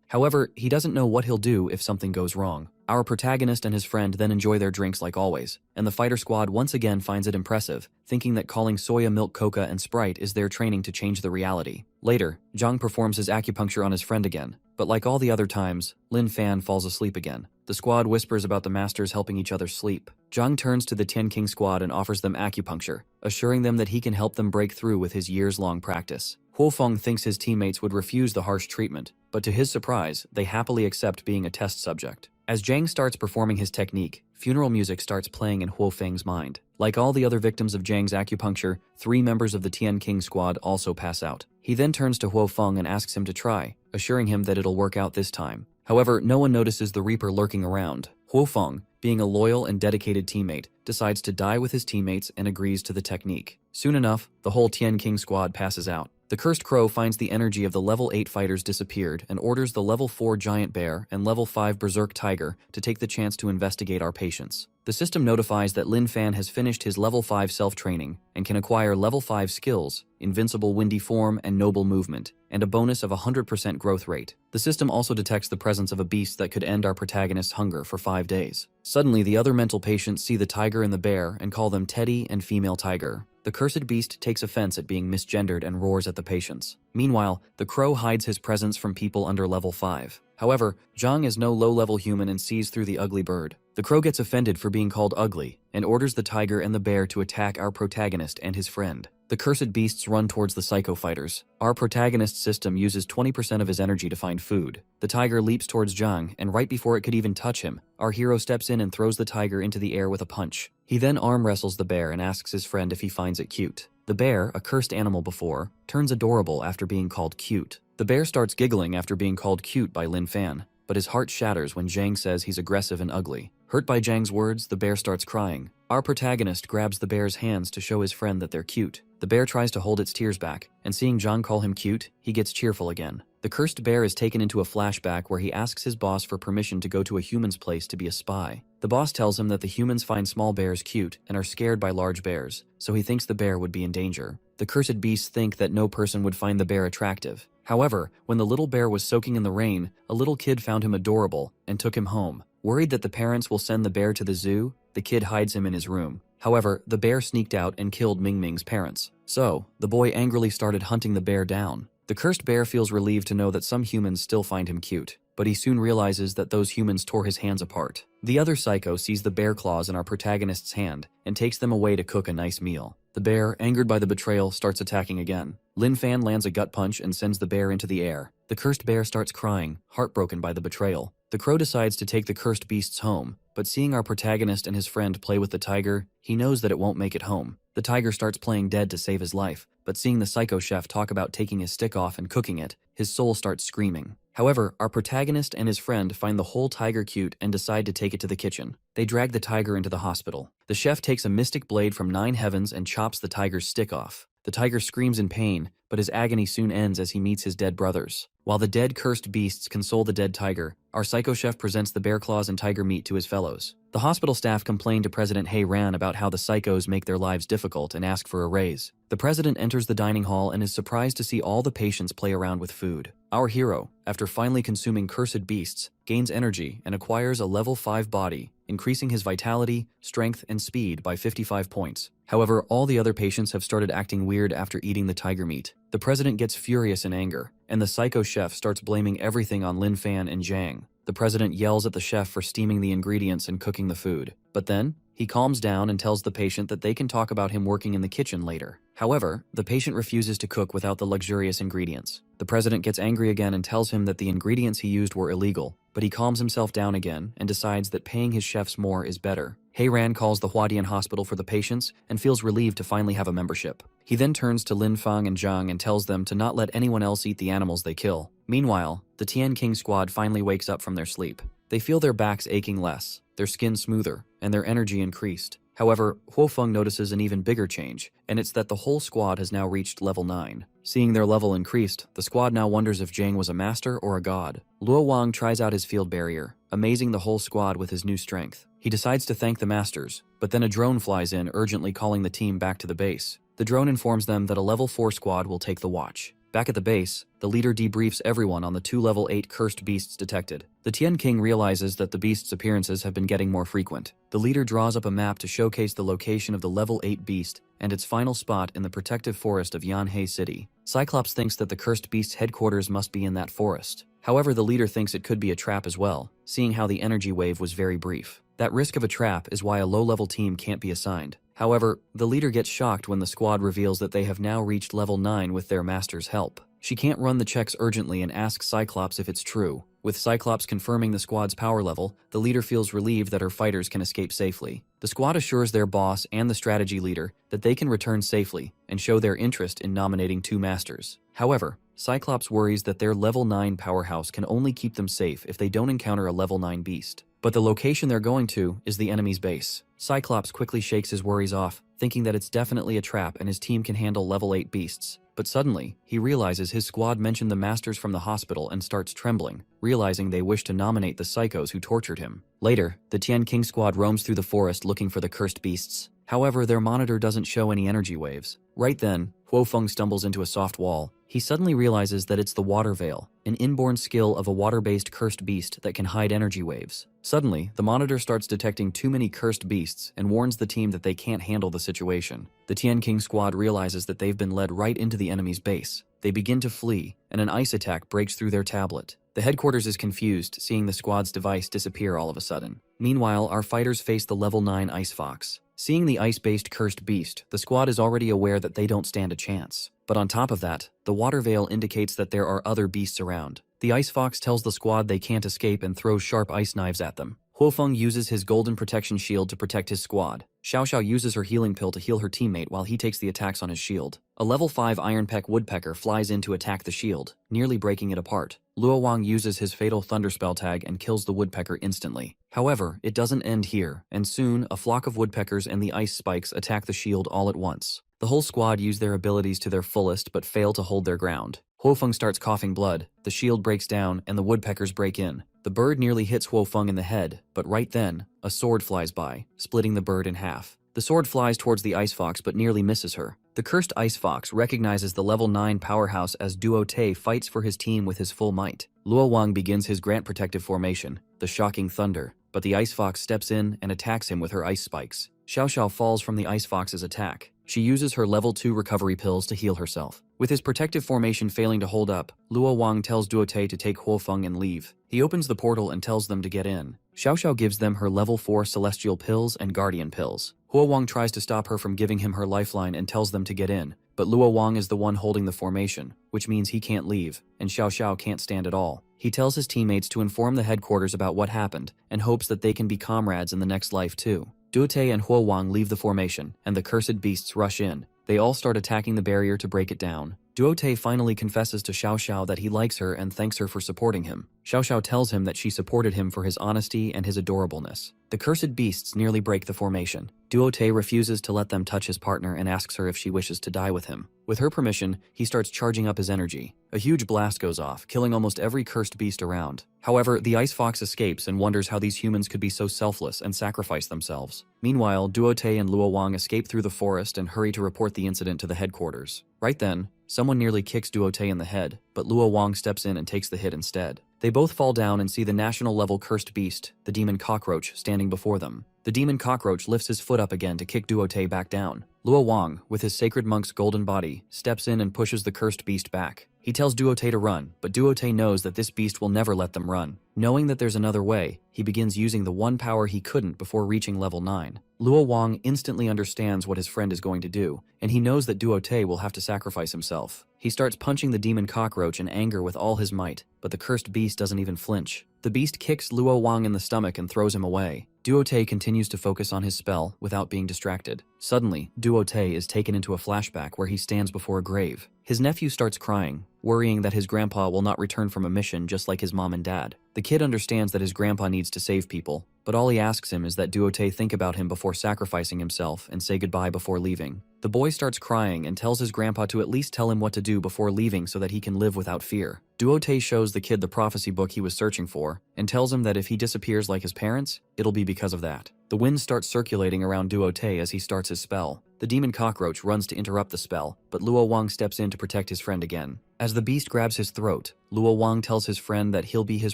S1: However, he doesn't know what he'll do if something goes wrong. Our protagonist and his friend then enjoy their drinks like always, and the fighter squad once again finds it impressive, thinking that calling soya milk coca and Sprite is their training to change the reality. Later, Jang performs his acupuncture on his friend again, but like all the other times, Lin Fan falls asleep again. The squad whispers about the masters helping each other sleep. Jang turns to the Tian King squad and offers them acupuncture, assuring them that he can help them break through with his years-long practice. Huo Feng thinks his teammates would refuse the harsh treatment, but to his surprise, they happily accept being a test subject. As Jang starts performing his technique, funeral music starts playing in Huo Feng's mind. Like all the other victims of Jang's acupuncture, 3 members of the Tian King squad also pass out. He then turns to Huo Feng and asks him to try, assuring him that it'll work out this time. However, no one notices the Reaper lurking around. Huo Feng, being a loyal and dedicated teammate, decides to die with his teammates and agrees to the technique. Soon enough, the whole Tian King squad passes out. The cursed crow finds the energy of the level 8 fighters disappeared and orders the level 4 giant bear and level 5 berserk tiger to take the chance to investigate our patients. The system notifies that Lin Fan has finished his level 5 self-training and can acquire level 5 skills, invincible windy form and noble movement, and a bonus of 100% growth rate. The system also detects the presence of a beast that could end our protagonist's hunger for 5 days. Suddenly, the other mental patients see the tiger and the bear and call them Teddy and female tiger. The cursed beast takes offense at being misgendered and roars at the patients. Meanwhile, the crow hides his presence from people under level 5. However, Jang is no low-level human and sees through the ugly bird. The crow gets offended for being called ugly and orders the tiger and the bear to attack our protagonist and his friend. The cursed beasts run towards the psycho fighters. Our protagonist's system uses 20% of his energy to find food. The tiger leaps towards Jang, and right before it could even touch him, our hero steps in and throws the tiger into the air with a punch. He then arm wrestles the bear and asks his friend if he finds it cute. The bear, a cursed animal before, turns adorable after being called cute. The bear starts giggling after being called cute by Lin Fan, but his heart shatters when Jang says he's aggressive and ugly. Hurt by Jang's words, the bear starts crying. Our protagonist grabs the bear's hands to show his friend that they're cute. The bear tries to hold its tears back, and seeing Jang call him cute, he gets cheerful again. The cursed bear is taken into a flashback where he asks his boss for permission to go to a human's place to be a spy. The boss tells him that the humans find small bears cute and are scared by large bears, so he thinks the bear would be in danger. The cursed beasts think that no person would find the bear attractive. However, when the little bear was soaking in the rain, a little kid found him adorable and took him home. Worried that the parents will send the bear to the zoo, the kid hides him in his room. However, the bear sneaked out and killed Ming Ming's parents. So, the boy angrily started hunting the bear down. The cursed bear feels relieved to know that some humans still find him cute, but he soon realizes that those humans tore his hands apart. The other psycho sees the bear claws in our protagonist's hand and takes them away to cook a nice meal. The bear, angered by the betrayal, starts attacking again. Lin Fan lands a gut punch and sends the bear into the air. The cursed bear starts crying, heartbroken by the betrayal. The crow decides to take the cursed beasts home, but seeing our protagonist and his friend play with the tiger, he knows that it won't make it home. The tiger starts playing dead to save his life, but seeing the psycho chef talk about taking his stick off and cooking it, his soul starts screaming. However, our protagonist and his friend find the whole tiger cute and decide to take it to the kitchen. They drag the tiger into the hospital. The chef takes a mystic blade from 9 heavens and chops the tiger's stick off. The tiger screams in pain, but his agony soon ends as he meets his dead brothers. While the dead cursed beasts console the dead tiger, our psycho chef presents the bear claws and tiger meat to his fellows. The hospital staff complain to President He Ran about how the psychos make their lives difficult and ask for a raise. The president enters the dining hall and is surprised to see all the patients play around with food. Our hero, after finally consuming cursed beasts, gains energy and acquires a level 5 body, increasing his vitality, strength, and speed by 55 points. However, all the other patients have started acting weird after eating the tiger meat. The president gets furious in anger, and the psycho chef starts blaming everything on Lin Fan and Jang. The president yells at the chef for steaming the ingredients and cooking the food. But then, he calms down and tells the patient that they can talk about him working in the kitchen later. However, the patient refuses to cook without the luxurious ingredients. The president gets angry again and tells him that the ingredients he used were illegal, but he calms himself down again and decides that paying his chefs more is better. He Ran calls the Huadian hospital for the patients and feels relieved to finally have a membership. He then turns to Lin Fang and Zhang and tells them to not let anyone else eat the animals they kill. Meanwhile, the Tian King squad finally wakes up from their sleep. They feel their backs aching less, their skin smoother, and their energy increased. HuoFeng Huofeng notices an even bigger change, and it's that the whole squad has now reached level 9. Seeing their level increased, the squad now wonders if Jang was a master or a god. Luo Wang tries out his field barrier, amazing the whole squad with his new strength. He decides to thank the masters, but then a drone flies in, urgently calling the team back to the base. The drone informs them that a level 4 squad will take the watch. Back at the base, the leader debriefs everyone on the 2 level 8 cursed beasts detected. The Tian King realizes that the beasts' appearances have been getting more frequent. The leader draws up a map to showcase the location of the level 8 beast and its final spot in the protective forest of Yanhe City. Cyclops thinks that the cursed beast's headquarters must be in that forest. However, the leader thinks it could be a trap as well, seeing how the energy wave was very brief. That risk of a trap is why a low-level team can't be assigned. However, the leader gets shocked when the squad reveals that they have now reached level 9 with their master's help. She can't run the checks urgently and asks Cyclops if it's true. With Cyclops confirming the squad's power level, the leader feels relieved that her fighters can escape safely. The squad assures their boss and the strategy leader that they can return safely and show their interest in nominating 2 masters. However, Cyclops worries that their level 9 powerhouse can only keep them safe if they don't encounter a level 9 beast. But the location they're going to is the enemy's base. Cyclops quickly shakes his worries off, thinking that it's definitely a trap and his team can handle level 8 beasts. But suddenly, he realizes his squad mentioned the masters from the hospital and starts trembling, realizing they wish to nominate the psychos who tortured him. Later, the Tian King squad roams through the forest looking for the cursed beasts. However, their monitor doesn't show any energy waves. Right then, Huofeng stumbles into a soft wall. He suddenly realizes that it's the water veil, an inborn skill of a water-based cursed beast that can hide energy waves. Suddenly, the monitor starts detecting too many cursed beasts and warns the team that they can't handle the situation. The Tian King squad realizes that they've been led right into the enemy's base. They begin to flee, and an ice attack breaks through their tablet. The headquarters is confused, seeing the squad's device disappear all of a sudden. Meanwhile, our fighters face the level 9 Ice Fox. Seeing the ice-based cursed beast, the squad is already aware that they don't stand a chance. But on top of that, the water veil indicates that there are other beasts around. The Ice Fox tells the squad they can't escape and throws sharp ice knives at them. Huofeng uses his golden protection shield to protect his squad. Xiao Xiao uses her healing pill to heal her teammate while he takes the attacks on his shield. A level 5 ironpeck woodpecker flies in to attack the shield, nearly breaking it apart. Luo Wang uses his fatal thunderspell tag and kills the woodpecker instantly. However, it doesn't end here, and soon a flock of woodpeckers and the ice spikes attack the shield all at once. The whole squad use their abilities to their fullest but fail to hold their ground. Huofeng starts coughing blood, the shield breaks down, and the woodpeckers break in. The bird nearly hits Huofeng in the head, but right then, a sword flies by, splitting the bird in half. The sword flies towards the ice fox but nearly misses her. The cursed ice fox recognizes the level 9 powerhouse as Duo Te fights for his team with his full might. Luo Wang begins his Grant protective formation, the shocking thunder, but the ice fox steps in and attacks him with her ice spikes. Xiao Xiao falls from the ice fox's attack. She uses her level 2 recovery pills to heal herself. With his protective formation failing to hold up, Luo Wang tells Duo Te to take Huofeng and leave. He opens the portal and tells them to get in. Xiao Xiao gives them her level 4 celestial pills and guardian pills. Huo Wang tries to stop her from giving him her lifeline and tells them to get in, but Luo Wang is the one holding the formation, which means he can't leave, and Xiao Xiao can't stand at all. He tells his teammates to inform the headquarters about what happened, and hopes that they can be comrades in the next life too. Duo Te and Huo Wang leave the formation, and the cursed beasts rush in. They all start attacking the barrier to break it down. Duo Te finally confesses to Xiao Xiao that he likes her and thanks her for supporting him. Xiao Xiao tells him that she supported him for his honesty and his adorableness. The cursed beasts nearly break the formation. Duo Te refuses to let them touch his partner and asks her if she wishes to die with him. With her permission, he starts charging up his energy. A huge blast goes off, killing almost every cursed beast around. However, the ice fox escapes and wonders how these humans could be so selfless and sacrifice themselves. Meanwhile, Duo Te and Luo Wang escape through the forest and hurry to report the incident to the headquarters. Right then, someone nearly kicks Duo Te in the head, but Luo Wang steps in and takes the hit instead. They both fall down and see the national-level cursed beast, the demon cockroach, standing before them. The demon cockroach lifts his foot up again to kick Duo Te back down. Luo Wang, with his sacred monk's golden body, steps in and pushes the cursed beast back. He tells Duo Te to run, but Duo Te knows that this beast will never let them run. Knowing that there's another way, he begins using the one power he couldn't before reaching level 9. Luo Wang instantly understands what his friend is going to do, and he knows that Duo Te will have to sacrifice himself. He starts punching the demon cockroach in anger with all his might, but the cursed beast doesn't even flinch. The beast kicks Luo Wang in the stomach and throws him away. Duo Te continues to focus on his spell without being distracted. Suddenly, Duo Te is taken into a flashback where he stands before a grave. His nephew starts crying, worrying that his grandpa will not return from a mission just like his mom and dad. The kid understands that his grandpa needs to save people, but all he asks him is that Duo Te think about him before sacrificing himself and say goodbye before leaving. The boy starts crying and tells his grandpa to at least tell him what to do before leaving so that he can live without fear. Duo Te shows the kid the prophecy book he was searching for and tells him that if he disappears like his parents, it'll be because of that. The wind starts circulating around Duo Te as he starts his spell. The demon cockroach runs to interrupt the spell, but Luo Wang steps in to protect his friend again. As the beast grabs his throat, Luo Wang tells his friend that he'll be his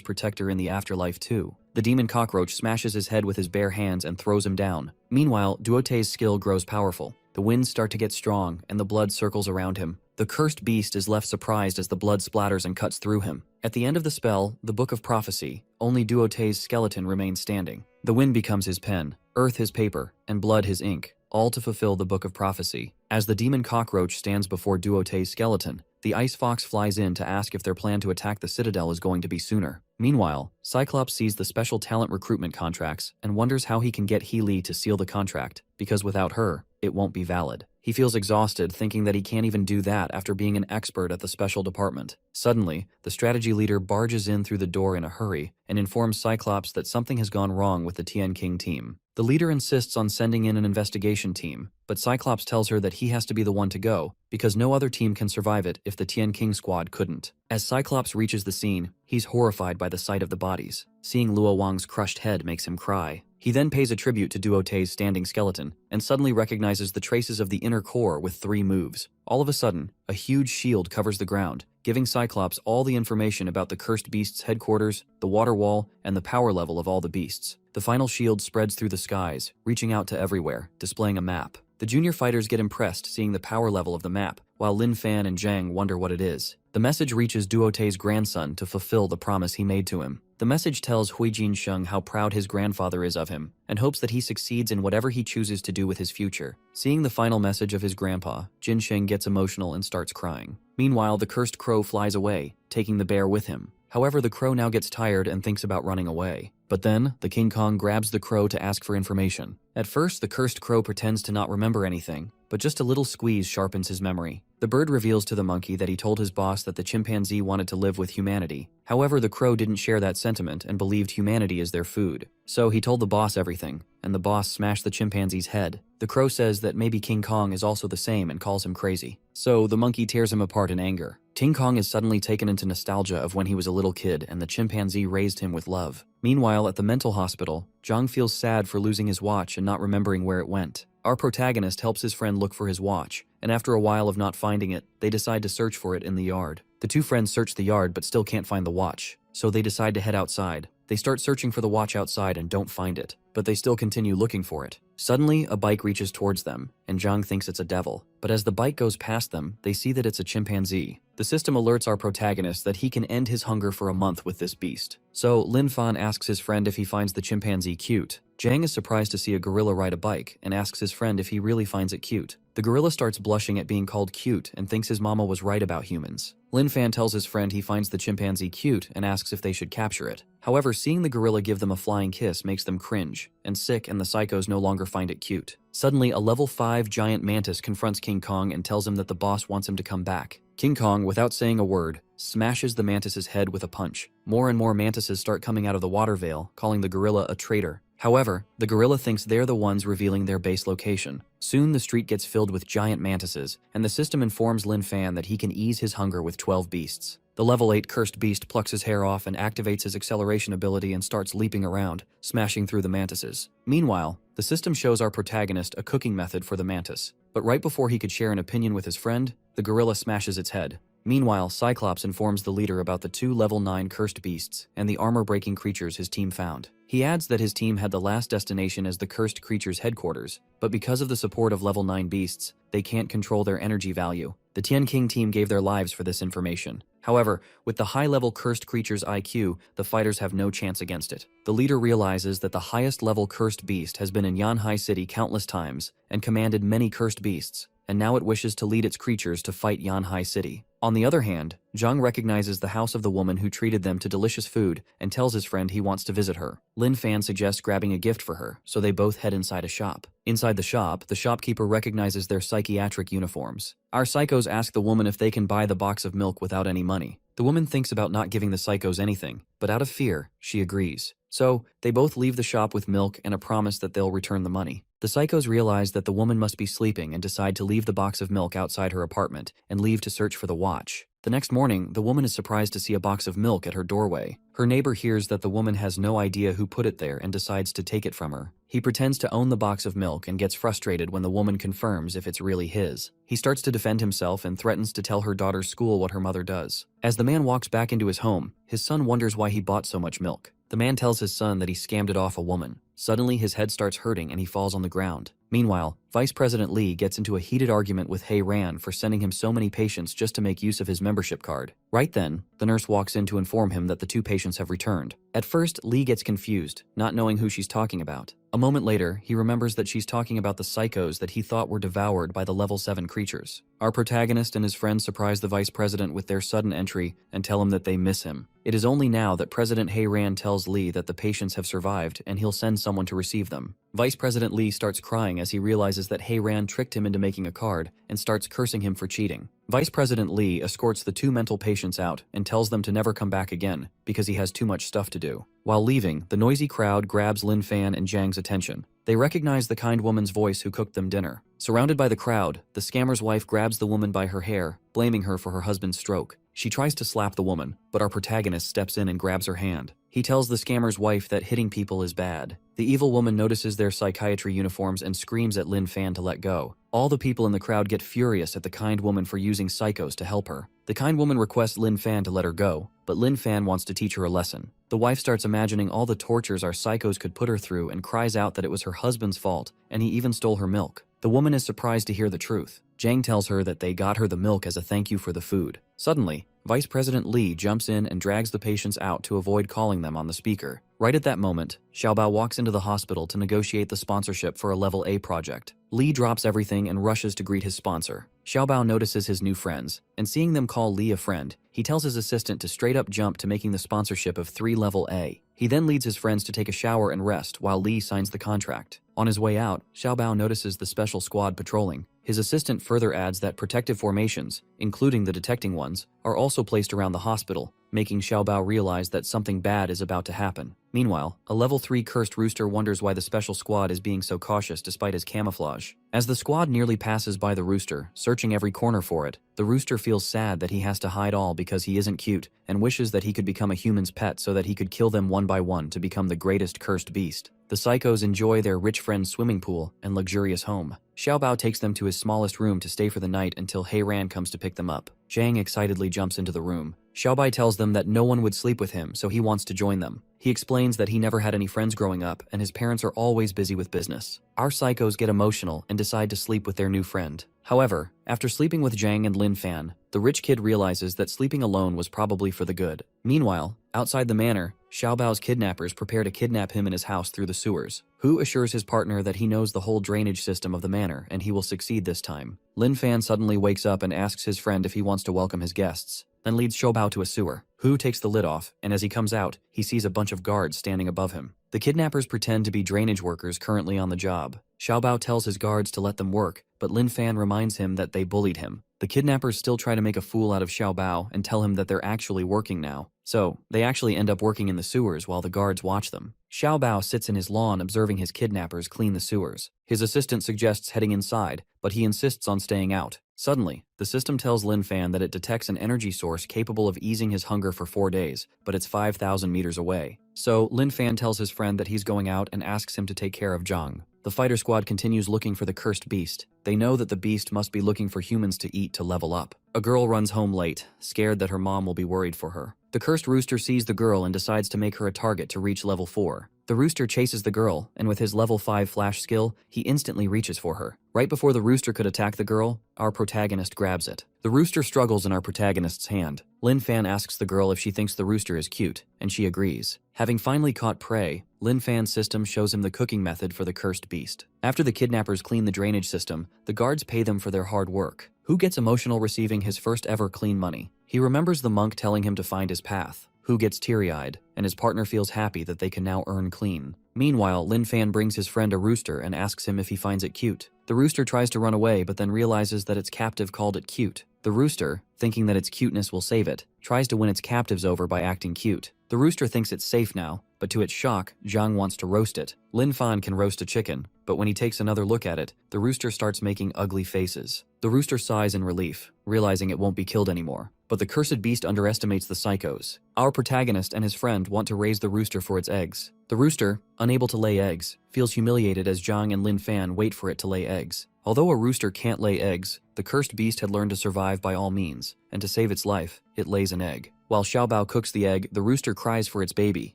S1: protector in the afterlife too. The demon cockroach smashes his head with his bare hands and throws him down. Meanwhile, Duo Te's skill grows powerful. The winds start to get strong, and the blood circles around him. The cursed beast is left surprised as the blood splatters and cuts through him. At the end of the spell, the Book of Prophecy, only Duo Te's skeleton remains standing. The wind becomes his pen, earth his paper, and blood his ink, all to fulfill the Book of Prophecy. As the demon cockroach stands before Duo Te's skeleton, the ice fox flies in to ask if their plan to attack the citadel is going to be sooner. Meanwhile, Cyclops sees the special talent recruitment contracts and wonders how he can get Healy to seal the contract, because without her, it won't be valid. He feels exhausted thinking that he can't even do that after being an expert at the special department. Suddenly, the strategy leader barges in through the door in a hurry and informs Cyclops that something has gone wrong with the Tian King team. The leader insists on sending in an investigation team, but Cyclops tells her that he has to be the one to go, because no other team can survive it if the Tian King squad couldn't. As Cyclops reaches the scene, he's horrified by the sight of the bodies. Seeing Luo Wang's crushed head makes him cry. He then pays a tribute to Duo Te's standing skeleton, and suddenly recognizes the traces of the inner core with 3 moves. All of a sudden, a huge shield covers the ground, giving Cyclops all the information about the cursed beast's headquarters, the water wall, and the power level of all the beasts. The final shield spreads through the skies, reaching out to everywhere, displaying a map. The junior fighters get impressed seeing the power level of the map, while Lin Fan and Jang wonder what it is. The message reaches Duo Te's grandson to fulfill the promise he made to him. The message tells Hui Jinsheng how proud his grandfather is of him, and hopes that he succeeds in whatever he chooses to do with his future. Seeing the final message of his grandpa, Jinsheng gets emotional and starts crying. Meanwhile, the cursed crow flies away, taking the bear with him. However, the crow now gets tired and thinks about running away. But then, the King Kong grabs the crow to ask for information. At first, the cursed crow pretends to not remember anything, but just a little squeeze sharpens his memory. The bird reveals to the monkey that he told his boss that the chimpanzee wanted to live with humanity. However, the crow didn't share that sentiment and believed humanity is their food. So he told the boss everything, and the boss smashed the chimpanzee's head. The crow says that maybe King Kong is also the same and calls him crazy. So the monkey tears him apart in anger. King Kong is suddenly taken into nostalgia of when he was a little kid and the chimpanzee raised him with love. Meanwhile, at the mental hospital, Jang feels sad for losing his watch and not remembering where it went. Our protagonist helps his friend look for his watch, and after a while of not finding it, they decide to search for it in the yard. The two friends search the yard but still can't find the watch, so they decide to head outside. They start searching for the watch outside and don't find it, but they still continue looking for it. Suddenly, a bike reaches towards them, and Jang thinks it's a devil. But as the bike goes past them, they see that it's a chimpanzee. The system alerts our protagonist that he can end his hunger for a month with this beast. So, Lin Fan asks his friend if he finds the chimpanzee cute. Jang is surprised to see a gorilla ride a bike and asks his friend if he really finds it cute. The gorilla starts blushing at being called cute and thinks his mama was right about humans. Lin Fan tells his friend he finds the chimpanzee cute and asks if they should capture it. However, seeing the gorilla give them a flying kiss makes them cringe and sick, and the psychos no longer find it cute. Suddenly, a level 5 giant mantis confronts King Kong and tells him that the boss wants him to come back. King Kong, without saying a word, smashes the mantis's head with a punch. More and more mantises start coming out of the water veil, calling the gorilla a traitor. However, the gorilla thinks they're the ones revealing their base location. Soon the street gets filled with giant mantises, and the system informs Lin Fan that he can ease his hunger with 12 beasts. The level 8 cursed beast plucks his hair off and activates his acceleration ability and starts leaping around, smashing through the mantises. Meanwhile, the system shows our protagonist a cooking method for the mantis. But right before he could share an opinion with his friend, the gorilla smashes its head. Meanwhile, Cyclops informs the leader about the 2 level 9 cursed beasts and the armor-breaking creatures his team found. He adds that his team had the last destination as the cursed creatures' headquarters, but because of the support of level 9 beasts, they can't control their energy value. The Tian King team gave their lives for this information. However, with the high-level cursed creature's IQ, the fighters have no chance against it. The leader realizes that the highest-level cursed beast has been in Yanhai City countless times and commanded many cursed beasts, and now it wishes to lead its creatures to fight Yanhai City. On the other hand, Jang recognizes the house of the woman who treated them to delicious food and tells his friend he wants to visit her. Lin Fan suggests grabbing a gift for her, so they both head inside a shop. Inside the shop, the shopkeeper recognizes their psychiatric uniforms. Our psychos ask the woman if they can buy the box of milk without any money. The woman thinks about not giving the psychos anything, but out of fear, she agrees. So, they both leave the shop with milk and a promise that they'll return the money. The psychos realize that the woman must be sleeping and decide to leave the box of milk outside her apartment and leave to search for the watch. The next morning, the woman is surprised to see a box of milk at her doorway. Her neighbor hears that the woman has no idea who put it there and decides to take it from her. He pretends to own the box of milk and gets frustrated when the woman confirms if it's really his. He starts to defend himself and threatens to tell her daughter's school what her mother does. As the man walks back into his home, his son wonders why he bought so much milk. The man tells his son that he scammed it off a woman. Suddenly, his head starts hurting and he falls on the ground. Meanwhile, Vice President Lee gets into a heated argument with Hei Ran for sending him so many patients just to make use of his membership card. Right then, the nurse walks in to inform him that the 2 patients have returned. At first, Lee gets confused, not knowing who she's talking about. A moment later, he remembers that she's talking about the psychos that he thought were devoured by the level 7 creatures. Our protagonist and his friends surprise the vice president with their sudden entry and tell him that they miss him. It is only now that President Hei Ran tells Lee that the patients have survived and he'll send someone to receive them. Vice President Lee starts crying as he realizes that Hei Ran tricked him into making a card and starts cursing him for cheating. Vice President Lee escorts the 2 mental patients out and tells them to never come back again because he has too much stuff to do. While leaving, the noisy crowd grabs Lin Fan and Jang's attention. They recognize the kind woman's voice who cooked them dinner. Surrounded by the crowd, the scammer's wife grabs the woman by her hair, blaming her for her husband's stroke. She tries to slap the woman, but our protagonist steps in and grabs her hand. He tells the scammer's wife that hitting people is bad. The evil woman notices their psychiatry uniforms and screams at Lin Fan to let go. All the people in the crowd get furious at the kind woman for using psychos to help her. The kind woman requests Lin Fan to let her go, but Lin Fan wants to teach her a lesson. The wife starts imagining all the tortures our psychos could put her through and cries out that it was her husband's fault, and he even stole her milk. The woman is surprised to hear the truth. Jang tells her that they got her the milk as a thank you for the food. Suddenly, Vice President Lee jumps in and drags the patients out to avoid calling them on the speaker. Right at that moment, Xiaobao walks into the hospital to negotiate the sponsorship for a level A project. Lee drops everything and rushes to greet his sponsor. Xiaobao notices his new friends, and seeing them call Lee a friend, he tells his assistant to straight up jump to making the sponsorship of 3 level A. He then leads his friends to take a shower and rest while Lee signs the contract. On his way out, Xiaobao notices the special squad patrolling. His assistant further adds that protective formations, including the detecting ones, are also placed around the hospital, making Xiaobao realize that something bad is about to happen. Meanwhile, a level 3 cursed rooster wonders why the special squad is being so cautious despite his camouflage. As the squad nearly passes by the rooster, searching every corner for it, the rooster feels sad that he has to hide all because he isn't cute, and wishes that he could become a human's pet so that he could kill them one by one to become the greatest cursed beast. The psychos enjoy their rich friend's swimming pool and luxurious home. Xiaobao takes them to his smallest room to stay for the night until Heiran comes to pick them up. Jang excitedly jumps into the room. Xiaobao tells them that no one would sleep with him, so he wants to join them. He explains that he never had any friends growing up and his parents are always busy with business. Our psychos get emotional and decide to sleep with their new friend. However, after sleeping with Jang and Lin Fan, the rich kid realizes that sleeping alone was probably for the good. Meanwhile, outside the manor, Xiaobao's kidnappers prepare to kidnap him in his house through the sewers. Hu assures his partner that he knows the whole drainage system of the manor and he will succeed this time. Lin Fan suddenly wakes up and asks his friend if he wants to welcome his guests, then leads Xiaobao to a sewer. Hu takes the lid off, and as he comes out, he sees a bunch of guards standing above him. The kidnappers pretend to be drainage workers currently on the job. Xiaobao tells his guards to let them work, but Lin Fan reminds him that they bullied him. The kidnappers still try to make a fool out of Xiaobao and tell him that they're actually working now. So, they actually end up working in the sewers while the guards watch them. Xiaobao sits in his lawn observing his kidnappers clean the sewers. His assistant suggests heading inside, but he insists on staying out. Suddenly, the system tells Lin Fan that it detects an energy source capable of easing his hunger for 4 days, but it's 5,000 meters away. So, Lin Fan tells his friend that he's going out and asks him to take care of Jang. The fighter squad continues looking for the cursed beast. They know that the beast must be looking for humans to eat to level up. A girl runs home late, scared that her mom will be worried for her. The cursed rooster sees the girl and decides to make her a target to reach level 4. The rooster chases the girl, and with his level 5 flash skill, he instantly reaches for her. Right before the rooster could attack the girl, our protagonist grabs it. The rooster struggles in our protagonist's hand. Lin Fan asks the girl if she thinks the rooster is cute, and she agrees. Having finally caught prey, Lin Fan's system shows him the cooking method for the cursed beast. After the kidnappers clean the drainage system, the guards pay them for their hard work. Hu gets emotional receiving his first ever clean money. He remembers the monk telling him to find his path. Hu gets teary-eyed, and his partner feels happy that they can now earn clean. Meanwhile, Lin Fan brings his friend a rooster and asks him if he finds it cute. The rooster tries to run away but then realizes that its captive called it cute. The rooster, thinking that its cuteness will save it, tries to win its captives over by acting cute. The rooster thinks it's safe now, but to its shock, Jang wants to roast it. Lin Fan can roast a chicken, but when he takes another look at it, the rooster starts making ugly faces. The rooster sighs in relief, realizing it won't be killed anymore. But the cursed beast underestimates the psychos. Our protagonist and his friend want to raise the rooster for its eggs. The rooster, unable to lay eggs, feels humiliated as Jang and Lin Fan wait for it to lay eggs. Although a rooster can't lay eggs, the cursed beast had learned to survive by all means, and to save its life, it lays an egg. While Xiaobao cooks the egg, the rooster cries for its baby,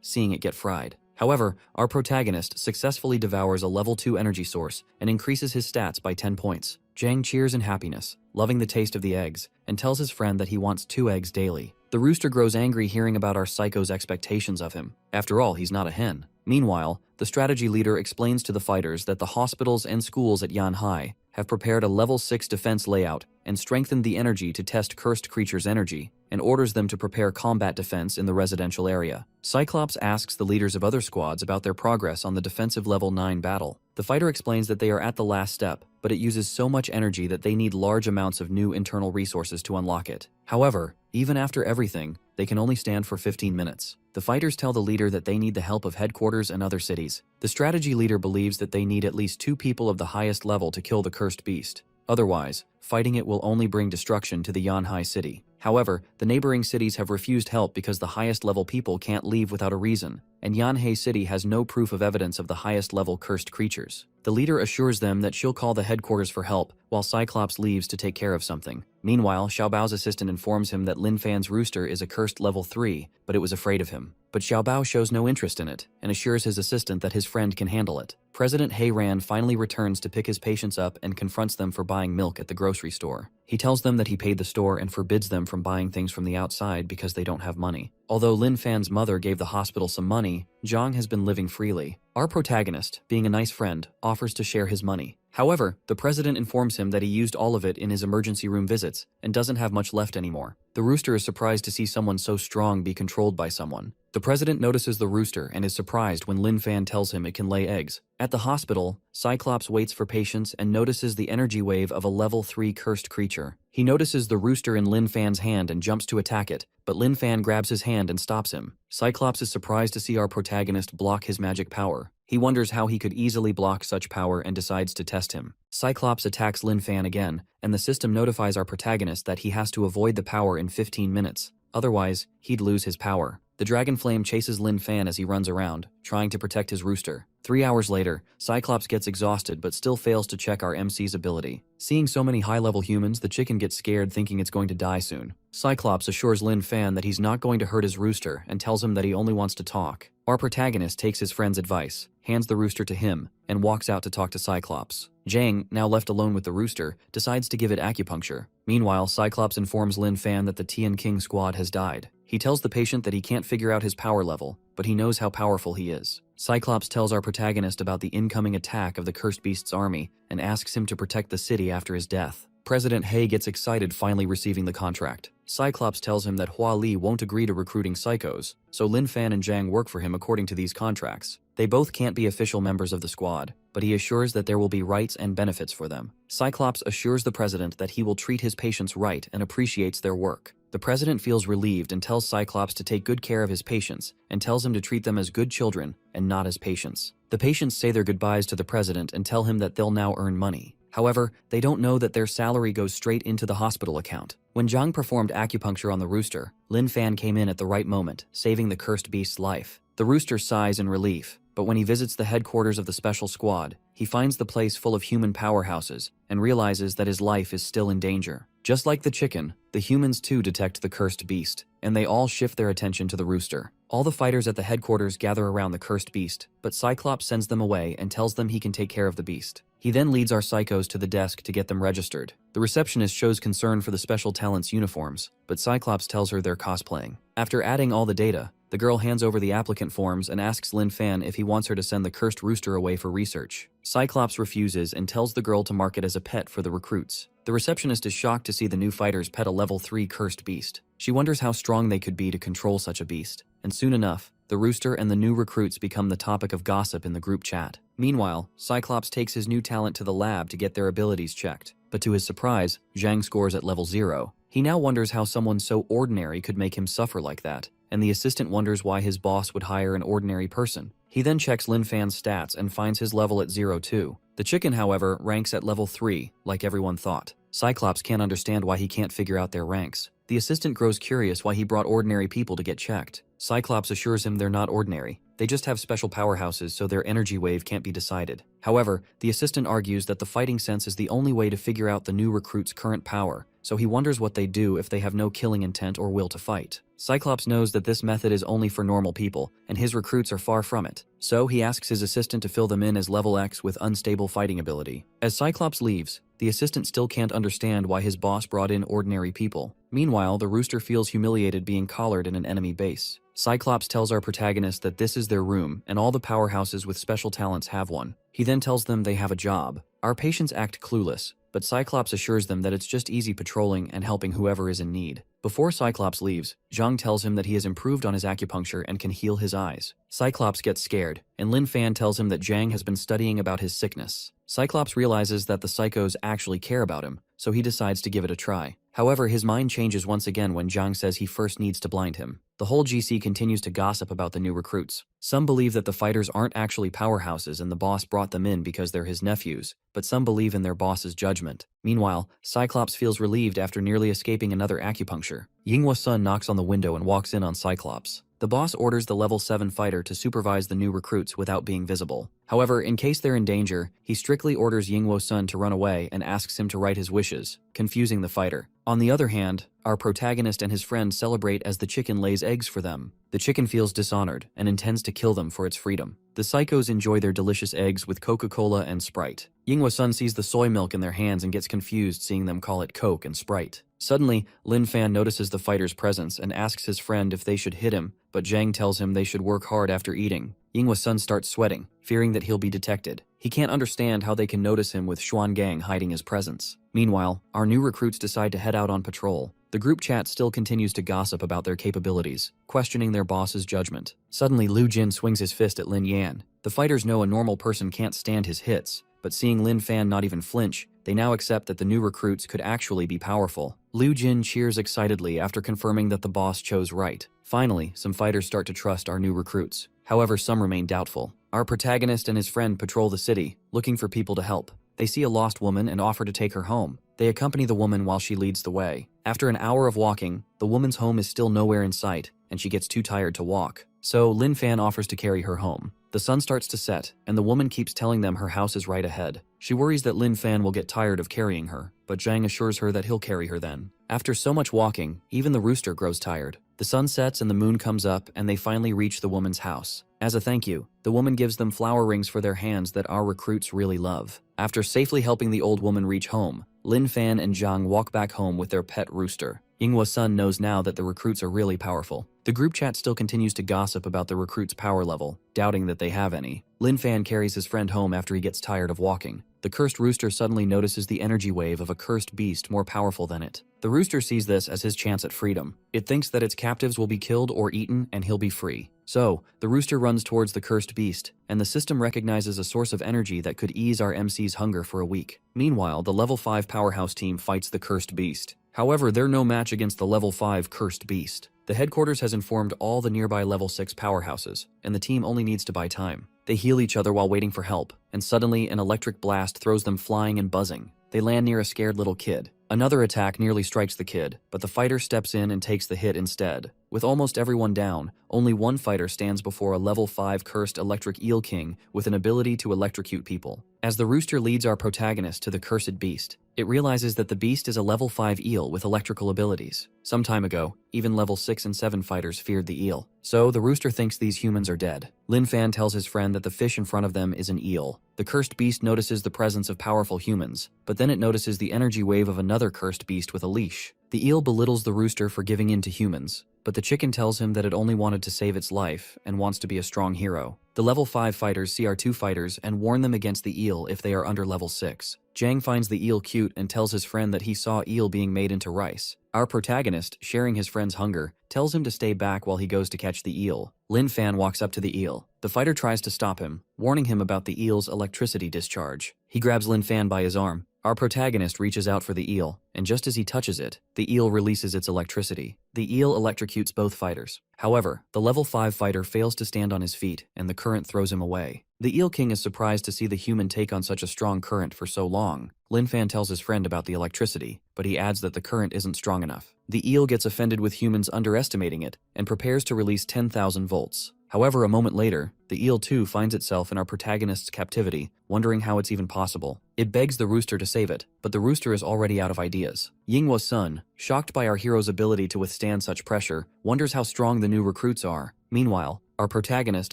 S1: seeing it get fried. However, our protagonist successfully devours a level 2 energy source and increases his stats by 10 points. Jang cheers in happiness, loving the taste of the eggs, and tells his friend that he wants 2 eggs daily. The rooster grows angry hearing about our psycho's expectations of him. After all, he's not a hen. Meanwhile, the strategy leader explains to the fighters that the hospitals and schools at Yanhai have prepared a level 6 defense layout and strengthened the energy to test cursed creatures' energy, and orders them to prepare combat defense in the residential area. Cyclops asks the leaders of other squads about their progress on the defensive level 9 battle. The fighter explains that they are at the last step, but it uses so much energy that they need large amounts of new internal resources to unlock it. However, even after everything, they can only stand for 15 minutes. The fighters tell the leader that they need the help of headquarters and other cities. The strategy leader believes that they need at least 2 people of the highest level to kill the cursed beast. Otherwise, fighting it will only bring destruction to the Yanhai city. However, the neighboring cities have refused help because the highest level people can't leave without a reason, and Yanhai city has no proof of evidence of the highest level cursed creatures. The leader assures them that she'll call the headquarters for help, while Cyclops leaves to take care of something. Meanwhile, Xiaobao's assistant informs him that Lin Fan's rooster is a cursed level 3, but it was afraid of him. But Xiaobao shows no interest in it, and assures his assistant that his friend can handle it. President Heiran finally returns to pick his patients up and confronts them for buying milk at the grocery store. He tells them that he paid the store and forbids them from buying things from the outside because they don't have money. Although Lin Fan's mother gave the hospital some money, Jang has been living freely. Our protagonist, being a nice friend, offers to share his money. However, the president informs him that he used all of it in his emergency room visits and doesn't have much left anymore. The rooster is surprised to see someone so strong be controlled by someone. The president notices the rooster and is surprised when Lin Fan tells him it can lay eggs. At the hospital, Cyclops waits for patients and notices the energy wave of a level 3 cursed creature. He notices the rooster in Lin Fan's hand and jumps to attack it, but Lin Fan grabs his hand and stops him. Cyclops is surprised to see our protagonist block his magic power. He wonders how he could easily block such power and decides to test him. Cyclops attacks Lin Fan again, and the system notifies our protagonist that he has to avoid the power in 15 minutes. Otherwise, he'd lose his power. The dragon flame chases Lin Fan as he runs around, trying to protect his rooster. 3 hours later, Cyclops gets exhausted but still fails to check our MC's ability. Seeing so many high-level humans, the chicken gets scared thinking it's going to die soon. Cyclops assures Lin Fan that he's not going to hurt his rooster and tells him that he only wants to talk. Our protagonist takes his friend's advice, hands the rooster to him, and walks out to talk to Cyclops. Jang, now left alone with the rooster, decides to give it acupuncture. Meanwhile, Cyclops informs Lin Fan that the Tian King squad has died. He tells the patient that he can't figure out his power level, but he knows how powerful he is. Cyclops tells our protagonist about the incoming attack of the Cursed Beast's army and asks him to protect the city after his death. President He gets excited finally receiving the contract. Cyclops tells him that Hua Li won't agree to recruiting psychos, so Lin Fan and Jang work for him according to these contracts. They both can't be official members of the squad, but he assures that there will be rights and benefits for them. Cyclops assures the president that he will treat his patients right and appreciates their work. The president feels relieved and tells Cyclops to take good care of his patients and tells him to treat them as good children and not as patients. The patients say their goodbyes to the president and tell him that they'll now earn money. However, they don't know that their salary goes straight into the hospital account. When Jang performed acupuncture on the rooster, Lin Fan came in at the right moment, saving the cursed beast's life. The rooster sighs in relief, but when he visits the headquarters of the special squad, he finds the place full of human powerhouses and realizes that his life is still in danger. Just like the chicken, the humans too detect the cursed beast, and they all shift their attention to the rooster. All the fighters at the headquarters gather around the cursed beast, but Cyclops sends them away and tells them he can take care of the beast. He then leads our psychos to the desk to get them registered. The receptionist shows concern for the special talents uniforms, but Cyclops tells her they're cosplaying. After adding all the data, the girl hands over the applicant forms and asks Lin Fan if he wants her to send the cursed rooster away for research. Cyclops refuses and tells the girl to mark it as a pet for the recruits. The receptionist is shocked to see the new fighters pet a level 3 cursed beast. She wonders how strong they could be to control such a beast, and soon enough, the rooster and the new recruits become the topic of gossip in the group chat. Meanwhile, Cyclops takes his new talent to the lab to get their abilities checked, but to his surprise, Jang scores at level 0. He now wonders how someone so ordinary could make him suffer like that, and the assistant wonders why his boss would hire an ordinary person. He then checks Lin Fan's stats and finds his level at 0 too. The chicken, however, ranks at level 3, like everyone thought. Cyclops can't understand why he can't figure out their ranks. The assistant grows curious why he brought ordinary people to get checked. Cyclops assures him they're not ordinary. They just have special powerhouses, so their energy wave can't be decided. However, the assistant argues that the fighting sense is the only way to figure out the new recruit's current power, so he wonders what they do if they have no killing intent or will to fight. Cyclops knows that this method is only for normal people, and his recruits are far from it. So he asks his assistant to fill them in as level X with unstable fighting ability. As Cyclops leaves, the assistant still can't understand why his boss brought in ordinary people. Meanwhile, the rooster feels humiliated being collared in an enemy base. Cyclops tells our protagonist that this is their room, and all the powerhouses with special talents have one. He then tells them they have a job. Our patients act clueless, but Cyclops assures them that it's just easy patrolling and helping whoever is in need. Before Cyclops leaves, Jang tells him that he has improved on his acupuncture and can heal his eyes. Cyclops gets scared, and Lin Fan tells him that Jang has been studying about his sickness. Cyclops realizes that the psychos actually care about him, so he decides to give it a try. However, his mind changes once again when Jang says he first needs to blind him. The whole GC continues to gossip about the new recruits. Some believe that the fighters aren't actually powerhouses and the boss brought them in because they're his nephews, but some believe in their boss's judgment. Meanwhile, Cyclops feels relieved after nearly escaping another acupuncture. Yinghua Sun knocks on the window and walks in on Cyclops. The boss orders the level 7 fighter to supervise the new recruits without being visible. However, in case they're in danger, he strictly orders Yinghua Sun to run away and asks him to write his wishes, confusing the fighter. On the other hand, our protagonist and his friend celebrate as the chicken lays eggs for them. The chicken feels dishonored and intends to kill them for its freedom. The psychos enjoy their delicious eggs with Coca-Cola and Sprite. Yinghua Sun sees the soy milk in their hands and gets confused seeing them call it Coke and Sprite. Suddenly, Lin Fan notices the fighter's presence and asks his friend if they should hit him, but Jang tells him they should work hard after eating. Yinghua Sun starts sweating, fearing that he'll be detected. He can't understand how they can notice him with Xuan Gang hiding his presence. Meanwhile, our new recruits decide to head out on patrol. The group chat still continues to gossip about their capabilities, questioning their boss's judgment. Suddenly, Lu Jin swings his fist at Lin Yan. The fighters know a normal person can't stand his hits, but seeing Lin Fan not even flinch, they now accept that the new recruits could actually be powerful. Lu Jin cheers excitedly after confirming that the boss chose right. Finally, some fighters start to trust our new recruits. However, some remain doubtful. Our protagonist and his friend patrol the city, looking for people to help. They see a lost woman and offer to take her home. They accompany the woman while she leads the way. After an hour of walking, the woman's home is still nowhere in sight, and she gets too tired to walk. So Lin Fan offers to carry her home. The sun starts to set, and the woman keeps telling them her house is right ahead. She worries that Lin Fan will get tired of carrying her, but Jang assures her that he'll carry her then. After so much walking, even the rooster grows tired. The sun sets and the moon comes up, and they finally reach the woman's house. As a thank you, the woman gives them flower rings for their hands that our recruits really love. After safely helping the old woman reach home, Lin Fan and Jang walk back home with their pet rooster. Yinghua Sun knows now that the recruits are really powerful. The group chat still continues to gossip about the recruits' power level, doubting that they have any. Lin Fan carries his friend home after he gets tired of walking. The cursed rooster suddenly notices the energy wave of a cursed beast more powerful than it. The rooster sees this as his chance at freedom. It thinks that its captives will be killed or eaten and he'll be free. So, the rooster runs towards the cursed beast, and the system recognizes a source of energy that could ease our MC's hunger for a week. Meanwhile, the level 5 powerhouse team fights the cursed beast. However, they're no match against the level 5 cursed beast. The headquarters has informed all the nearby level 6 powerhouses, and the team only needs to buy time. They heal each other while waiting for help, and suddenly an electric blast throws them flying and buzzing. They land near a scared little kid. Another attack nearly strikes the kid, but the fighter steps in and takes the hit instead. With almost everyone down, only one fighter stands before a level 5 cursed electric eel king with an ability to electrocute people. As the rooster leads our protagonist to the cursed beast, it realizes that the beast is a level 5 eel with electrical abilities. Some time ago, even level 6 and 7 fighters feared the eel. So the rooster thinks these humans are dead. Lin Fan tells his friend that the fish in front of them is an eel. The cursed beast notices the presence of powerful humans, but then it notices the energy wave of another cursed beast with a leash. The eel belittles the rooster for giving in to humans, but the chicken tells him that it only wanted to save its life and wants to be a strong hero. The level 5 fighters see our 2 fighters and warn them against the eel if they are under level 6. Jang finds the eel cute and tells his friend that he saw eel being made into rice. Our protagonist, sharing his friend's hunger, tells him to stay back while he goes to catch the eel. Lin Fan walks up to the eel. The fighter tries to stop him, warning him about the eel's electricity discharge. He grabs Lin Fan by his arm. Our protagonist reaches out for the eel, and just as he touches it, the eel releases its electricity. The eel electrocutes both fighters. However, the level 5 fighter fails to stand on his feet, and the current throws him away. The eel king is surprised to see the human take on such a strong current for so long. Lin Fan tells his friend about the electricity, but he adds that the current isn't strong enough. The eel gets offended with humans underestimating it, and prepares to release 10,000 volts. However, a moment later, the eel too finds itself in our protagonist's captivity, wondering how it's even possible. It begs the rooster to save it, but the rooster is already out of ideas. Yinghua Sun, shocked by our hero's ability to withstand such pressure, wonders how strong the new recruits are. Meanwhile, our protagonist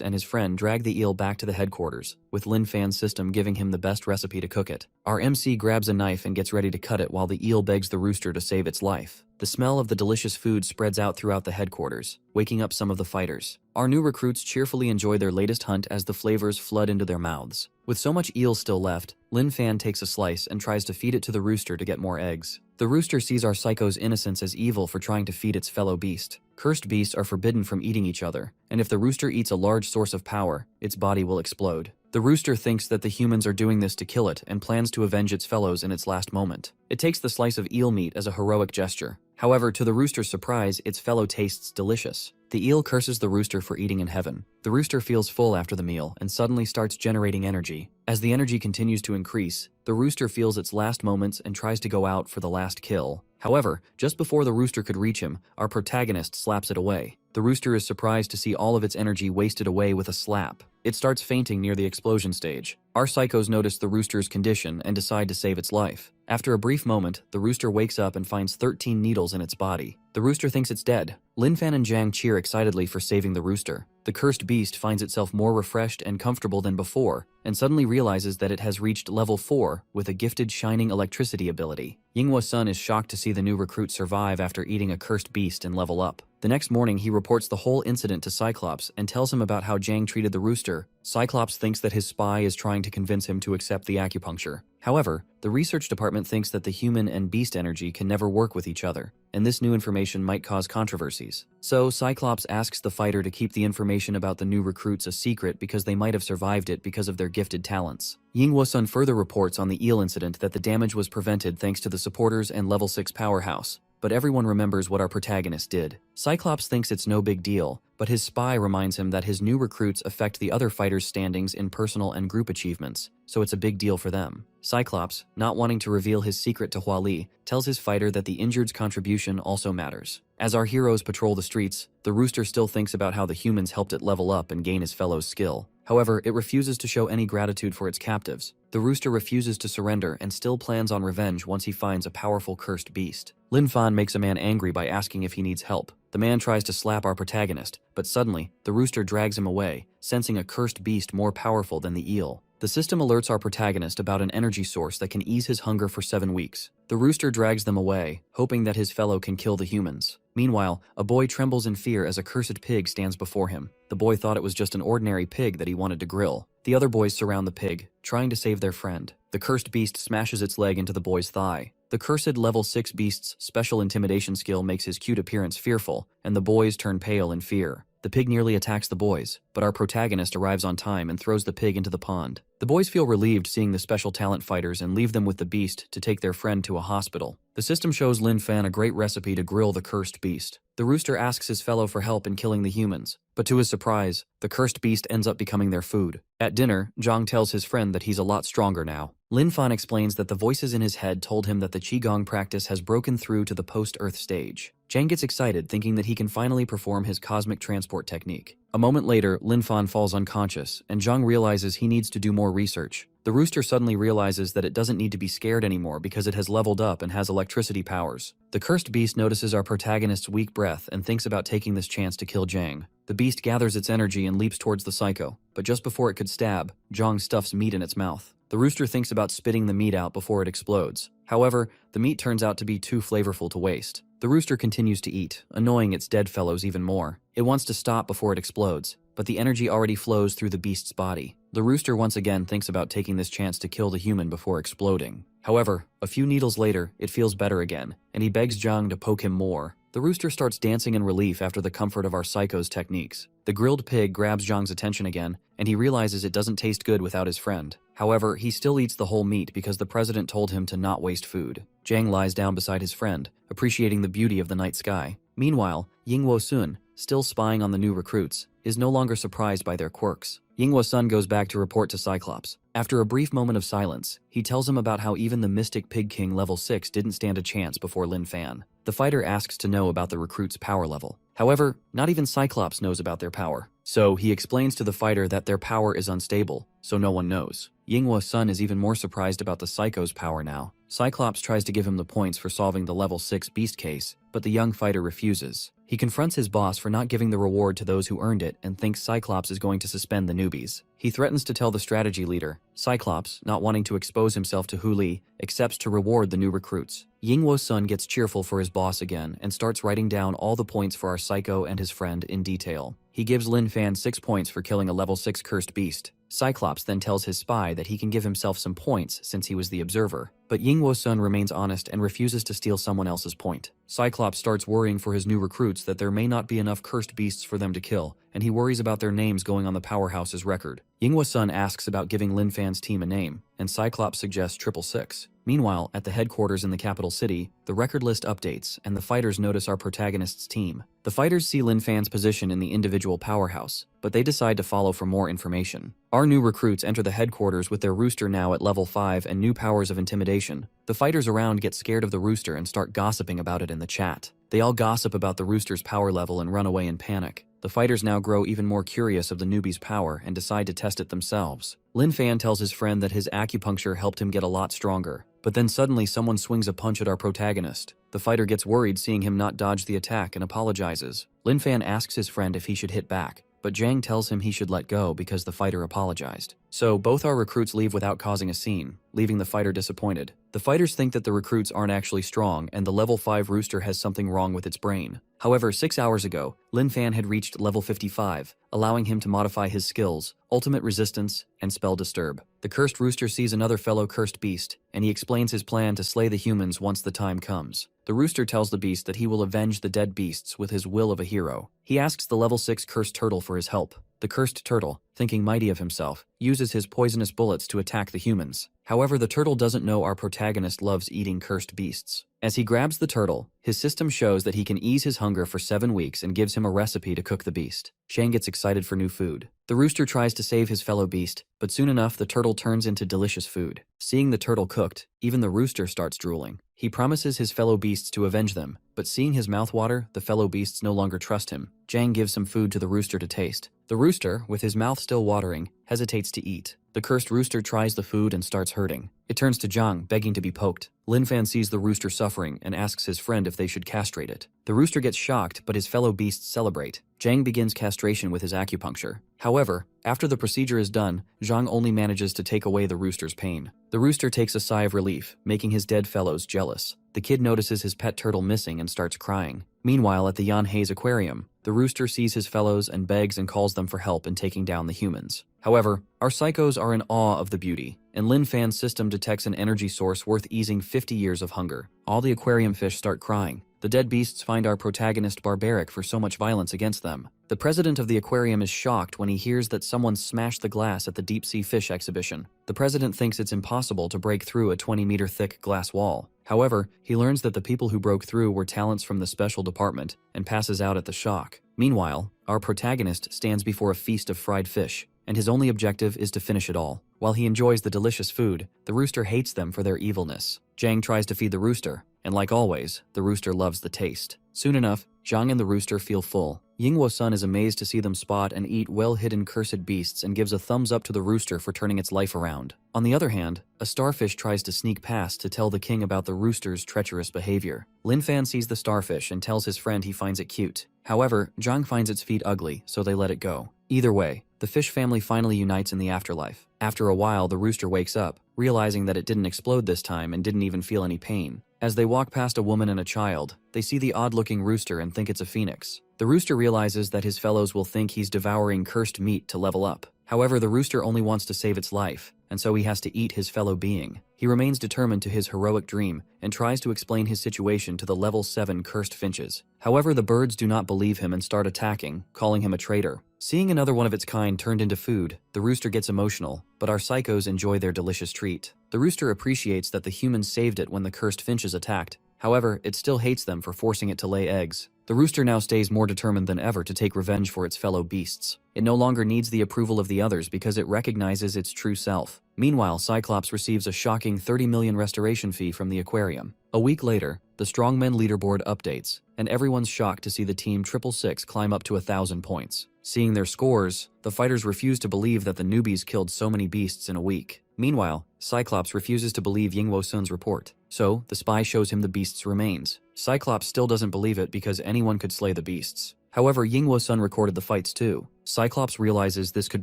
S1: and his friend drag the eel back to the headquarters, with Lin Fan's system giving him the best recipe to cook it. Our MC grabs a knife and gets ready to cut it while the eel begs the rooster to save its life. The smell of the delicious food spreads out throughout the headquarters, waking up some of the fighters. Our new recruits cheerfully enjoy their latest hunt as the flavors flood into their mouths. With so much eel still left, Lin Fan takes a slice and tries to feed it to the rooster to get more eggs. The rooster sees our psycho's innocence as evil for trying to feed its fellow beast. Cursed beasts are forbidden from eating each other, and if the rooster eats a large source of power, its body will explode. The rooster thinks that the humans are doing this to kill it and plans to avenge its fellows in its last moment. It takes the slice of eel meat as a heroic gesture. However, to the rooster's surprise, its fellow tastes delicious. The eel curses the rooster for eating in heaven. The rooster feels full after the meal and suddenly starts generating energy. As the energy continues to increase, the rooster feels its last moments and tries to go out for the last kill. However, just before the rooster could reach him, our protagonist slaps it away. The rooster is surprised to see all of its energy wasted away with a slap. It starts fainting near the explosion stage. Our psychos notice the rooster's condition and decide to save its life. After a brief moment, the rooster wakes up and finds 13 needles in its body. The rooster thinks it's dead. Lin Fan and Jang cheer excitedly for saving the rooster. The cursed beast finds itself more refreshed and comfortable than before, and suddenly realizes that it has reached level 4 with a gifted shining electricity ability. Yinghua Sun is shocked to see the new recruit survive after eating a cursed beast and level up. The next morning, he reports the whole incident to Cyclops and tells him about how Jang treated the rooster. Cyclops thinks that his spy is trying to convince him to accept the acupuncture. However, the research department thinks that the human and beast energy can never work with each other, and this new information might cause controversies. So, Cyclops asks the fighter to keep the information about the new recruits a secret because they might have survived it because of their gifted talents. Yingwo-sun further reports on the eel incident that the damage was prevented thanks to the supporters and level 6 powerhouse, but everyone remembers what our protagonist did. Cyclops thinks it's no big deal, but his spy reminds him that his new recruits affect the other fighters' standings in personal and group achievements, so it's a big deal for them. Cyclops, not wanting to reveal his secret to Hua Li, tells his fighter that the injured's contribution also matters. As our heroes patrol the streets, the rooster still thinks about how the humans helped it level up and gain his fellow's skill. However, it refuses to show any gratitude for its captives. The rooster refuses to surrender and still plans on revenge once he finds a powerful cursed beast. Lin Fan makes a man angry by asking if he needs help. The man tries to slap our protagonist, but suddenly, the rooster drags him away, sensing a cursed beast more powerful than the eel. The system alerts our protagonist about an energy source that can ease his hunger for 7 weeks. The rooster drags them away, hoping that his fellow can kill the humans. Meanwhile, a boy trembles in fear as a cursed pig stands before him. The boy thought it was just an ordinary pig that he wanted to grill. The other boys surround the pig, trying to save their friend. The cursed beast smashes its leg into the boy's thigh. The cursed level 6 beast's special intimidation skill makes his cute appearance fearful, and the boys turn pale in fear. The pig nearly attacks the boys, but our protagonist arrives on time and throws the pig into the pond. The boys feel relieved seeing the special talent fighters and leave them with the beast to take their friend to a hospital. The system shows Lin Fan a great recipe to grill the cursed beast. The rooster asks his fellow for help in killing the humans, but to his surprise, the cursed beast ends up becoming their food. At dinner, Jang tells his friend that he's a lot stronger now. Lin Fan explains that the voices in his head told him that the Qigong practice has broken through to the post-Earth stage. Jang gets excited, thinking that he can finally perform his cosmic transport technique. A moment later, Lin Fan falls unconscious, and Jang realizes he needs to do more research. The rooster suddenly realizes that it doesn't need to be scared anymore because it has leveled up and has electricity powers. The cursed beast notices our protagonist's weak breath and thinks about taking this chance to kill Jang. The beast gathers its energy and leaps towards the psycho, but just before it could stab, Jang stuffs meat in its mouth. The rooster thinks about spitting the meat out before it explodes. However, the meat turns out to be too flavorful to waste. The rooster continues to eat, annoying its dead fellows even more. It wants to stop before it explodes, but the energy already flows through the beast's body. The rooster once again thinks about taking this chance to kill the human before exploding. However, a few needles later, it feels better again, and he begs Jang to poke him more. The rooster starts dancing in relief after the comfort of our psycho's techniques. The grilled pig grabs Jang's attention again, and he realizes it doesn't taste good without his friend. However, he still eats the whole meat because the president told him to not waste food. Jang lies down beside his friend, appreciating the beauty of the night sky. Meanwhile, Yingwo-sun, still spying on the new recruits, is no longer surprised by their quirks. Yingwo-sun goes back to report to Cyclops. After a brief moment of silence, he tells him about how even the Mystic Pig King level 6 didn't stand a chance before Lin Fan. The fighter asks to know about the recruit's power level. However, not even Cyclops knows about their power. So he explains to the fighter that their power is unstable, so no one knows. Yingwo-sun is even more surprised about the psycho's power now. Cyclops tries to give him the points for solving the level 6 beast case, but the young fighter refuses. He confronts his boss for not giving the reward to those who earned it and thinks Cyclops is going to suspend the newbies. He threatens to tell the strategy leader. Cyclops, not wanting to expose himself to Hu Li, accepts to reward the new recruits. Yingwo-sun gets cheerful for his boss again and starts writing down all the points for our psycho and his friend in detail. He gives Lin Fan 6 points for killing a level 6 cursed beast. Cyclops then tells his spy that he can give himself some points since he was the observer, but Yingwo-sun remains honest and refuses to steal someone else's point. Cyclops starts worrying for his new recruits that there may not be enough cursed beasts for them to kill, and he worries about their names going on the powerhouse's record. Yingwo-sun asks about giving Lin Fan's team a name, and Cyclops suggests 666. Meanwhile, at the headquarters in the capital city, the record list updates, and the fighters notice our protagonist's team. The fighters see Lin Fan's position in the individual powerhouse, but they decide to follow for more information. Our new recruits enter the headquarters with their rooster now at level 5 and new powers of intimidation. The fighters around get scared of the rooster and start gossiping about it in the chat. They all gossip about the rooster's power level and run away in panic. The fighters now grow even more curious of the newbie's power and decide to test it themselves. Lin Fan tells his friend that his acupuncture helped him get a lot stronger, but then suddenly someone swings a punch at our protagonist. The fighter gets worried seeing him not dodge the attack and apologizes. Lin Fan asks his friend if he should hit back, but Jang tells him he should let go because the fighter apologized. So both our recruits leave without causing a scene, leaving the fighter disappointed. The fighters think that the recruits aren't actually strong and the level 5 rooster has something wrong with its brain. However, 6 hours ago, Lin Fan had reached level 55, allowing him to modify his skills, ultimate resistance, and spell disturb. The cursed rooster sees another fellow cursed beast, and he explains his plan to slay the humans once the time comes. The rooster tells the beast that he will avenge the dead beasts with his will of a hero. He asks the level 6 cursed turtle for his help. The cursed turtle, thinking mighty of himself, uses his poisonous bullets to attack the humans. However, the turtle doesn't know our protagonist loves eating cursed beasts. As he grabs the turtle, his system shows that he can ease his hunger for 7 weeks and gives him a recipe to cook the beast. Jang gets excited for new food. The rooster tries to save his fellow beast, but soon enough the turtle turns into delicious food. Seeing the turtle cooked, even the rooster starts drooling. He promises his fellow beasts to avenge them, but seeing his mouth water, the fellow beasts no longer trust him. Jang gives some food to the rooster to taste. The rooster, with his mouth still watering, hesitates to eat. The cursed rooster tries the food and starts hurting. It turns to Jang, begging to be poked. Lin Fan sees the rooster suffering and asks his friend if they should castrate it. The rooster gets shocked, but his fellow beasts celebrate. Jang begins castration with his acupuncture. However, after the procedure is done, Jang only manages to take away the rooster's pain. The rooster takes a sigh of relief, making his dead fellows jealous. The kid notices his pet turtle missing and starts crying. Meanwhile, at the Yanhei's aquarium, the rooster sees his fellows and begs and calls them for help in taking down the humans. However, our psychos are in awe of the beauty, and Lin Fan's system detects an energy source worth easing 50 years of hunger. All the aquarium fish start crying. The dead beasts find our protagonist barbaric for so much violence against them. The president of the aquarium is shocked when he hears that someone smashed the glass at the deep-sea fish exhibition. The president thinks it's impossible to break through a 20-meter thick glass wall. However, he learns that the people who broke through were talents from the special department and passes out at the shock. Meanwhile, our protagonist stands before a feast of fried fish, and his only objective is to finish it all. While he enjoys the delicious food, the rooster hates them for their evilness. Jang tries to feed the rooster, and like always, the rooster loves the taste. Soon enough, Jang and the rooster feel full. Yingwo-sun is amazed to see them spot and eat well-hidden cursed beasts and gives a thumbs up to the rooster for turning its life around. On the other hand, a starfish tries to sneak past to tell the king about the rooster's treacherous behavior. Lin Fan sees the starfish and tells his friend he finds it cute. However, Jang finds its feet ugly, so they let it go. Either way, the fish family finally unites in the afterlife. After a while, the rooster wakes up, realizing that it didn't explode this time and didn't even feel any pain. As they walk past a woman and a child, they see the odd-looking rooster and think it's a phoenix. The rooster realizes that his fellows will think he's devouring cursed meat to level up. However, the rooster only wants to save its life, and so he has to eat his fellow being. He remains determined to his heroic dream and tries to explain his situation to the level 7 cursed finches. However, the birds do not believe him and start attacking, calling him a traitor. Seeing another one of its kind turned into food, the rooster gets emotional, but our psychos enjoy their delicious treat. The rooster appreciates that the humans saved it when the cursed finches attacked. However, it still hates them for forcing it to lay eggs. The rooster now stays more determined than ever to take revenge for its fellow beasts. It no longer needs the approval of the others because it recognizes its true self. Meanwhile, Cyclops receives a shocking 30 million restoration fee from the aquarium. A week later, the Strongmen leaderboard updates, and everyone's shocked to see the team 666 climb up to 1,000 points. Seeing their scores, the fighters refuse to believe that the newbies killed so many beasts in a week. Meanwhile, Cyclops refuses to believe Yingwo-sun's report, so the spy shows him the beast's remains. Cyclops still doesn't believe it because anyone could slay the beasts. However, Yingwo-sun recorded the fights too. Cyclops realizes this could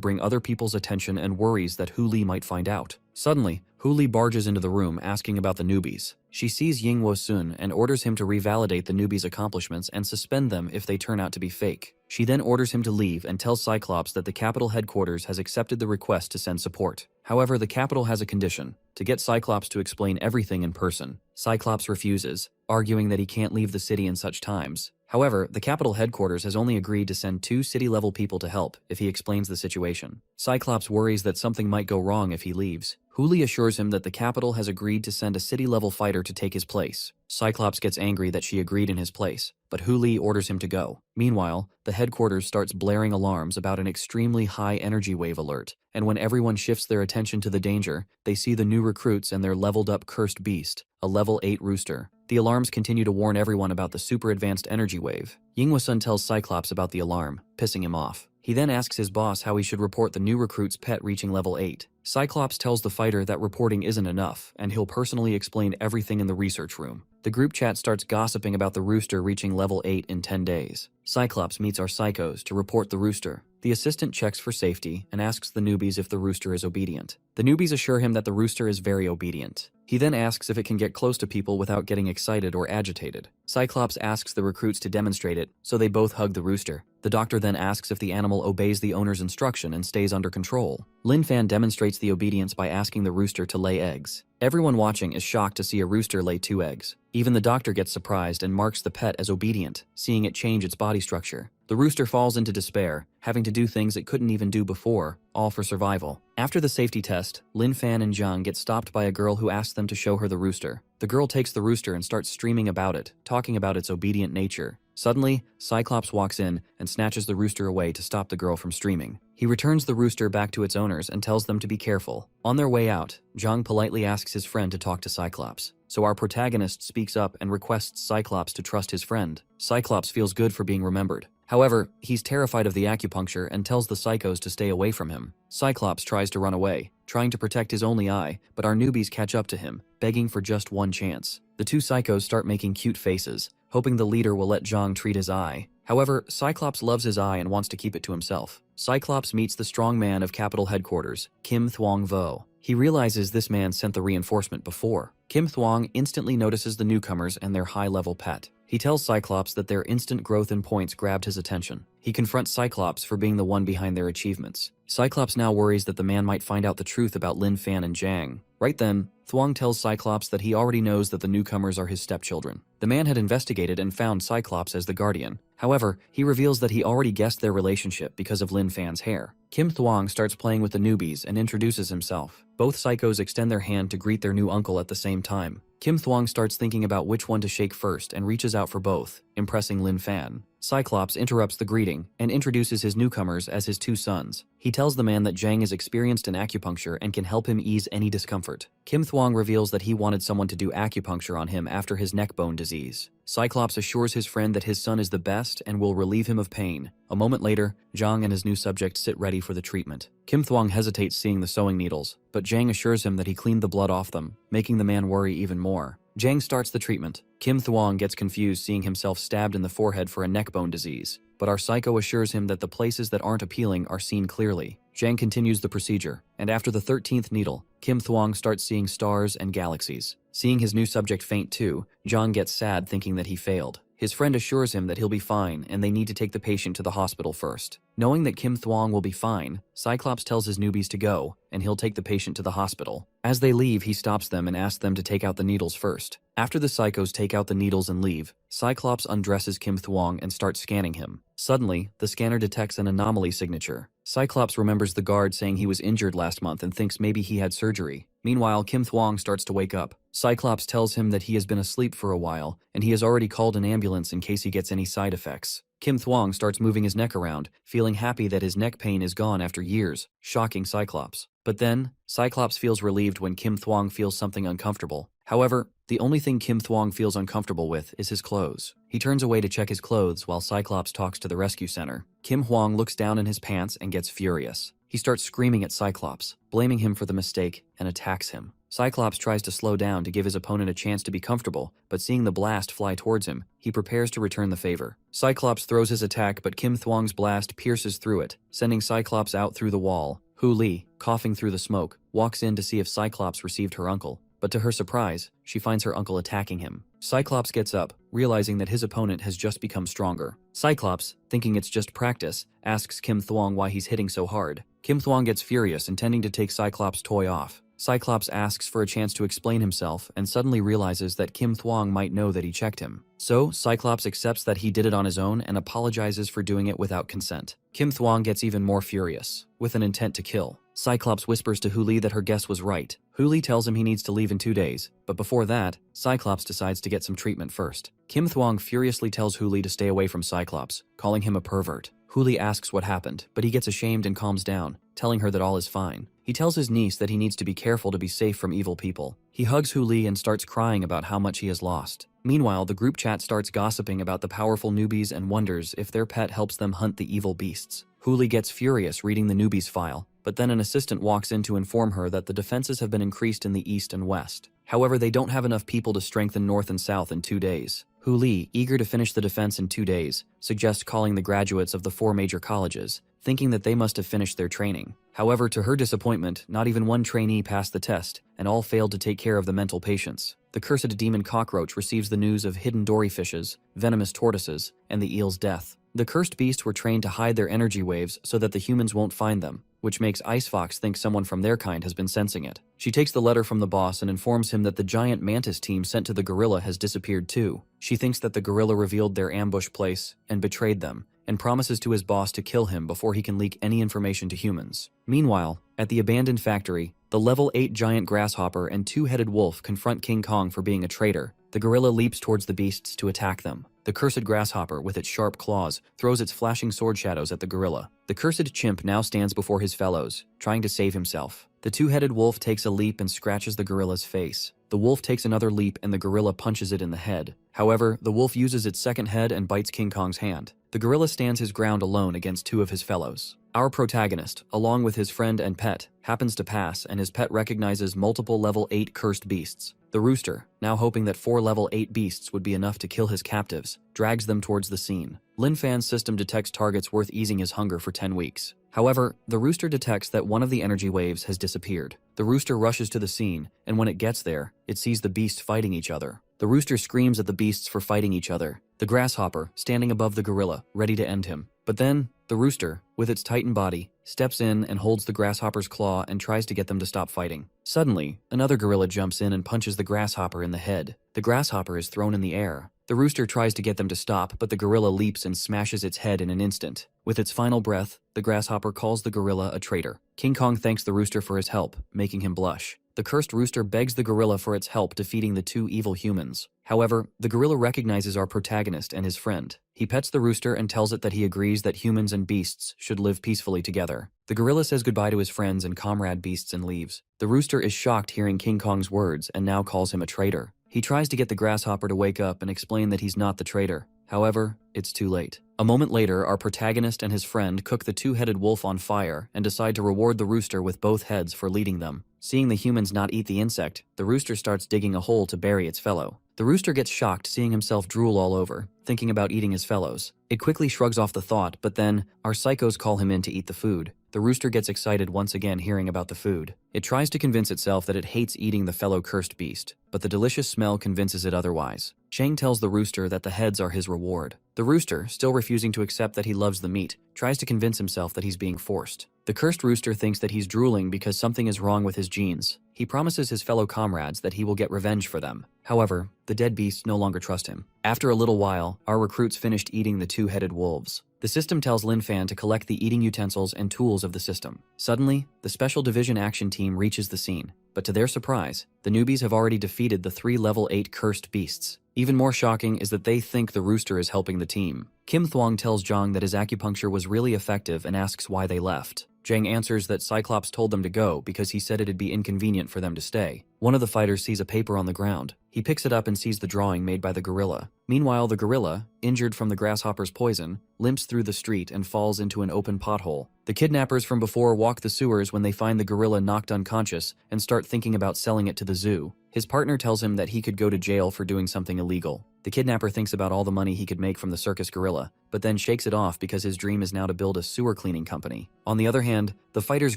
S1: bring other people's attention and worries that Hu Li might find out. Suddenly, Hu Li barges into the room asking about the newbies. She sees Yingwo-sun and orders him to revalidate the newbies' accomplishments and suspend them if they turn out to be fake. She then orders him to leave and tells Cyclops that the Capital headquarters has accepted the request to send support. However, the Capital has a condition: to get Cyclops to explain everything in person. Cyclops refuses, arguing that he can't leave the city in such times. However, the Capital headquarters has only agreed to send 2 city-level people to help if he explains the situation. Cyclops worries that something might go wrong if he leaves. Hu Li assures him that the Capital has agreed to send a city-level fighter to take his place. Cyclops gets angry that she agreed in his place, but Hu Li orders him to go. Meanwhile, the headquarters starts blaring alarms about an extremely high energy wave alert, and when everyone shifts their attention to the danger, they see the new recruits and their leveled-up cursed beast, a level 8 rooster. The alarms continue to warn everyone about the super advanced energy wave. Yingwo-sun tells Cyclops about the alarm, pissing him off. He then asks his boss how he should report the new recruit's pet reaching level 8. Cyclops tells the fighter that reporting isn't enough, and he'll personally explain everything in the research room. The group chat starts gossiping about the rooster reaching level 8 in 10 days. Cyclops meets our psychos to report the rooster. The assistant checks for safety and asks the newbies if the rooster is obedient. The newbies assure him that the rooster is very obedient. He then asks if it can get close to people without getting excited or agitated. Cyclops asks the recruits to demonstrate it, so they both hug the rooster. The doctor then asks if the animal obeys the owner's instruction and stays under control. Lin Fan demonstrates the obedience by asking the rooster to lay eggs. Everyone watching is shocked to see a rooster lay 2 eggs. Even the doctor gets surprised and marks the pet as obedient, seeing it change its body structure. The rooster falls into despair, having to do things it couldn't even do before, all for survival. After the safety test, Lin Fan and Jang get stopped by a girl who asks them to show her the rooster. The girl takes the rooster and starts streaming about it, talking about its obedient nature. Suddenly, Cyclops walks in and snatches the rooster away to stop the girl from streaming. He returns the rooster back to its owners and tells them to be careful. On their way out, Jang politely asks his friend to talk to Cyclops. So our protagonist speaks up and requests Cyclops to trust his friend. Cyclops feels good for being remembered. However, he's terrified of the acupuncture and tells the psychos to stay away from him. Cyclops tries to run away, trying to protect his only eye, but our newbies catch up to him, begging for just one chance. The 2 psychos start making cute faces, hoping the leader will let Jang treat his eye. However, Cyclops loves his eye and wants to keep it to himself. Cyclops meets the strong man of Capital Headquarters, Kim Thuong Vo. He realizes this man sent the reinforcement before. Kim Thuong instantly notices the newcomers and their high-level pet. He tells Cyclops that their instant growth in points grabbed his attention. He confronts Cyclops for being the one behind their achievements. Cyclops now worries that the man might find out the truth about Lin Fan and Jang. Right then, Thuong tells Cyclops that he already knows that the newcomers are his stepchildren. The man had investigated and found Cyclops as the guardian. However, he reveals that he already guessed their relationship because of Lin Fan's hair. Kim Thuong starts playing with the newbies and introduces himself. Both psychos extend their hand to greet their new uncle at the same time. Kim Thuong starts thinking about which one to shake first and reaches out for both, impressing Lin Fan. Cyclops interrupts the greeting and introduces his newcomers as his 2 sons. He tells the man that Jang is experienced in acupuncture and can help him ease any discomfort. Kim Thuong reveals that he wanted someone to do acupuncture on him after his neck bone disease. Cyclops assures his friend that his son is the best and will relieve him of pain. A moment later, Jang and his new subject sit ready for the treatment. Kim Thuong hesitates seeing the sewing needles, but Jang assures him that he cleaned the blood off them, making the man worry even more. Jang starts the treatment. Kim Thuong gets confused seeing himself stabbed in the forehead for a neck bone disease, but our psycho assures him that the places that aren't appealing are seen clearly. Jang continues the procedure, and after the 13th needle, Kim Thuong starts seeing stars and galaxies. Seeing his new subject faint too, Jang gets sad thinking that he failed. His friend assures him that he'll be fine and they need to take the patient to the hospital first. Knowing that Kim Thuong will be fine, Cyclops tells his newbies to go, and he'll take the patient to the hospital. As they leave, he stops them and asks them to take out the needles first. After the psychos take out the needles and leave, Cyclops undresses Kim Thuong and starts scanning him. Suddenly, the scanner detects an anomaly signature. Cyclops remembers the guard saying he was injured last month and thinks maybe he had surgery. Meanwhile, Kim Thuong starts to wake up. Cyclops tells him that he has been asleep for a while, and he has already called an ambulance in case he gets any side effects. Kim Thuong starts moving his neck around, feeling happy that his neck pain is gone after years, shocking Cyclops. But then, Cyclops feels relieved when Kim Thuong feels something uncomfortable. However, the only thing Kim Thuong feels uncomfortable with is his clothes. He turns away to check his clothes while Cyclops talks to the rescue center. Kim Thuong looks down in his pants and gets furious. He starts screaming at Cyclops, blaming him for the mistake, and attacks him. Cyclops tries to slow down to give his opponent a chance to be comfortable, but seeing the blast fly towards him, he prepares to return the favor. Cyclops throws his attack, but Kim Thuong's blast pierces through it, sending Cyclops out through the wall. Hu Li, coughing through the smoke, walks in to see if Cyclops received her uncle, but to her surprise, she finds her uncle attacking him. Cyclops gets up, realizing that his opponent has just become stronger. Cyclops, thinking it's just practice, asks Kim Thuong why he's hitting so hard. Kim Thuong gets furious, intending to take Cyclops' toy off. Cyclops asks for a chance to explain himself and suddenly realizes that Kim Thuong might know that he checked him. So, Cyclops accepts that he did it on his own and apologizes for doing it without consent. Kim Thuong gets even more furious, with an intent to kill. Cyclops whispers to Hu Li that her guess was right. Hu Li tells him he needs to leave in 2 days, but before that, Cyclops decides to get some treatment first. Kim Thuong furiously tells Hu Li to stay away from Cyclops, calling him a pervert. Hu Li asks what happened, but he gets ashamed and calms down, telling her that all is fine. He tells his niece that he needs to be careful to be safe from evil people. He hugs Hu Li and starts crying about how much he has lost. Meanwhile, the group chat starts gossiping about the powerful newbies and wonders if their pet helps them hunt the evil beasts. Hu Li gets furious reading the newbies file, but then an assistant walks in to inform her that the defenses have been increased in the east and west. However, they don't have enough people to strengthen north and south in 2 days. Hu Li, eager to finish the defense in 2 days, suggests calling the graduates of the 4 major colleges, thinking that they must have finished their training. However, to her disappointment, not even one trainee passed the test, and all failed to take care of the mental patients. The cursed demon cockroach receives the news of hidden dory fishes, venomous tortoises, and the eel's death. The cursed beasts were trained to hide their energy waves so that the humans won't find them, which makes Ice Fox think someone from their kind has been sensing it. She takes the letter from the boss and informs him that the giant mantis team sent to the gorilla has disappeared too. She thinks that the gorilla revealed their ambush place and betrayed them, and promises to his boss to kill him before he can leak any information to humans. Meanwhile, at the abandoned factory, the level 8 giant grasshopper and 2-headed wolf confront King Kong for being a traitor. The gorilla leaps towards the beasts to attack them. The cursed grasshopper, with its sharp claws, throws its flashing sword shadows at the gorilla. The cursed chimp now stands before his fellows, trying to save himself. The 2-headed wolf takes a leap and scratches the gorilla's face. The wolf takes another leap and the gorilla punches it in the head. However, the wolf uses its second head and bites King Kong's hand. The gorilla stands his ground alone against 2 of his fellows. Our protagonist, along with his friend and pet, happens to pass, and his pet recognizes multiple level 8 cursed beasts. The rooster, now hoping that 4 level 8 beasts would be enough to kill his captives, drags them towards the scene. Lin Fan's system detects targets worth easing his hunger for 10 weeks. However, the rooster detects that one of the energy waves has disappeared. The rooster rushes to the scene, and when it gets there, it sees the beasts fighting each other. The rooster screams at the beasts for fighting each other, the grasshopper standing above the gorilla, ready to end him. But then, the rooster, with its tightened body, steps in and holds the grasshopper's claw and tries to get them to stop fighting. Suddenly, another gorilla jumps in and punches the grasshopper in the head. The grasshopper is thrown in the air. The rooster tries to get them to stop, but the gorilla leaps and smashes its head in an instant. With its final breath, the grasshopper calls the gorilla a traitor. King Kong thanks the rooster for his help, making him blush. The cursed rooster begs the gorilla for its help defeating the 2 evil humans. However, the gorilla recognizes our protagonist and his friend. He pets the rooster and tells it that he agrees that humans and beasts should live peacefully together. The gorilla says goodbye to his friends and comrade beasts and leaves. The rooster is shocked hearing King Kong's words and now calls him a traitor. He tries to get the grasshopper to wake up and explain that he's not the traitor. However, it's too late. A moment later, our protagonist and his friend cook the 2-headed wolf on fire and decide to reward the rooster with both heads for leading them. Seeing the humans not eat the insect, the rooster starts digging a hole to bury its fellow. The rooster gets shocked seeing himself drool all over, thinking about eating his fellows. It quickly shrugs off the thought, but then, our psychos call him in to eat the food. The rooster gets excited once again hearing about the food. It tries to convince itself that it hates eating the fellow cursed beast, but the delicious smell convinces it otherwise. Jang tells the rooster that the heads are his reward. The rooster, still refusing to accept that he loves the meat, tries to convince himself that he's being forced. The cursed rooster thinks that he's drooling because something is wrong with his genes. He promises his fellow comrades that he will get revenge for them. However, the dead beasts no longer trust him. After a little while, our recruits finished eating the 2-headed wolves. The system tells Lin Fan to collect the eating utensils and tools of the system. Suddenly, the Special Division Action Team reaches the scene, but to their surprise, the newbies have already defeated the 3 level 8 cursed beasts. Even more shocking is that they think the rooster is helping the team. Kim Thuong tells Jang that his acupuncture was really effective and asks why they left. Jang answers that Cyclops told them to go because he said it'd be inconvenient for them to stay. One of the fighters sees a paper on the ground. He picks it up and sees the drawing made by the gorilla. Meanwhile, the gorilla, injured from the grasshopper's poison, limps through the street and falls into an open pothole. The kidnappers from before walk the sewers when they find the gorilla knocked unconscious and start thinking about selling it to the zoo. His partner tells him that he could go to jail for doing something illegal. The kidnapper thinks about all the money he could make from the circus gorilla, but then shakes it off because his dream is now to build a sewer cleaning company. On the other hand, the fighters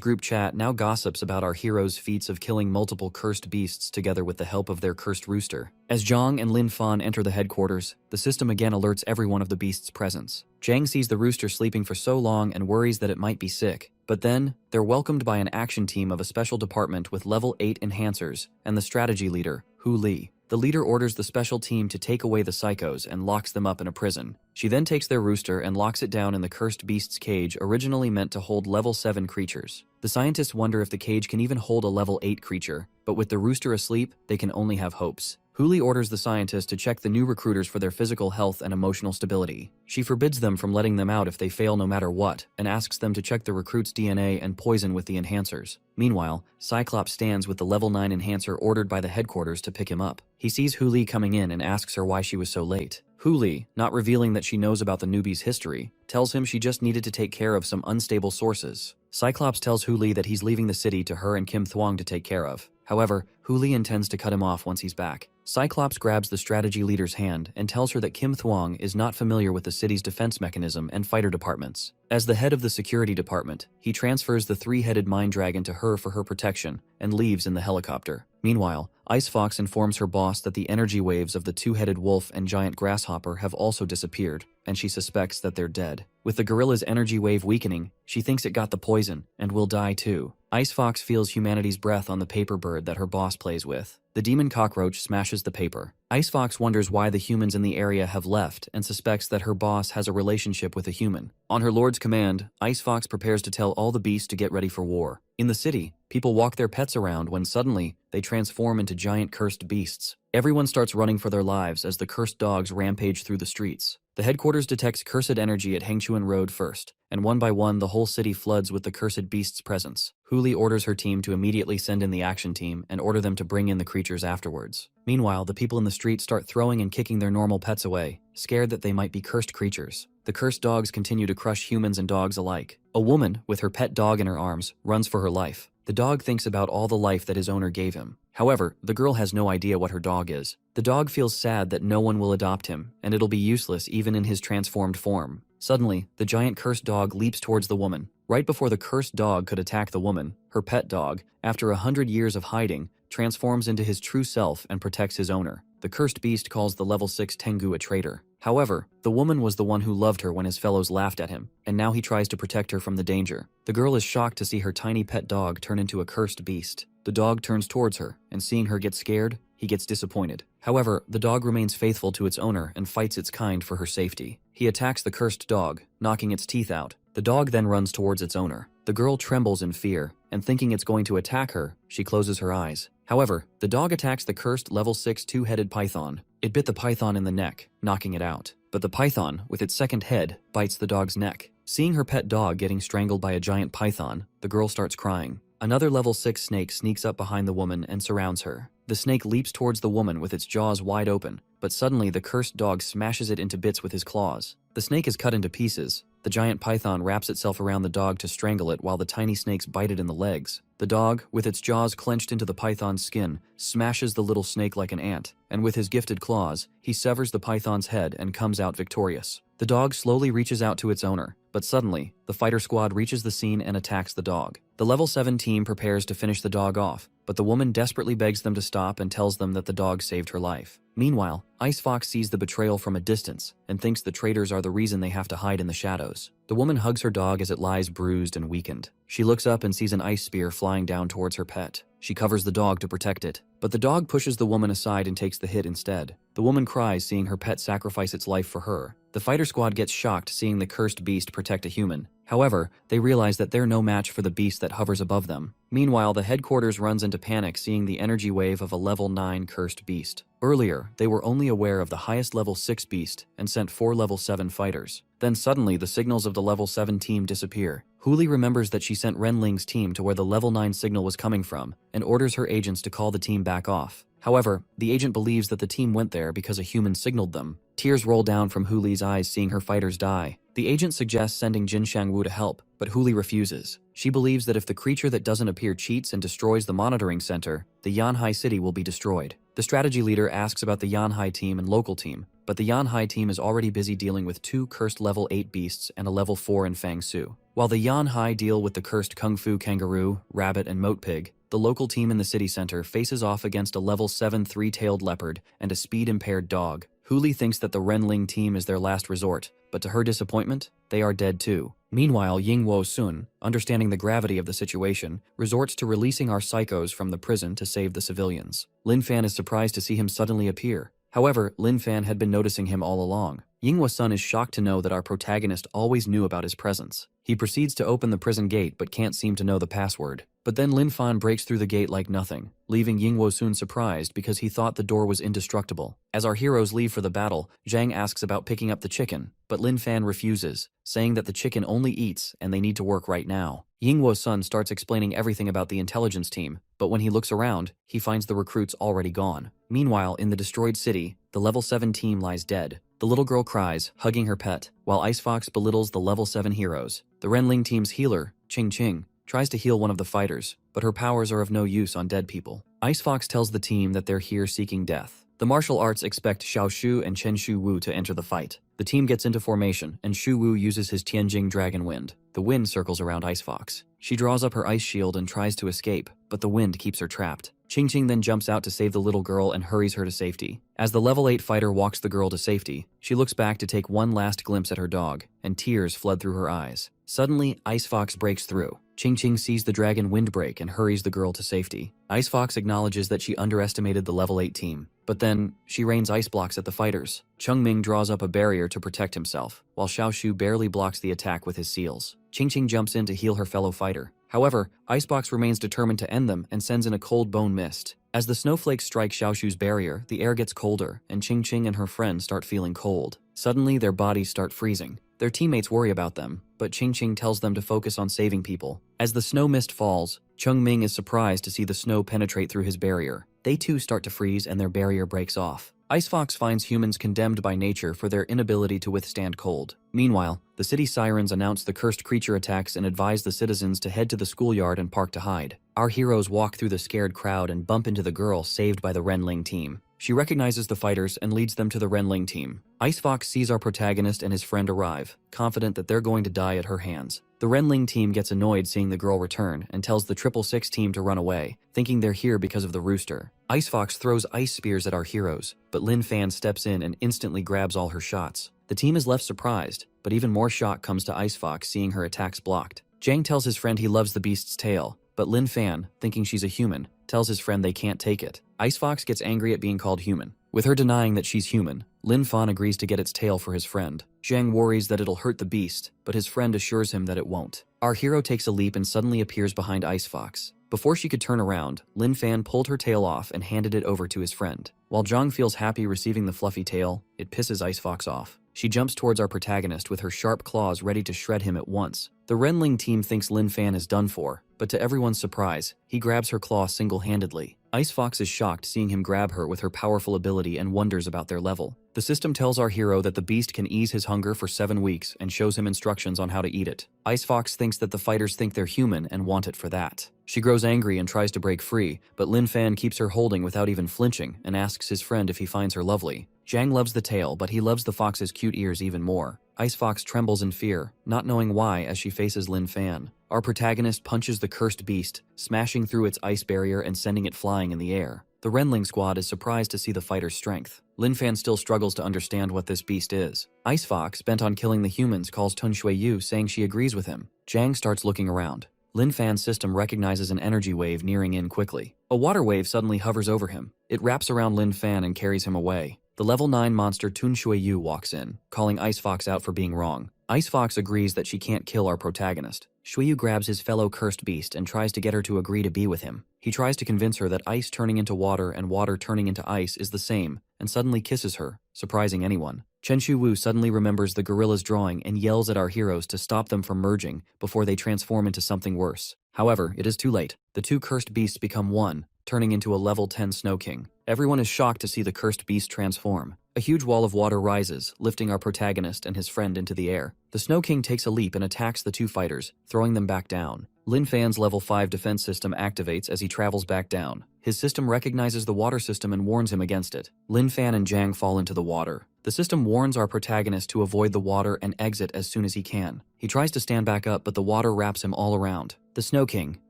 S1: group chat now gossips about our heroes' feats of killing multiple cursed beasts together with the help of their cursed rooster. As Jang and Lin Fan enter the headquarters, the system again alerts everyone of the beast's presence. Jang sees the rooster sleeping for so long and worries that it might be sick. But then, they're welcomed by an action team of a special department with level 8 enhancers and the strategy leader, Hu Li. The leader orders the special team to take away the psychos and locks them up in a prison. She then takes their rooster and locks it down in the cursed beast's cage originally meant to hold level 7 creatures. The scientists wonder if the cage can even hold a level 8 creature, but with the rooster asleep, they can only have hopes. Hu Li orders the scientists to check the new recruiters for their physical health and emotional stability. She forbids them from letting them out if they fail no matter what, and asks them to check the recruits' DNA and poison with the enhancers. Meanwhile, Cyclops stands with the level 9 enhancer ordered by the headquarters to pick him up. He sees Hu Li coming in and asks her why she was so late. Hu Li, not revealing that she knows about the newbie's history, tells him she just needed to take care of some unstable sources. Cyclops tells Huli that he's leaving the city to her and Kim Thuong to take care of. However, Huli intends to cut him off once he's back. Cyclops grabs the strategy leader's hand and tells her that Kim Thuong is not familiar with the city's defense mechanism and fighter departments. As the head of the security department, he transfers the three-headed mind dragon to her for her protection and leaves in the helicopter. Meanwhile, Ice Fox informs her boss that the energy waves of the two-headed wolf and giant grasshopper have also disappeared, and she suspects that they're dead. With the gorilla's energy wave weakening, she thinks it got the poison and will die too. Ice Fox feels humanity's breath on the paper bird that her boss plays with. The demon cockroach smashes the paper. Ice Fox wonders why the humans in the area have left and suspects that her boss has a relationship with a human. On her lord's command, Ice Fox prepares to tell all the beasts to get ready for war. In the city, people walk their pets around when suddenly they transform into giant cursed beasts. Everyone starts running for their lives as the cursed dogs rampage through the streets. The headquarters detects cursed energy at Hengchuan Road first, and one by one the whole city floods with the cursed beast's presence. Huli orders her team to immediately send in the action team and order them to bring in the creatures afterwards. Meanwhile, the people in the street start throwing and kicking their normal pets away, scared that they might be cursed creatures. The cursed dogs continue to crush humans and dogs alike. A woman, with her pet dog in her arms, runs for her life. The dog thinks about all the life that his owner gave him. However, the girl has no idea what her dog is. The dog feels sad that no one will adopt him, and it'll be useless even in his transformed form. Suddenly, the giant cursed dog leaps towards the woman. Right before the cursed dog could attack the woman, her pet dog, after 100 years of hiding, transforms into his true self and protects his owner. The cursed beast calls the level 6 Tengu a traitor. However, the woman was the one who loved her when his fellows laughed at him, and now he tries to protect her from the danger. The girl is shocked to see her tiny pet dog turn into a cursed beast. The dog turns towards her, and seeing her get scared, he gets disappointed. However, the dog remains faithful to its owner and fights its kind for her safety. He attacks the cursed dog, knocking its teeth out. The dog then runs towards its owner. The girl trembles in fear, and thinking it's going to attack her, she closes her eyes. However, the dog attacks the cursed level 6 two-headed python. It bit the python in the neck, knocking it out. But the python, with its second head, bites the dog's neck. Seeing her pet dog getting strangled by a giant python, the girl starts crying. Another level 6 snake sneaks up behind the woman and surrounds her. The snake leaps towards the woman with its jaws wide open, but suddenly the cursed dog smashes it into bits with his claws. The snake is cut into pieces. The giant python wraps itself around the dog to strangle it while the tiny snakes bite it in the legs. The dog, with its jaws clenched into the python's skin, smashes the little snake like an ant, and with his gifted claws, he severs the python's head and comes out victorious. The dog slowly reaches out to its owner, but suddenly, the fighter squad reaches the scene and attacks the dog. The level 7 team prepares to finish the dog off, but the woman desperately begs them to stop and tells them that the dog saved her life. Meanwhile, Ice Fox sees the betrayal from a distance and thinks the traitors are the reason they have to hide in the shadows. The woman hugs her dog as it lies bruised and weakened. She looks up and sees an ice spear flying down towards her pet. She covers the dog to protect it, but the dog pushes the woman aside and takes the hit instead. The woman cries seeing her pet sacrifice its life for her. The fighter squad gets shocked seeing the cursed beast protect a human. However, they realize that they're no match for the beast that hovers above them. Meanwhile, the headquarters runs into panic seeing the energy wave of a level 9 cursed beast. Earlier, they were only aware of the highest level 6 beast and sent 4 level 7 fighters. Then suddenly, the signals of the level 7 team disappear. Huli remembers that she sent Renling's team to where the level 9 signal was coming from and orders her agents to call the team back off. However, the agent believes that the team went there because a human signaled them. Tears roll down from Huli's eyes seeing her fighters die. The agent suggests sending Jin Shangwu to help, but Huli refuses. She believes that if the creature that doesn't appear cheats and destroys the monitoring center, the Yanhai city will be destroyed. The strategy leader asks about the Yanhai team and local team, but the Yanhai team is already busy dealing with 2 cursed level 8 beasts and a level 4 in Fang Su. While the Yanhai deal with the cursed Kung Fu kangaroo, rabbit, and moat pig, the local team in the city center faces off against a level 7 three-tailed leopard and a speed-impaired dog. Huli thinks that the Renling team is their last resort, but to her disappointment, they are dead too. Meanwhile, Yingwo Sun, understanding the gravity of the situation, resorts to releasing our psychos from the prison to save the civilians. Lin Fan is surprised to see him suddenly appear. However, Lin Fan had been noticing him all along. Yingwo Sun is shocked to know that our protagonist always knew about his presence. He proceeds to open the prison gate but can't seem to know the password. But then Lin Fan breaks through the gate like nothing, leaving Yingwo Sun surprised because he thought the door was indestructible. As our heroes leave for the battle, Jang asks about picking up the chicken, but Lin Fan refuses, saying that the chicken only eats and they need to work right now. Yingwo Sun starts explaining everything about the intelligence team, but when he looks around, he finds the recruits already gone. Meanwhile, in the destroyed city, the level 7 team lies dead. The little girl cries, hugging her pet, while Ice Fox belittles the level 7 heroes. The Renling team's healer, Ching, tries to heal one of the fighters, but her powers are of no use on dead people. Ice Fox tells the team that they're here seeking death. The martial arts expect Xiao Shu and Chen Shu Wu to enter the fight. The team gets into formation, and Shu Wu uses his Tianjing Dragon Wind. The wind circles around Ice Fox. She draws up her ice shield and tries to escape, but the wind keeps her trapped. Ching then jumps out to save the little girl and hurries her to safety. As the level 8 fighter walks the girl to safety, she looks back to take one last glimpse at her dog, and tears flood through her eyes. Suddenly, Ice Fox breaks through. Ching sees the dragon windbreak and hurries the girl to safety. Ice Fox acknowledges that she underestimated the level 8 team, but then she rains ice blocks at the fighters. Chungming draws up a barrier to protect himself, while Xiao Shu barely blocks the attack with his seals. Ching jumps in to heal her fellow fighter. However, Icebox remains determined to end them and sends in a cold bone mist. As the snowflakes strike Xiao Shu's barrier, the air gets colder, and Ching and her friend start feeling cold. Suddenly, their bodies start freezing. Their teammates worry about them, but Ching tells them to focus on saving people. As the snow mist falls, Chungming is surprised to see the snow penetrate through his barrier. They too start to freeze and their barrier breaks off. Ice Fox finds humans condemned by nature for their inability to withstand cold. Meanwhile, the city sirens announce the cursed creature attacks and advise the citizens to head to the schoolyard and park to hide. Our heroes walk through the scared crowd and bump into the girl saved by the Renling team. She recognizes the fighters and leads them to the Renling team. Ice Fox sees our protagonist and his friend arrive, confident that they're going to die at her hands. The Renling team gets annoyed seeing the girl return and tells the 666 team to run away, thinking they're here because of the rooster. Ice Fox throws ice spears at our heroes, but Lin Fan steps in and instantly grabs all her shots. The team is left surprised, but even more shock comes to Ice Fox seeing her attacks blocked. Jang tells his friend he loves the beast's tail, but Lin Fan, thinking she's a human, tells his friend they can't take it. Ice Fox gets angry at being called human. With her denying that she's human, Lin Fan agrees to get its tail for his friend. Jang worries that it'll hurt the beast, but his friend assures him that it won't. Our hero takes a leap and suddenly appears behind Ice Fox. Before she could turn around, Lin Fan pulled her tail off and handed it over to his friend. While Jang feels happy receiving the fluffy tail, it pisses Ice Fox off. She jumps towards our protagonist with her sharp claws ready to shred him at once. The Renling team thinks Lin Fan is done for, but to everyone's surprise, he grabs her claw single-handedly. Ice Fox is shocked seeing him grab her with her powerful ability and wonders about their level. The system tells our hero that the beast can ease his hunger for 7 weeks and shows him instructions on how to eat it. Ice Fox thinks that the fighters think they're human and want it for that. She grows angry and tries to break free, but Lin Fan keeps her holding without even flinching and asks his friend if he finds her lovely. Jang loves the tail, but he loves the fox's cute ears even more. Ice Fox trembles in fear, not knowing why as she faces Lin Fan. Our protagonist punches the cursed beast, smashing through its ice barrier and sending it flying in the air. The Renling squad is surprised to see the fighter's strength. Lin Fan still struggles to understand what this beast is. Ice Fox, bent on killing the humans, calls Tun Shui Yu, saying she agrees with him. Jang starts looking around. Lin Fan's system recognizes an energy wave nearing in quickly. A water wave suddenly hovers over him. It wraps around Lin Fan and carries him away. The level 9 monster Tun Shui Yu walks in, calling Ice Fox out for being wrong. Ice Fox agrees that she can't kill our protagonist. Shui Yu grabs his fellow cursed beast and tries to get her to agree to be with him. He tries to convince her that ice turning into water and water turning into ice is the same, and suddenly kisses her, surprising anyone. Chen Shu Wu suddenly remembers the gorilla's drawing and yells at our heroes to stop them from merging before they transform into something worse. However, it is too late. The two cursed beasts become one, turning into a level 10 Snow King. Everyone is shocked to see the cursed beast transform. A huge wall of water rises, lifting our protagonist and his friend into the air. The Snow King takes a leap and attacks the two fighters, throwing them back down. Lin Fan's level 5 defense system activates as he travels back down. His system recognizes the water system and warns him against it. Lin Fan and Jang fall into the water. The system warns our protagonist to avoid the water and exit as soon as he can. He tries to stand back up, but the water wraps him all around. The Snow King,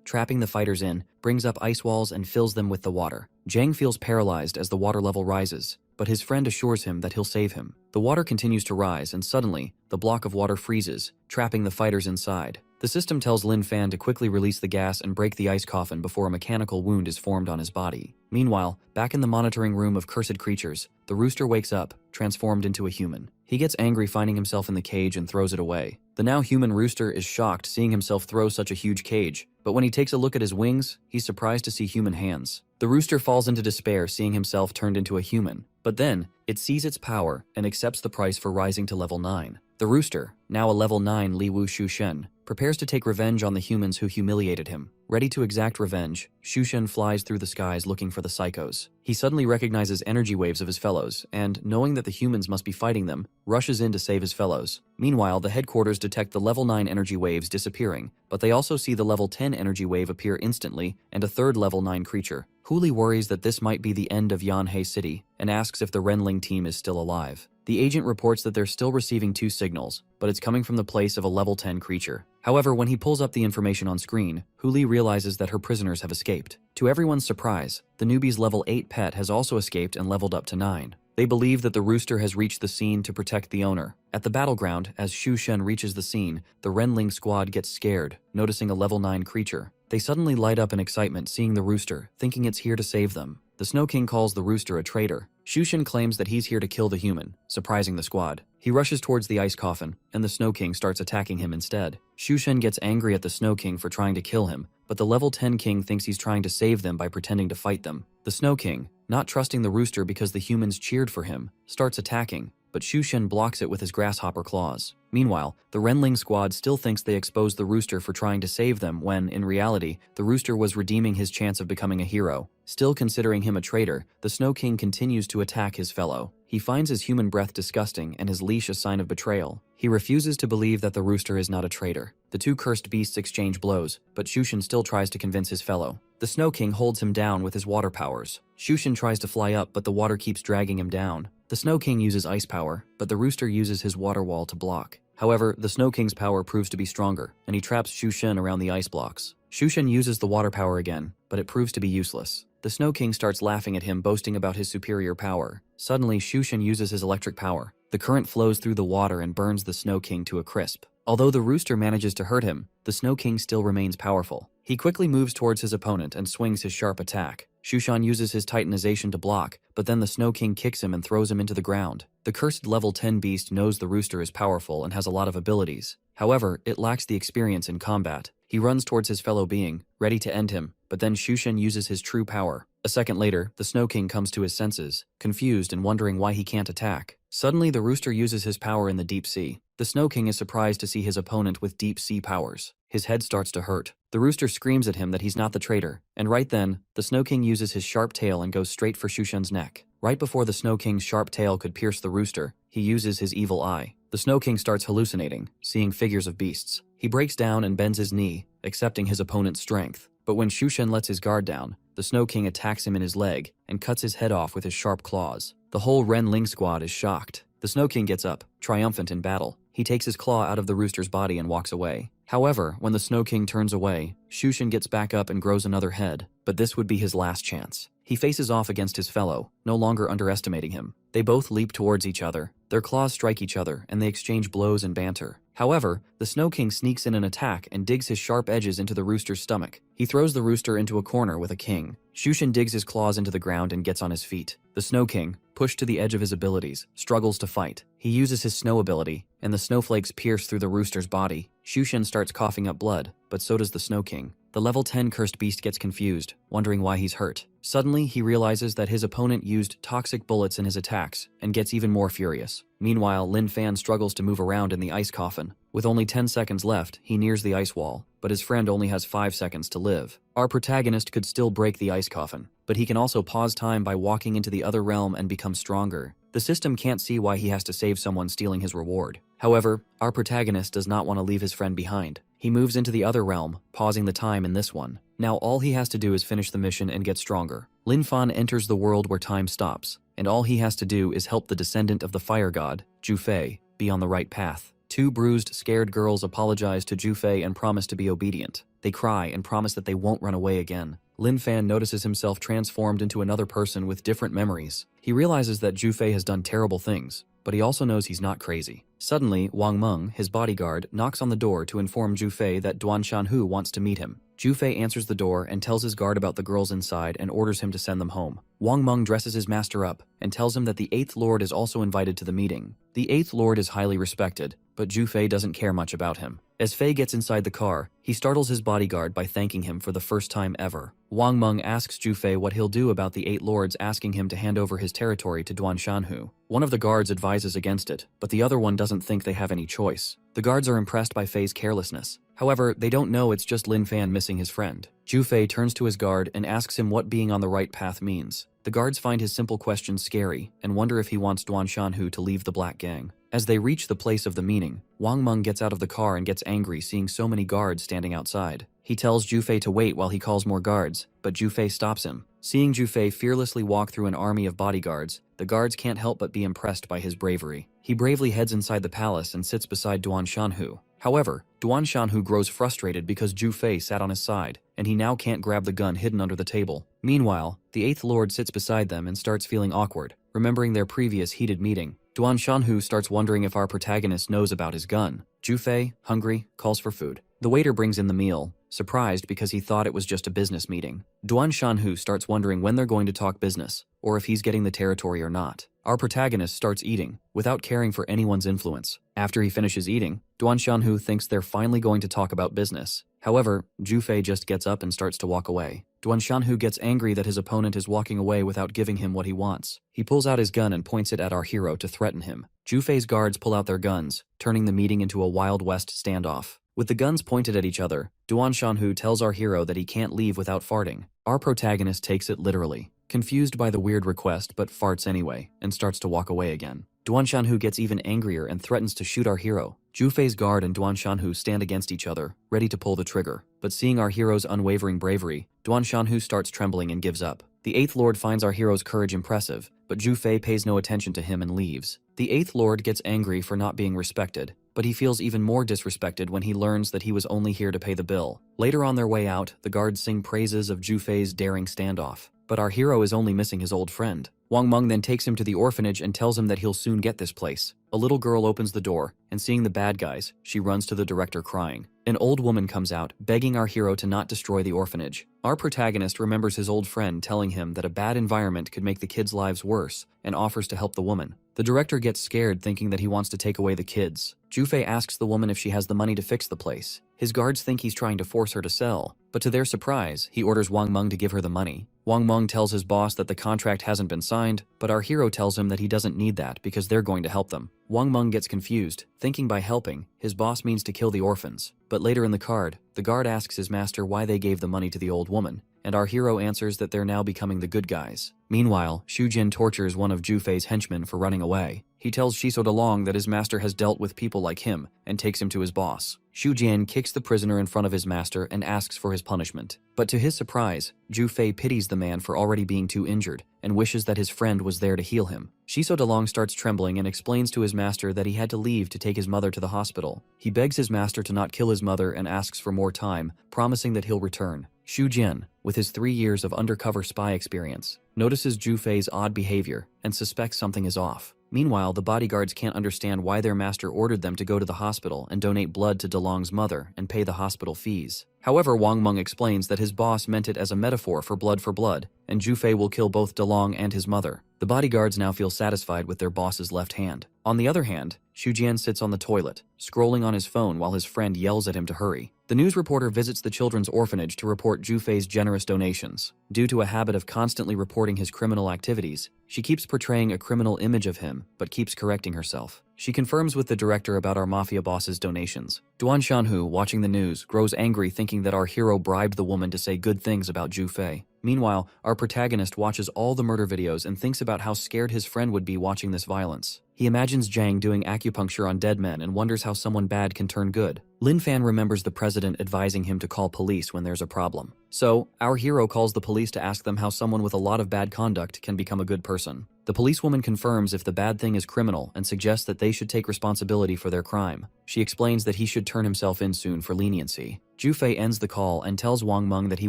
S1: trapping the fighters in, brings up ice walls and fills them with the water. Jang feels paralyzed as the water level rises, but his friend assures him that he'll save him. The water continues to rise, and suddenly, the block of water freezes, trapping the fighters inside. The system tells Lin Fan to quickly release the gas and break the ice coffin before a mechanical wound is formed on his body. Meanwhile, back in the monitoring room of cursed creatures, the rooster wakes up, transformed into a human. He gets angry finding himself in the cage and throws it away. The now human rooster is shocked seeing himself throw such a huge cage, but when he takes a look at his wings, he's surprised to see human hands. The rooster falls into despair seeing himself turned into a human. But then, it sees its power and accepts the price for rising to level 9. The rooster, now a level 9 Li Wu Shushen, prepares to take revenge on the humans who humiliated him. Ready to exact revenge, Shushen flies through the skies looking for the psychos. He suddenly recognizes energy waves of his fellows, and, knowing that the humans must be fighting them, rushes in to save his fellows. Meanwhile, the headquarters detect the level 9 energy waves disappearing, but they also see the level 10 energy wave appear instantly and a third level 9 creature. Huli worries that this might be the end of Yanhei City and asks if the Renling team is still alive. The agent reports that they're still receiving 2 signals, but it's coming from the place of a level 10 creature. However, when he pulls up the information on screen, Huli realizes that her prisoners have escaped. To everyone's surprise, the newbie's level 8 pet has also escaped and leveled up to 9. They believe that the rooster has reached the scene to protect the owner. At the battleground, as Shushen reaches the scene, the Renling squad gets scared, noticing a level 9 creature. They suddenly light up in excitement seeing the rooster, thinking it's here to save them. The Snow King calls the rooster a traitor. Shushen claims that he's here to kill the human, surprising the squad. He rushes towards the ice coffin, and the Snow King starts attacking him instead. Shushen gets angry at the Snow King for trying to kill him, but the level 10 king thinks he's trying to save them by pretending to fight them. The Snow King, not trusting the rooster because the humans cheered for him, starts attacking, but Shushen blocks it with his grasshopper claws. Meanwhile, the Renling squad still thinks they exposed the rooster for trying to save them when, in reality, the rooster was redeeming his chance of becoming a hero. Still considering him a traitor, the Snow King continues to attack his fellow. He finds his human breath disgusting and his leash a sign of betrayal. He refuses to believe that the rooster is not a traitor. The 2 cursed beasts exchange blows, but Shushen still tries to convince his fellow. The Snow King holds him down with his water powers. Shushen tries to fly up, but the water keeps dragging him down. The Snow King uses ice power, but the rooster uses his water wall to block. However, the Snow King's power proves to be stronger, and he traps Shushen around the ice blocks. Shushen uses the water power again, but it proves to be useless. The Snow King starts laughing at him, boasting about his superior power. Suddenly, Shushen uses his electric power. The current flows through the water and burns the Snow King to a crisp. Although the rooster manages to hurt him, the Snow King still remains powerful. He quickly moves towards his opponent and swings his sharp attack. Shushan uses his titanization to block, but then the Snow King kicks him and throws him into the ground. The cursed level 10 beast knows the rooster is powerful and has a lot of abilities. However, it lacks the experience in combat. He runs towards his fellow being, ready to end him, but then Shushan uses his true power. A second later, the Snow King comes to his senses, confused and wondering why he can't attack. Suddenly, the rooster uses his power in the deep sea. The Snow King is surprised to see his opponent with deep sea powers. His head starts to hurt. The rooster screams at him that he's not the traitor, and right then, the Snow King uses his sharp tail and goes straight for Shushen's neck. Right before the Snow King's sharp tail could pierce the rooster, he uses his evil eye. The Snow King starts hallucinating, seeing figures of beasts. He breaks down and bends his knee, accepting his opponent's strength. But when Shushen lets his guard down, the Snow King attacks him in his leg and cuts his head off with his sharp claws. The whole Renling squad is shocked. The Snow King gets up, triumphant in battle. He takes his claw out of the rooster's body and walks away. However, when the Snow King turns away, Shushen gets back up and grows another head, but this would be his last chance. He faces off against his fellow, no longer underestimating him. They both leap towards each other. Their claws strike each other, and they exchange blows and banter. However, the Snow King sneaks in an attack and digs his sharp edges into the rooster's stomach. He throws the rooster into a corner with a king. Shushen digs his claws into the ground and gets on his feet. The Snow King, pushed to the edge of his abilities, struggles to fight. He uses his snow ability, and the snowflakes pierce through the rooster's body. Shushen starts coughing up blood, but so does the Snow King. The level 10 cursed beast gets confused, wondering why he's hurt. Suddenly, he realizes that his opponent used toxic bullets in his attacks, and gets even more furious. Meanwhile, Lin Fan struggles to move around in the ice coffin. With only 10 seconds left, he nears the ice wall, but his friend only has 5 seconds to live. Our protagonist could still break the ice coffin, but he can also pause time by walking into the other realm and become stronger. The system can't see why he has to save someone stealing his reward. However, our protagonist does not want to leave his friend behind. He moves into the other realm, pausing the time in this one. Now all he has to do is finish the mission and get stronger. Lin Fan enters the world where time stops, and all he has to do is help the descendant of the fire god, Jufei, be on the right path. 2 bruised, scared girls apologize to Jufei and promise to be obedient. They cry and promise that they won't run away again. Lin Fan notices himself transformed into another person with different memories. He realizes that Jufei has done terrible things, but he also knows he's not crazy. Suddenly, Wang Meng, his bodyguard, knocks on the door to inform Jufei that Duan Shanhu wants to meet him. Jufei answers the door and tells his guard about the girls inside and orders him to send them home. Wang Meng dresses his master up and tells him that the 8th Lord is also invited to the meeting. The 8th Lord is highly respected, but Jufei doesn't care much about him. As Fei gets inside the car, he startles his bodyguard by thanking him for the first time ever. Wang Meng asks Zhu Fei what he'll do about the 8 lords asking him to hand over his territory to Duan Shanhu. One of the guards advises against it, but the other one doesn't think they have any choice. The guards are impressed by Fei's carelessness. However, they don't know it's just Lin Fan missing his friend. Zhu Fei turns to his guard and asks him what being on the right path means. The guards find his simple question scary and wonder if he wants Duan Shanhu to leave the Black Gang. As they reach the place of the meeting, Wang Meng gets out of the car and gets angry seeing so many guards standing outside. He tells Zhu Fei to wait while he calls more guards, but Zhu Fei stops him. Seeing Zhu Fei fearlessly walk through an army of bodyguards, the guards can't help but be impressed by his bravery. He bravely heads inside the palace and sits beside Duan Shanhu. However, Duan Shanhu grows frustrated because Zhu Fei sat on his side, and he now can't grab the gun hidden under the table. Meanwhile, the 8th Lord sits beside them and starts feeling awkward, remembering their previous heated meeting. Duan Shanhu starts wondering if our protagonist knows about his gun. Zhu Fei, hungry, calls for food. The waiter brings in the meal, surprised because he thought it was just a business meeting. Duan Shanhu starts wondering when they're going to talk business, or if he's getting the territory or not. Our protagonist starts eating, without caring for anyone's influence. After he finishes eating, Duan Shanhu thinks they're finally going to talk about business. However, Zhu Fei just gets up and starts to walk away. Duan Shanhu gets angry that his opponent is walking away without giving him what he wants. He pulls out his gun and points it at our hero to threaten him. Zhu Fei's guards pull out their guns, turning the meeting into a Wild West standoff. With the guns pointed at each other, Duan Shanhu tells our hero that he can't leave without farting. Our protagonist takes it literally, confused by the weird request but farts anyway, and starts to walk away again. Duan Shanhu gets even angrier and threatens to shoot our hero. Zhu Fei's guard and Duan Shanhu stand against each other, ready to pull the trigger. But seeing our hero's unwavering bravery, Duan Shanhu starts trembling and gives up. The 8th Lord finds our hero's courage impressive, but Zhu Fei pays no attention to him and leaves. The 8th Lord gets angry for not being respected, but he feels even more disrespected when he learns that he was only here to pay the bill. Later on their way out, the guards sing praises of Zhu Fei's daring standoff. But our hero is only missing his old friend. Wang Meng then takes him to the orphanage and tells him that he'll soon get this place. A little girl opens the door, and seeing the bad guys, she runs to the director crying. An old woman comes out, begging our hero to not destroy the orphanage. Our protagonist remembers his old friend telling him that a bad environment could make the kids' lives worse, and offers to help the woman. The director gets scared thinking that he wants to take away the kids. Zhu Fei asks the woman if she has the money to fix the place. His guards think he's trying to force her to sell, but to their surprise, he orders Wang Meng to give her the money. Wang Meng tells his boss that the contract hasn't been signed, but our hero tells him that he doesn't need that because they're going to help them. Wang Meng gets confused, thinking by helping, his boss means to kill the orphans. But later in the card, the guard asks his master why they gave the money to the old woman, and our hero answers that they're now becoming the good guys. Meanwhile, Xu Jin tortures one of Zhu Fei's henchmen for running away. He tells Shiso Dalong that his master has dealt with people like him and takes him to his boss. Xu Jian kicks the prisoner in front of his master and asks for his punishment. But to his surprise, Zhu Fei pities the man for already being too injured and wishes that his friend was there to heal him. Shiso Dalong starts trembling and explains to his master that he had to leave to take his mother to the hospital. He begs his master to not kill his mother and asks for more time, promising that he'll return. Xu Jian, with his 3 years of undercover spy experience, notices Zhu Fei's odd behavior and suspects something is off. Meanwhile, the bodyguards can't understand why their master ordered them to go to the hospital and donate blood to Dalong's mother and pay the hospital fees. However, Wang Meng explains that his boss meant it as a metaphor for blood, and Zhu Fei will kill both Dalong and his mother. The bodyguards now feel satisfied with their boss's left hand. On the other hand, Xu Jian sits on the toilet, scrolling on his phone while his friend yells at him to hurry. The news reporter visits the children's orphanage to report Zhu Fei's generous donations. Due to a habit of constantly reporting his criminal activities, she keeps portraying a criminal image of him, but keeps correcting herself. She confirms with the director about our mafia boss's donations. Duan Shanhu, watching the news, grows angry thinking that our hero bribed the woman to say good things about Zhu Fei. Meanwhile, our protagonist watches all the murder videos and thinks about how scared his friend would be watching this violence. He imagines Jang doing acupuncture on dead men and wonders how someone bad can turn good. Lin Fan remembers the president advising him to call police when there's a problem. So, our hero calls the police to ask them how someone with a lot of bad conduct can become a good person. The policewoman confirms if the bad thing is criminal and suggests that they should take responsibility for their crime. She explains that he should turn himself in soon for leniency. Zhu Fei ends the call and tells Wang Meng that he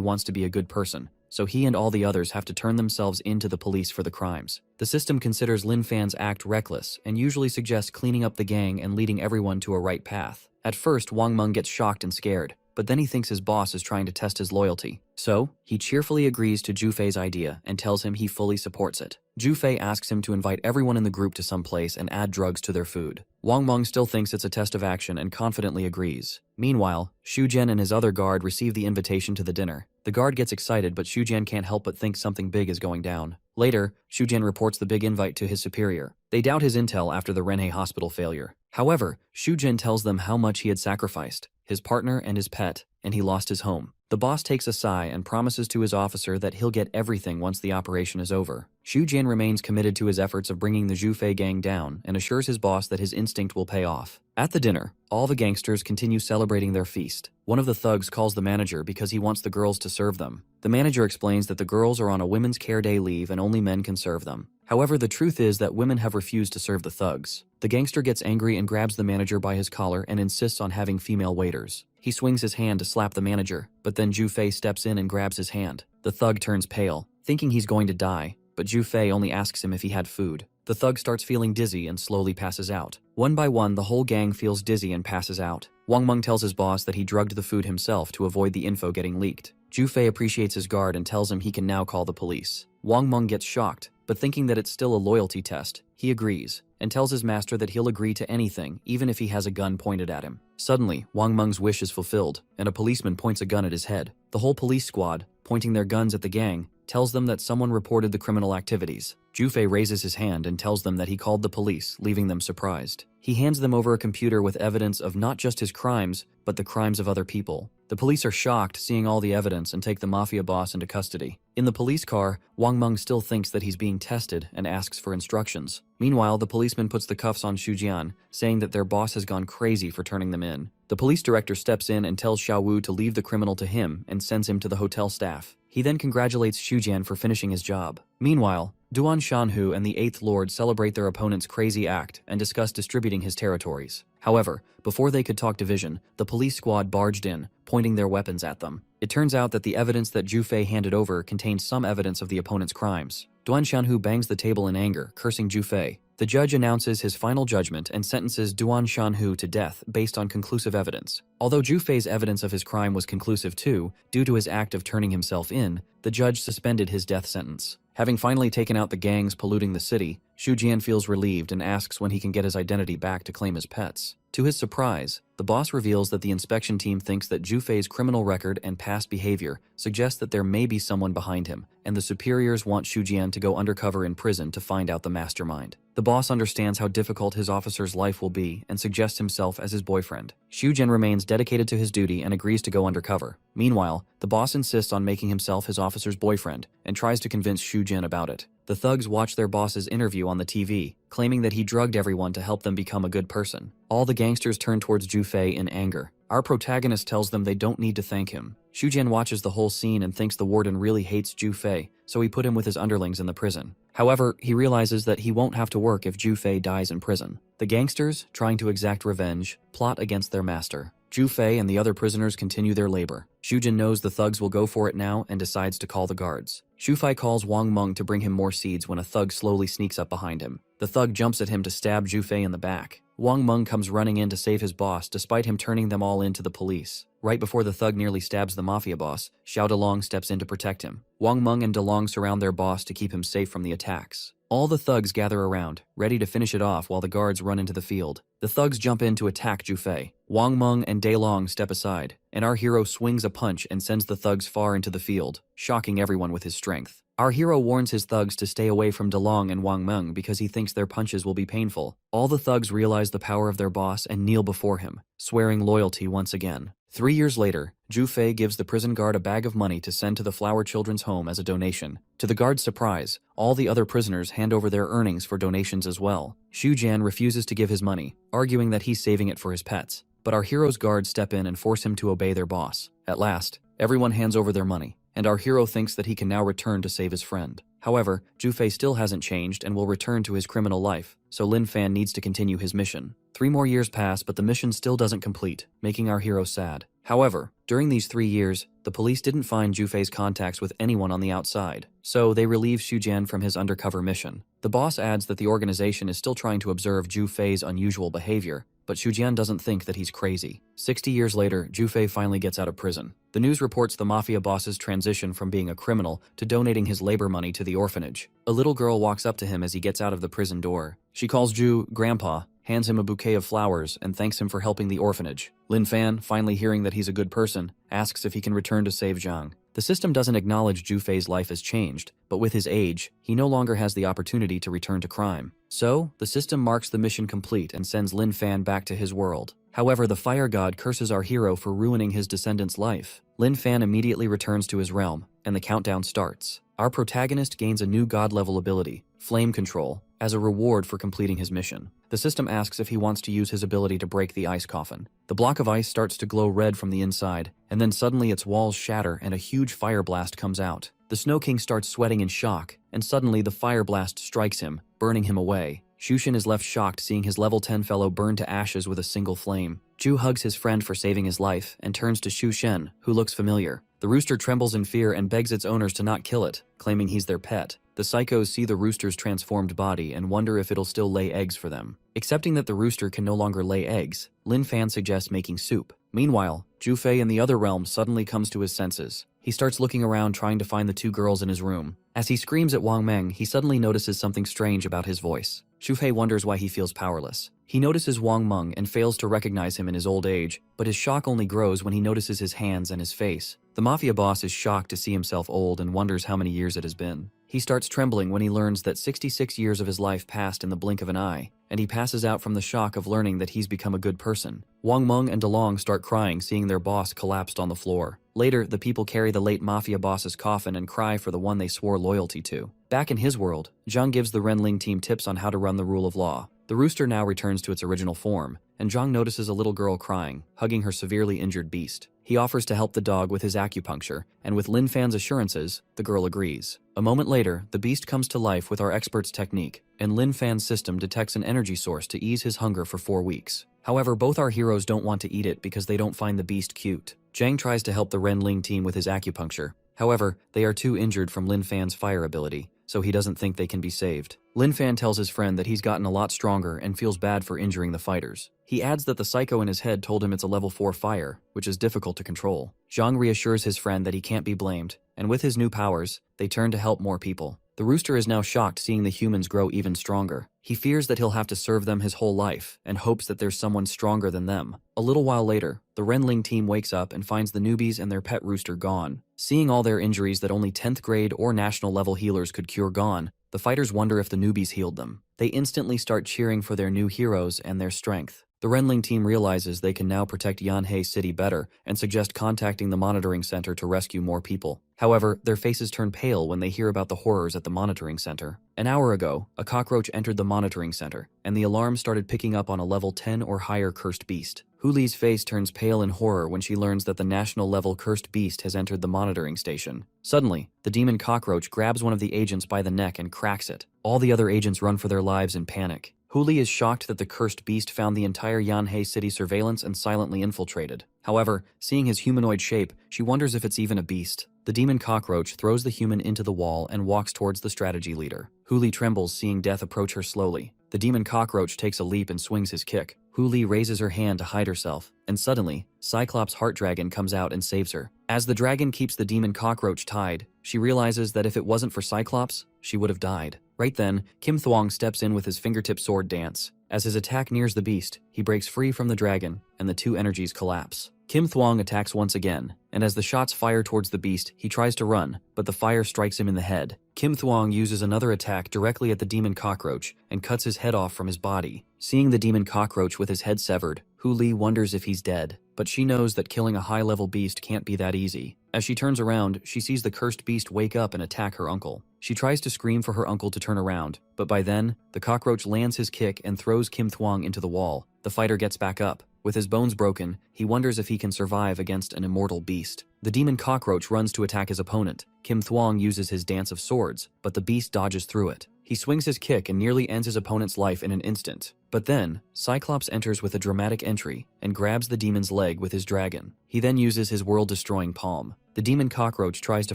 S1: wants to be a good person, so he and all the others have to turn themselves into the police for the crimes. The system considers Lin Fan's act reckless and usually suggests cleaning up the gang and leading everyone to a right path. At first, Wang Meng gets shocked and scared, but then he thinks his boss is trying to test his loyalty. So, he cheerfully agrees to Jufei's idea and tells him he fully supports it. Jufei asks him to invite everyone in the group to some place and add drugs to their food. Wang Meng still thinks it's a test of action and confidently agrees. Meanwhile, Xu Jian and his other guard receive the invitation to the dinner. The guard gets excited, but Xu Jian can't help but think something big is going down. Later, Xu Jian reports the big invite to his superior. They doubt his intel after the Renhe hospital failure. However, Xu Jian tells them how much he had sacrificed, his partner and his pet, and he lost his home. The boss takes a sigh and promises to his officer that he'll get everything once the operation is over. Xu Jian remains committed to his efforts of bringing the Jufei gang down and assures his boss that his instinct will pay off. At the dinner, all the gangsters continue celebrating their feast. One of the thugs calls the manager because he wants the girls to serve them. The manager explains that the girls are on a women's care day leave and only men can serve them. However, the truth is that women have refused to serve the thugs. The gangster gets angry and grabs the manager by his collar and insists on having female waiters. He swings his hand to slap the manager, but then Jufei steps in and grabs his hand. The thug turns pale, thinking he's going to die, but Jufei only asks him if he had food. The thug starts feeling dizzy and slowly passes out. One by one, the whole gang feels dizzy and passes out. Wang Meng tells his boss that he drugged the food himself to avoid the info getting leaked. Jufei appreciates his guard and tells him he can now call the police. Wang Meng gets shocked, but thinking that it's still a loyalty test, he agrees, and tells his master that he'll agree to anything, even if he has a gun pointed at him. Suddenly, Wang Meng's wish is fulfilled, and a policeman points a gun at his head. The whole police squad, pointing their guns at the gang, tells them that someone reported the criminal activities. Jufei raises his hand and tells them that he called the police, leaving them surprised. He hands them over a computer with evidence of not just his crimes, but the crimes of other people. The police are shocked seeing all the evidence and take the mafia boss into custody. In the police car, Wang Meng still thinks that he's being tested and asks for instructions. Meanwhile, the policeman puts the cuffs on Xu Jian, saying that their boss has gone crazy for turning them in. The police director steps in and tells Xiao Wu to leave the criminal to him and sends him to the hotel staff. He then congratulates Xu Jian for finishing his job. Meanwhile, Duan Shanhu and the Eighth Lord celebrate their opponent's crazy act and discuss distributing his territories. However, before they could talk division, the police squad barged in, pointing their weapons at them. It turns out that the evidence that Jufei handed over contained some evidence of the opponent's crimes. Duan Shanhu bangs the table in anger, cursing Jufei. The judge announces his final judgment and sentences Duan Shanhu to death based on conclusive evidence. Although Jufei's evidence of his crime was conclusive too, due to his act of turning himself in, the judge suspended his death sentence. Having finally taken out the gangs polluting the city, Xu Jian feels relieved and asks when he can get his identity back to claim his pets. To his surprise, the boss reveals that the inspection team thinks that Jufei's criminal record and past behavior suggest that there may be someone behind him, and the superiors want Xu Jian to go undercover in prison to find out the mastermind. The boss understands how difficult his officer's life will be and suggests himself as his boyfriend. Xu Jian remains dedicated to his duty and agrees to go undercover. Meanwhile, the boss insists on making himself his officer's boyfriend and tries to convince Xu Jian about it. The thugs watch their boss's interview on the TV, claiming that he drugged everyone to help them become a good person. All the gangsters turn towards Jufei in anger. Our protagonist tells them they don't need to thank him. Xu Jian watches the whole scene and thinks the warden really hates Jufei, so he put him with his underlings in the prison. However, he realizes that he won't have to work if Jufei dies in prison. The gangsters, trying to exact revenge, plot against their master. Jufei and the other prisoners continue their labor. Xu Jian knows the thugs will go for it now and decides to call the guards. Xufei calls Wang Meng to bring him more seeds when a thug slowly sneaks up behind him. The thug jumps at him to stab Jufei in the back. Wang Meng comes running in to save his boss despite him turning them all in to the police. Right before the thug nearly stabs the mafia boss, Xiao Delong steps in to protect him. Wang Meng and Delong surround their boss to keep him safe from the attacks. All the thugs gather around, ready to finish it off while the guards run into the field. The thugs jump in to attack Jufei. Wang Meng and Delong step aside, and our hero swings a punch and sends the thugs far into the field, shocking everyone with his strength. Our hero warns his thugs to stay away from Delong and Wang Meng because he thinks their punches will be painful. All the thugs realize the power of their boss and kneel before him, swearing loyalty once again. 3 years later, Jufei gives the prison guard a bag of money to send to the Flower Children's home as a donation. To the guard's surprise, all the other prisoners hand over their earnings for donations as well. Xu Jian refuses to give his money, arguing that he's saving it for his pets. But our hero's guards step in and force him to obey their boss. At last, everyone hands over their money, and our hero thinks that he can now return to save his friend. However, Jufei still hasn't changed and will return to his criminal life, so Lin Fan needs to continue his mission. 3 more years pass, but the mission still doesn't complete, making our hero sad. However, during these 3 years, the police didn't find Jufei's contacts with anyone on the outside, so they relieved Xujian from his undercover mission. The boss adds that the organization is still trying to observe Jufei's unusual behavior, but Xujian doesn't think that he's crazy. 60 years later, Jufei finally gets out of prison. The news reports the mafia boss's transition from being a criminal to donating his labor money to the orphanage. A little girl walks up to him as he gets out of the prison door. She calls Ju Grandpa, hands him a bouquet of flowers, and thanks him for helping the orphanage. Lin Fan, finally hearing that he's a good person, asks if he can return to save Jang. The system doesn't acknowledge Jufei's life has changed, but with his age, he no longer has the opportunity to return to crime. So, the system marks the mission complete and sends Lin Fan back to his world. However, the fire god curses our hero for ruining his descendant's life. Lin Fan immediately returns to his realm, and the countdown starts. Our protagonist gains a new god-level ability, Flame Control, as a reward for completing his mission. The system asks if he wants to use his ability to break the ice coffin. The block of ice starts to glow red from the inside, and then suddenly its walls shatter and a huge fire blast comes out. The Snow King starts sweating in shock, and suddenly the fire blast strikes him, burning him away. Shushin is left shocked seeing his level 10 fellow burn to ashes with a single flame. Ju hugs his friend for saving his life and turns to Shu Shen, who looks familiar. The rooster trembles in fear and begs its owners to not kill it, claiming he's their pet. The psychos see the rooster's transformed body and wonder if it'll still lay eggs for them. Accepting that the rooster can no longer lay eggs, Lin Fan suggests making soup. Meanwhile, Jufei in the other realm suddenly comes to his senses. He starts looking around trying to find the 2 girls in his room. As he screams at Wang Meng, he suddenly notices something strange about his voice. Jufei wonders why he feels powerless. He notices Wang Meng and fails to recognize him in his old age, but his shock only grows when he notices his hands and his face. The mafia boss is shocked to see himself old and wonders how many years it has been. He starts trembling when he learns that 66 years of his life passed in the blink of an eye, and he passes out from the shock of learning that he's become a good person. Wang Meng and DeLong start crying seeing their boss collapsed on the floor. Later, the people carry the late mafia boss's coffin and cry for the one they swore loyalty to. Back in his world, Jang gives the Renling team tips on how to run the rule of law. The rooster now returns to its original form, and Jang notices a little girl crying, hugging her severely injured beast. He offers to help the dog with his acupuncture, and with Lin Fan's assurances, the girl agrees. A moment later, the beast comes to life with our expert's technique, and Lin Fan's system detects an energy source to ease his hunger for 4 weeks. However, both our heroes don't want to eat it because they don't find the beast cute. Jang tries to help the Renling team with his acupuncture. However, they are too injured from Lin Fan's fire ability, so he doesn't think they can be saved. Lin Fan tells his friend that he's gotten a lot stronger and feels bad for injuring the fighters. He adds that the psycho in his head told him it's a level 4 fire, which is difficult to control. Zhang reassures his friend that he can't be blamed, and with his new powers, they turn to help more people. The rooster is now shocked seeing the humans grow even stronger. He fears that he'll have to serve them his whole life, and hopes that there's someone stronger than them. A little while later, the Renling team wakes up and finds the newbies and their pet rooster gone. Seeing all their injuries that only 10th grade or national level healers could cure gone, the fighters wonder if the newbies healed them. They instantly start cheering for their new heroes and their strength. The Renling team realizes they can now protect Yanhei City better and suggest contacting the monitoring center to rescue more people. However, their faces turn pale when they hear about the horrors at the monitoring center. An hour ago, a cockroach entered the monitoring center, and the alarm started picking up on a level 10 or higher cursed beast. Huli's face turns pale in horror when she learns that the national level cursed beast has entered the monitoring station. Suddenly, the demon cockroach grabs one of the agents by the neck and cracks it. All the other agents run for their lives in panic. Huli is shocked that the cursed beast found the entire Yanhei City surveillance and silently infiltrated. However, seeing his humanoid shape, she wonders if it's even a beast. The demon cockroach throws the human into the wall and walks towards the strategy leader. Huli trembles seeing death approach her slowly. The demon cockroach takes a leap and swings his kick. Huli raises her hand to hide herself, and suddenly, Cyclops' heart dragon comes out and saves her. As the dragon keeps the demon cockroach tied, she realizes that if it wasn't for Cyclops, she would have died. Right then, Kim Thuong steps in with his fingertip sword dance. As his attack nears the beast, he breaks free from the dragon, and the two energies collapse. Kim Thuong attacks once again, and as the shots fire towards the beast, he tries to run, but the fire strikes him in the head. Kim Thuong uses another attack directly at the demon cockroach and cuts his head off from his body. Seeing the demon cockroach with his head severed, Huli wonders if he's dead, but she knows that killing a high-level beast can't be that easy. As she turns around, she sees the cursed beast wake up and attack her uncle. She tries to scream for her uncle to turn around, but by then, the cockroach lands his kick and throws Kim Thuong into the wall. The fighter gets back up. With his bones broken, he wonders if he can survive against an immortal beast. The demon cockroach runs to attack his opponent. Kim Thuong uses his dance of swords, but the beast dodges through it. He swings his kick and nearly ends his opponent's life in an instant. But then, Cyclops enters with a dramatic entry and grabs the demon's leg with his dragon. He then uses his world-destroying palm. The demon cockroach tries to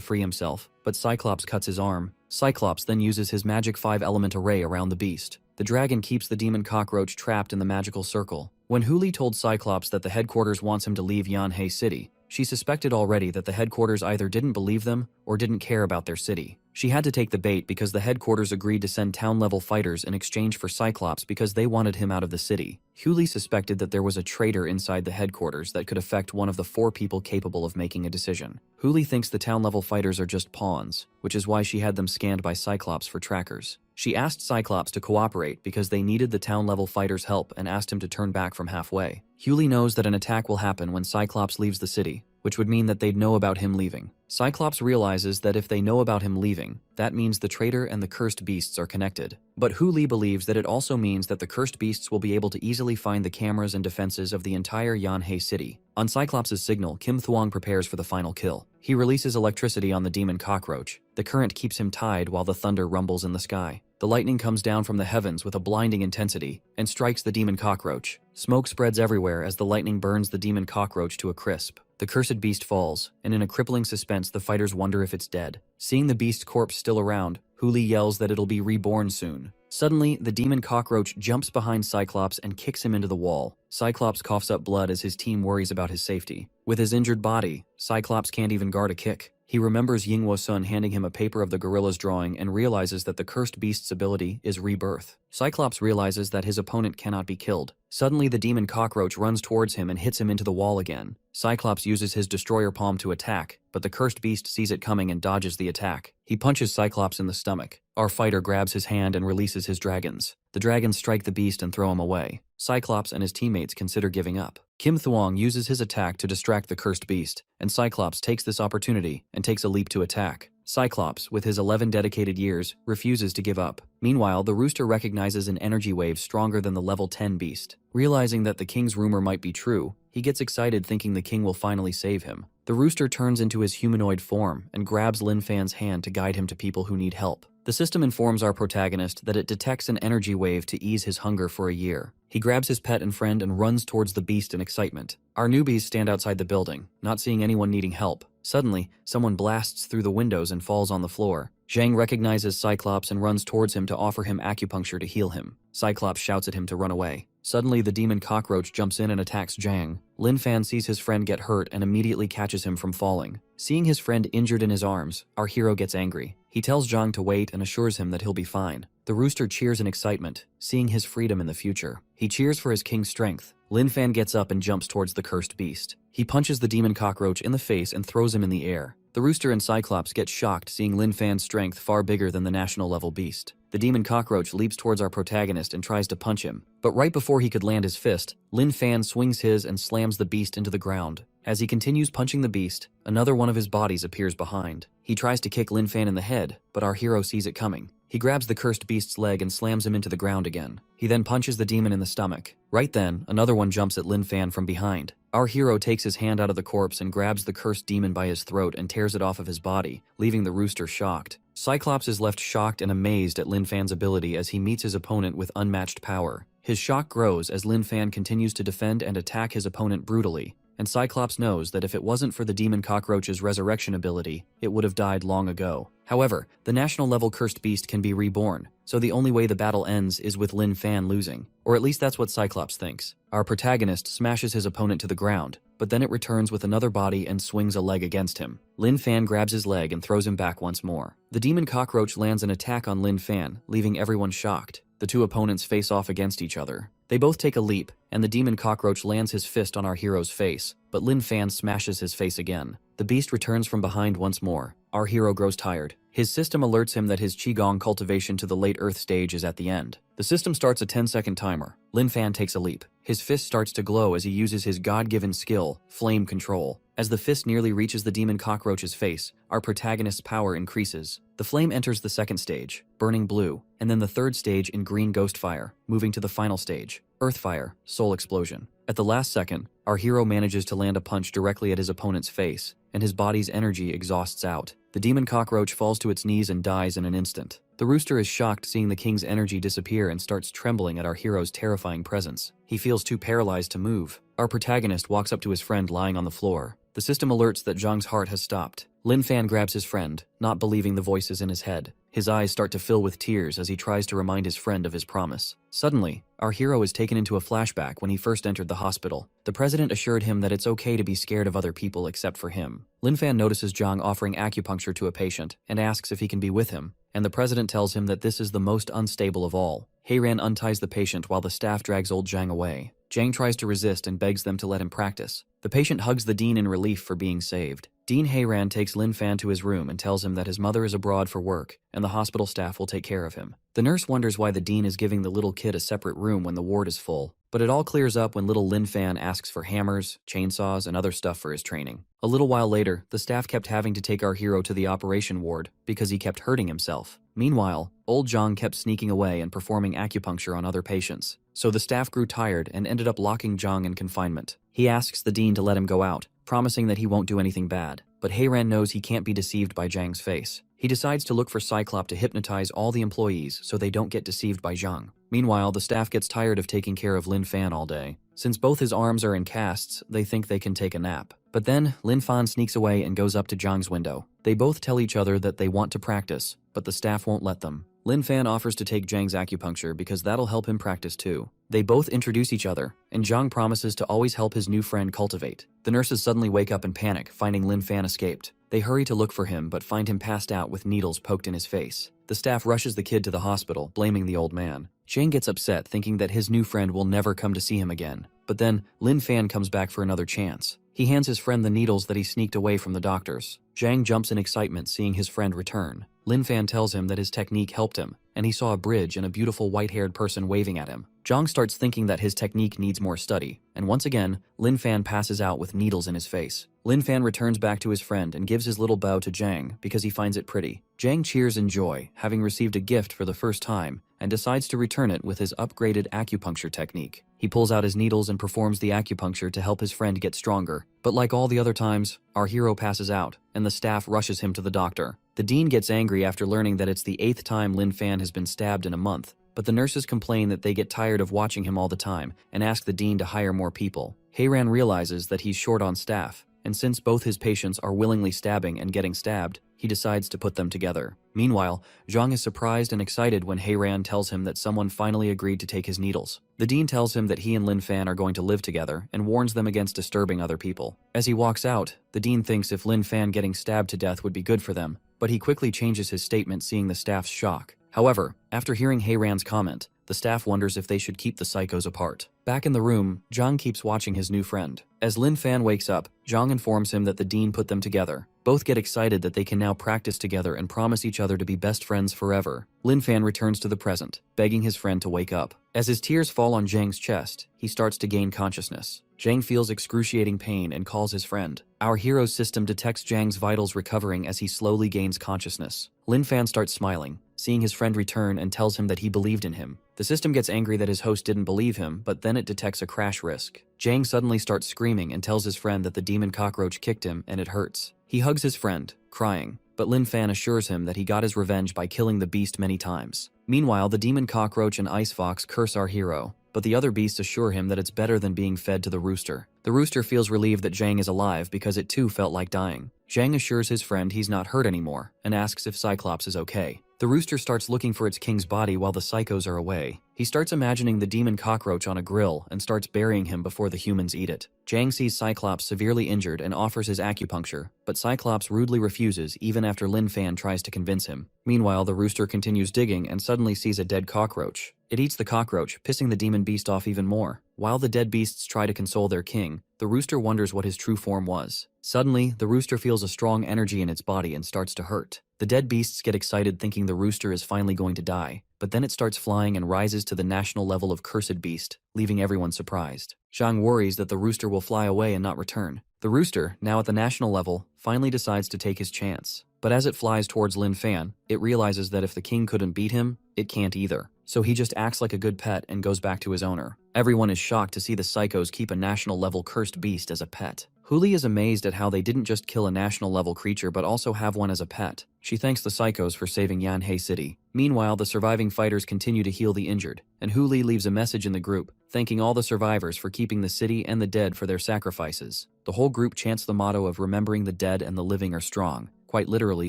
S1: free himself, but Cyclops cuts his arm. Cyclops then uses his magic 5-element array around the beast. The dragon keeps the demon cockroach trapped in the magical circle. When Huli told Cyclops that the headquarters wants him to leave Yanhei City, she suspected already that the headquarters either didn't believe them or didn't care about their city. She had to take the bait because the headquarters agreed to send town-level fighters in exchange for Cyclops because they wanted him out of the city. Huli suspected that there was a traitor inside the headquarters that could affect one of the 4 people capable of making a decision. Huli thinks the town-level fighters are just pawns, which is why she had them scanned by Cyclops for trackers. She asked Cyclops to cooperate because they needed the town-level fighters' help and asked him to turn back from halfway. Huli knows that an attack will happen when Cyclops leaves the city, which would mean that they'd know about him leaving. Cyclops realizes that if they know about him leaving, that means the traitor and the cursed beasts are connected. But Huli believes that it also means that the cursed beasts will be able to easily find the cameras and defenses of the entire Yanhei City. On Cyclops' signal, Kim Thuong prepares for the final kill. He releases electricity on the demon cockroach. The current keeps him tied while the thunder rumbles in the sky. The lightning comes down from the heavens with a blinding intensity and strikes the demon cockroach. Smoke spreads everywhere as the lightning burns the demon cockroach to a crisp. The cursed beast falls, and in a crippling suspense the fighters wonder if it's dead. Seeing the beast corpse still around, Huli yells that it'll be reborn soon. Suddenly, the demon cockroach jumps behind Cyclops and kicks him into the wall. Cyclops coughs up blood as his team worries about his safety. With his injured body, Cyclops can't even guard a kick. He remembers Yingwo Sun handing him a paper of the gorilla's drawing and realizes that the cursed beast's ability is rebirth. Cyclops realizes that his opponent cannot be killed. Suddenly, the demon cockroach runs towards him and hits him into the wall again. Cyclops uses his destroyer palm to attack, but the cursed beast sees it coming and dodges the attack. He punches Cyclops in the stomach. Our fighter grabs his hand and releases his dragons. The dragons strike the beast and throw him away. Cyclops and his teammates consider giving up. Kim Thuong uses his attack to distract the cursed beast, and Cyclops takes this opportunity and takes a leap to attack. Cyclops, with his 11 dedicated years, refuses to give up. Meanwhile, the rooster recognizes an energy wave stronger than the level 10 beast. Realizing that the king's rumor might be true, he gets excited thinking the king will finally save him. The rooster turns into his humanoid form and grabs Lin Fan's hand to guide him to people who need help. The system informs our protagonist that it detects an energy wave to ease his hunger for a year. He grabs his pet and friend and runs towards the beast in excitement. Our newbies stand outside the building, not seeing anyone needing help. Suddenly, someone blasts through the windows and falls on the floor. Jang recognizes Cyclops and runs towards him to offer him acupuncture to heal him. Cyclops shouts at him to run away. Suddenly, the demon cockroach jumps in and attacks Jang. Lin Fan sees his friend get hurt and immediately catches him from falling. Seeing his friend injured in his arms, our hero gets angry. He tells Jang to wait and assures him that he'll be fine. The rooster cheers in excitement, seeing his freedom in the future. He cheers for his king's strength. Lin Fan gets up and jumps towards the cursed beast. He punches the demon cockroach in the face and throws him in the air. The rooster and Cyclops get shocked seeing Lin Fan's strength far bigger than the national-level beast. The demon cockroach leaps towards our protagonist and tries to punch him. But right before he could land his fist, Lin Fan swings his and slams the beast into the ground. As he continues punching the beast, another one of his bodies appears behind. He tries to kick Lin Fan in the head, but our hero sees it coming. He grabs the cursed beast's leg and slams him into the ground again. He then punches the demon in the stomach. Right then, another one jumps at Lin Fan from behind. Our hero takes his hand out of the corpse and grabs the cursed demon by his throat and tears it off of his body, leaving the rooster shocked. Cyclops is left shocked and amazed at Lin Fan's ability as he meets his opponent with unmatched power. His shock grows as Lin Fan continues to defend and attack his opponent brutally, and Cyclops knows that if it wasn't for the demon cockroach's resurrection ability, it would have died long ago. However, the national-level cursed beast can be reborn, so the only way the battle ends is with Lin Fan losing. Or at least that's what Cyclops thinks. Our protagonist smashes his opponent to the ground, but then it returns with another body and swings a leg against him. Lin Fan grabs his leg and throws him back once more. The demon cockroach lands an attack on Lin Fan, leaving everyone shocked. The two opponents face off against each other. They both take a leap, and the demon cockroach lands his fist on our hero's face, but Lin Fan smashes his face again. The beast returns from behind once more. Our hero grows tired. His system alerts him that his Qigong cultivation to the late Earth stage is at the end. The system starts a 10-second timer. Lin Fan takes a leap. His fist starts to glow as he uses his God-given skill, Flame Control. As the fist nearly reaches the demon cockroach's face, our protagonist's power increases. The flame enters the second stage, burning blue, and then the third stage in green ghost fire, moving to the final stage, Earth Fire, Soul Explosion. At the last second, our hero manages to land a punch directly at his opponent's face, and his body's energy exhausts out. The demon cockroach falls to its knees and dies in an instant. The rooster is shocked seeing the king's energy disappear and starts trembling at our hero's terrifying presence. He feels too paralyzed to move. Our protagonist walks up to his friend lying on the floor. The system alerts that Jang's heart has stopped. Lin Fan grabs his friend, not believing the voices in his head. His eyes start to fill with tears as he tries to remind his friend of his promise. Suddenly, our hero is taken into a flashback when he first entered the hospital. The president assured him that it's okay to be scared of other people except for him. Lin Fan notices Jang offering acupuncture to a patient and asks if he can be with him, and the president tells him that this is the most unstable of all. Heiran unties the patient while the staff drags old Jang away. Jang tries to resist and begs them to let him practice. The patient hugs the dean in relief for being saved. Dean Heiran takes Lin Fan to his room and tells him that his mother is abroad for work and the hospital staff will take care of him. The nurse wonders why the dean is giving the little kid a separate room when the ward is full, but it all clears up when little Lin Fan asks for hammers, chainsaws, and other stuff for his training. A little while later, the staff kept having to take our hero to the operation ward because he kept hurting himself. Meanwhile, old Jang kept sneaking away and performing acupuncture on other patients, so the staff grew tired and ended up locking Jang in confinement. He asks the dean to let him go out, promising that he won't do anything bad, but Heiran knows he can't be deceived by Jang's face. He decides to look for Cyclops to hypnotize all the employees so they don't get deceived by Jang. Meanwhile, the staff gets tired of taking care of Lin Fan all day. Since both his arms are in casts, they think they can take a nap. But then, Lin Fan sneaks away and goes up to Jang's window. They both tell each other that they want to practice, but the staff won't let them. Lin Fan offers to take Jang's acupuncture because that'll help him practice too. They both introduce each other, and Jang promises to always help his new friend cultivate. The nurses suddenly wake up in panic, finding Lin Fan escaped. They hurry to look for him, but find him passed out with needles poked in his face. The staff rushes the kid to the hospital, blaming the old man. Jang gets upset, thinking that his new friend will never come to see him again. But then, Lin Fan comes back for another chance. He hands his friend the needles that he sneaked away from the doctors. Jang jumps in excitement seeing his friend return. Lin Fan tells him that his technique helped him, and he saw a bridge and a beautiful white-haired person waving at him. Jang starts thinking that his technique needs more study, and once again, Lin Fan passes out with needles in his face. Lin Fan returns back to his friend and gives his little bow to Jang because he finds it pretty. Jang cheers in joy, having received a gift for the first time, and decides to return it with his upgraded acupuncture technique. He pulls out his needles and performs the acupuncture to help his friend get stronger. But like all the other times, our hero passes out, and the staff rushes him to the doctor. The dean gets angry after learning that it's the 8th time Lin Fan has been stabbed in a month, but the nurses complain that they get tired of watching him all the time and ask the dean to hire more people. Heiran realizes that he's short on staff, and since both his patients are willingly stabbing and getting stabbed, he decides to put them together. Meanwhile, Jang is surprised and excited when Heiran tells him that someone finally agreed to take his needles. The dean tells him that he and Lin Fan are going to live together and warns them against disturbing other people. As he walks out, the dean thinks if Lin Fan getting stabbed to death would be good for them, but he quickly changes his statement seeing the staff's shock. However, after hearing Heiran's comment, the staff wonders if they should keep the psychos apart. Back in the room, Jang keeps watching his new friend. As Lin Fan wakes up, Jang informs him that the dean put them together. Both get excited that they can now practice together and promise each other to be best friends forever. Lin Fan returns to the present, begging his friend to wake up. As his tears fall on Jang's chest, he starts to gain consciousness. Jang feels excruciating pain and calls his friend. Our hero's system detects Jang's vitals recovering as he slowly gains consciousness. Lin Fan starts smiling, seeing his friend return, and tells him that he believed in him. The system gets angry that his host didn't believe him, but then it detects a crash risk. Jang suddenly starts screaming and tells his friend that the demon cockroach kicked him and it hurts. He hugs his friend, crying, but Lin Fan assures him that he got his revenge by killing the beast many times. Meanwhile, the demon cockroach and ice fox curse our hero, but the other beasts assure him that it's better than being fed to the rooster. The rooster feels relieved that Jang is alive because it too felt like dying. Jang assures his friend he's not hurt anymore and asks if Cyclops is okay. The rooster starts looking for its king's body while the psychos are away. He starts imagining the demon cockroach on a grill and starts burying him before the humans eat it. Jang sees Cyclops severely injured and offers his acupuncture, but Cyclops rudely refuses even after Lin Fan tries to convince him. Meanwhile, the rooster continues digging and suddenly sees a dead cockroach. It eats the cockroach, pissing the demon beast off even more. While the dead beasts try to console their king, the rooster wonders what his true form was. Suddenly, the rooster feels a strong energy in its body and starts to hurt. The dead beasts get excited thinking the rooster is finally going to die, but then it starts flying and rises to the national level of Cursed Beast, leaving everyone surprised. Jang worries that the rooster will fly away and not return. The rooster, now at the national level, finally decides to take his chance. But as it flies towards Lin Fan, it realizes that if the king couldn't beat him, it can't either. So he just acts like a good pet and goes back to his owner. Everyone is shocked to see the psychos keep a national-level cursed beast as a pet. Huli is amazed at how they didn't just kill a national-level creature but also have one as a pet. She thanks the psychos for saving Yanhei City. Meanwhile, the surviving fighters continue to heal the injured, and Huli leaves a message in the group, thanking all the survivors for keeping the city and the dead for their sacrifices. The whole group chants the motto of remembering the dead and the living are strong, quite literally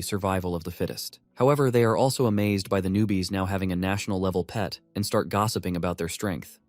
S1: survival of the fittest. However, they are also amazed by the newbies now having a national level pet and start gossiping about their strength.